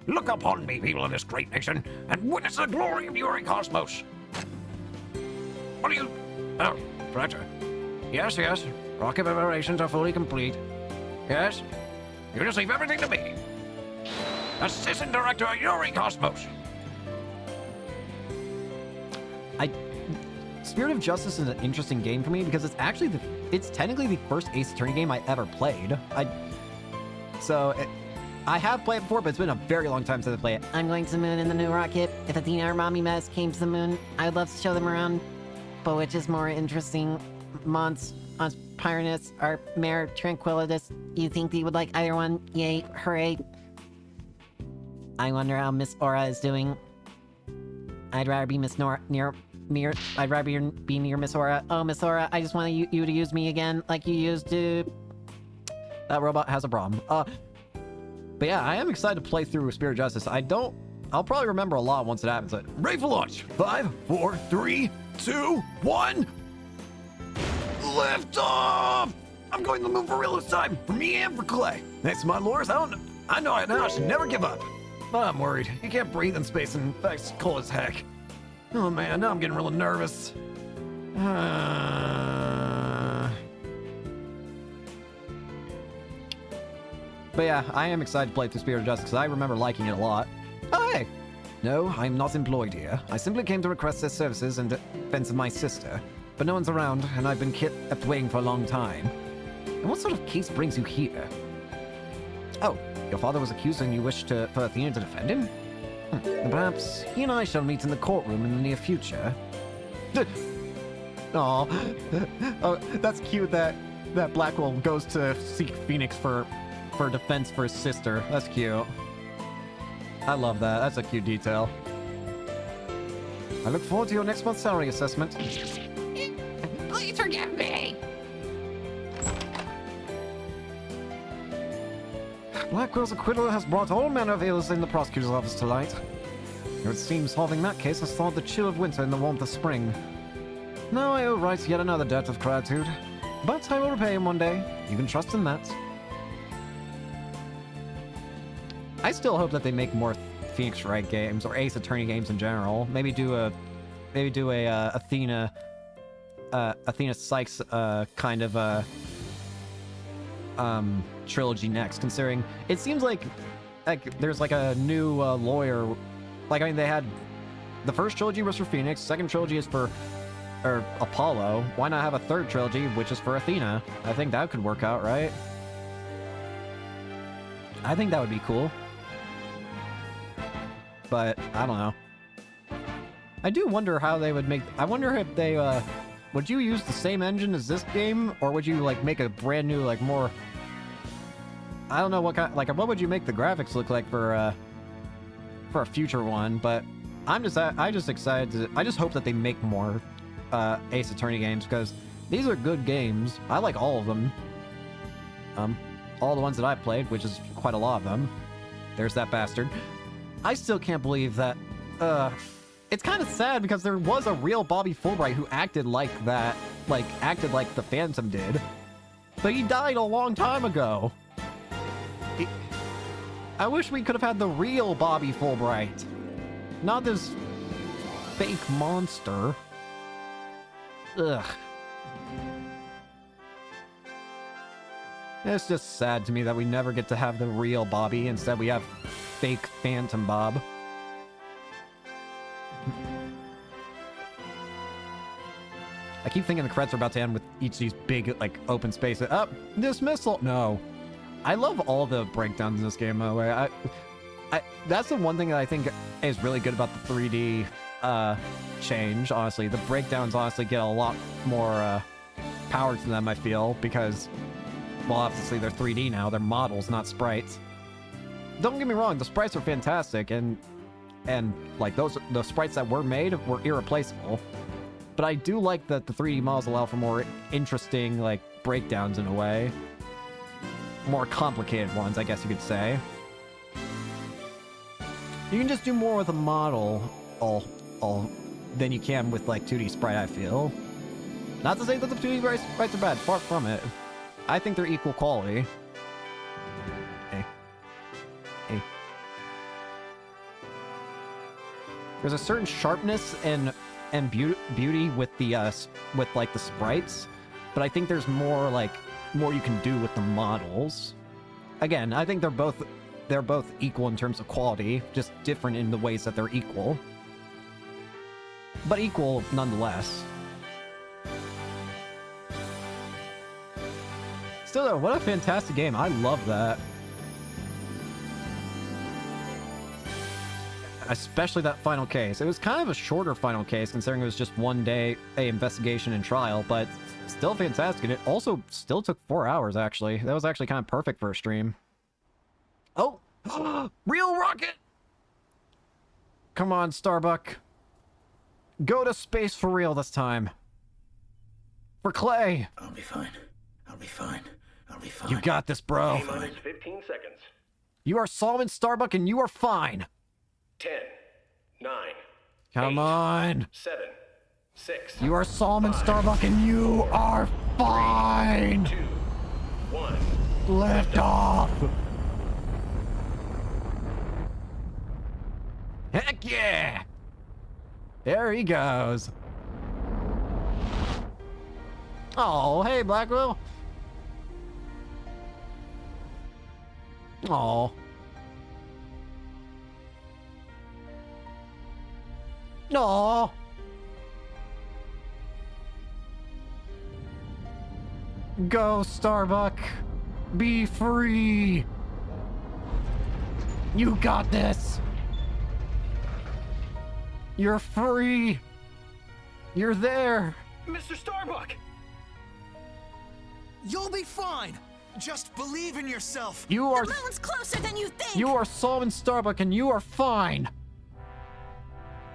Look upon me, people of this great nation, and witness the glory of your cosmos. What are you... Oh, Director. Yes. Rocket preparations are fully complete. Yes? You just leave everything to me. Assistant Director Yuri Cosmos.
Spirit of Justice is an interesting game for me because it's actually it's technically the first Ace Attorney game I ever played. I have played it before, but it's been a very long time since I played it.
I'm going to the moon in the new rocket. If Athena or Mommy Mess came to the moon, I would love to show them around. but which is more interesting? Mons Pyranus or Mare Tranquilitas? You think you would like either one? Yay, hooray. I wonder how Miss Aura is doing. I'd rather be Miss I'd rather be near Miss Aura. Oh, Miss Aura, I just want you to use me again, like you used to. That robot has a problem.
But yeah, I am excited to play through Spirit of Justice. I'll probably remember a lot once it happens.
Ready for launch. 5, 4, 3, 2, 1. Lift off! I'm going to move for real this time, for me and for Clay. Thanks to my lures, I know I should never give up. But I'm worried. You can't breathe in space, and that's cold as heck. Oh man, now I'm getting really nervous.
But yeah, I am excited to play through Spirit of Justice because I remember liking it a lot. Oh, hey! No, I'm not employed here. I simply came to request their services in defense of my sister. But no one's around, and I've been kept waiting for a long time. And what sort of case brings you here? Oh, your father was accused and you wish for Athena to defend him? Perhaps he and I shall meet in the courtroom in the near future.
Aw. Oh, that's cute that Blackwell goes to seek Phoenix for defense for his sister. That's cute. I love that. That's a cute detail. I look forward to your next month's salary assessment.
Please forgive me.
Blackwell's acquittal has brought all manner of ills in the prosecutor's office to light. It seems solving that case has thawed the chill of winter in the warmth of spring. Now I owe Wright yet another debt of gratitude. But I will repay him one day. You can trust in that.
I still hope that they make more Phoenix Wright games or Ace Attorney games in general. Maybe do a Athena Sykes kind of trilogy next, considering it seems like there's like a new lawyer. Like, I mean, they had the first trilogy was for Phoenix, second trilogy is for Apollo. Why not have a third trilogy which is for Athena? I think that could work out, right? I think that would be cool. But I don't know. I do wonder how they would make. I wonder if they would you use the same engine as this game, or would you like make a brand new, like, more, I don't know what kind, like, what would you make the graphics look like for a future one? But I just excited I just hope that they make more Ace Attorney games, because these are good games. I like all of them. All the ones that I've played, which is quite a lot of them. There's that bastard. I still can't believe that, it's kind of sad because there was a real Bobby Fulbright who acted like that, acted like the Phantom did. But he died a long time ago. I wish we could have had the real Bobby Fulbright. Not this fake monster. Ugh. It's just sad to me that we never get to have the real Bobby. Instead, we have fake Phantom Bob. I keep thinking the credits are about to end with each of these big, like, open spaces. Up, dismissal. No. I love all the breakdowns in this game, by the way. That's the one thing that I think is really good about the 3D change, honestly. The breakdowns honestly get a lot more power to them, I feel, because, well, obviously they're 3D now. They're models, not sprites. Don't get me wrong, the sprites are fantastic, and like, the sprites that were made were irreplaceable. But I do like that the 3D models allow for more interesting, like, breakdowns in a way. More complicated ones, I guess you could say. You can just do more with a model than you can with, like, 2D sprite, I feel. Not to say that the 2D sprites are bad, far from it. I think they're equal quality. Hey. There's a certain sharpness and beauty with the like the sprites, but I think there's more you can do with the models. Again, I think they're both equal in terms of quality, just different in the ways that they're equal, but equal nonetheless. Still though, what a fantastic game. I love that. especially that final case. It was kind of a shorter final case, considering it was just one day investigation and trial, but still fantastic. And it also still took 4 hours, actually. That was actually kind of perfect for a stream. Oh! Real rocket! Come on, Starbuck. Go to space for real this time. For Clay.
I'll be fine. I'll be fine. I'll be fine.
You got this, bro.
Minus 15 seconds.
You are Solomon Starbuck and you are fine.
10, 9.
Come on.
7, 6.
You are Solomon Starbuck and you are fine.
2, 1.
Lift off. Heck yeah. There he goes. Oh, hey, Blackwell. Oh. No. Go, Starbuck. Be free. You got this. You're free. You're there.
Mr. Starbuck! You'll be fine! Just believe in yourself!
You are...
The moon's closer than you think!
You are Solomon Starbuck and you are fine.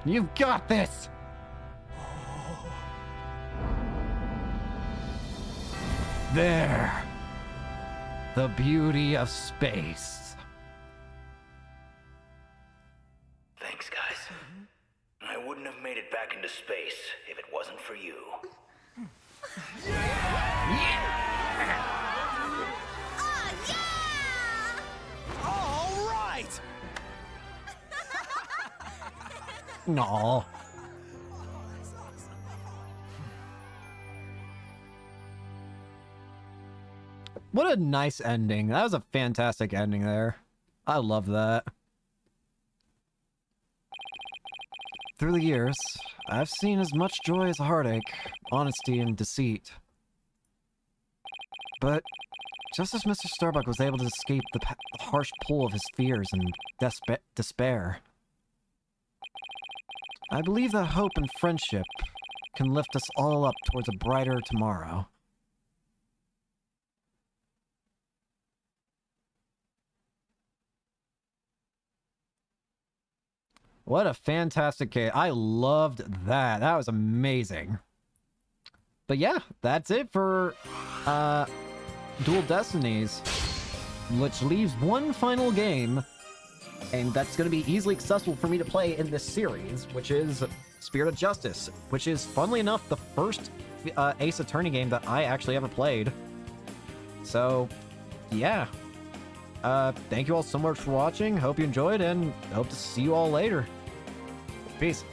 You've got this. There. The beauty of space.
Thanks, guys. I wouldn't have made it back into space if it wasn't for you.
All right!
No. What a nice ending. That was a fantastic ending there. I love that. Through the years, I've seen as much joy as heartache, honesty and deceit. But just as Mr. Starbuck was able to escape the harsh pull of his fears and despair, I believe that hope and friendship can lift us all up towards a brighter tomorrow. What a fantastic case. I loved that. That was amazing. But yeah, that's it for Dual Destinies, which leaves one final game, and that's going to be easily accessible for me to play in this series, which is Spirit of Justice, which is, funnily enough, the first Ace Attorney game that I actually ever played. So, yeah. Thank you all so much for watching. Hope you enjoyed, and hope to see you all later. Peace.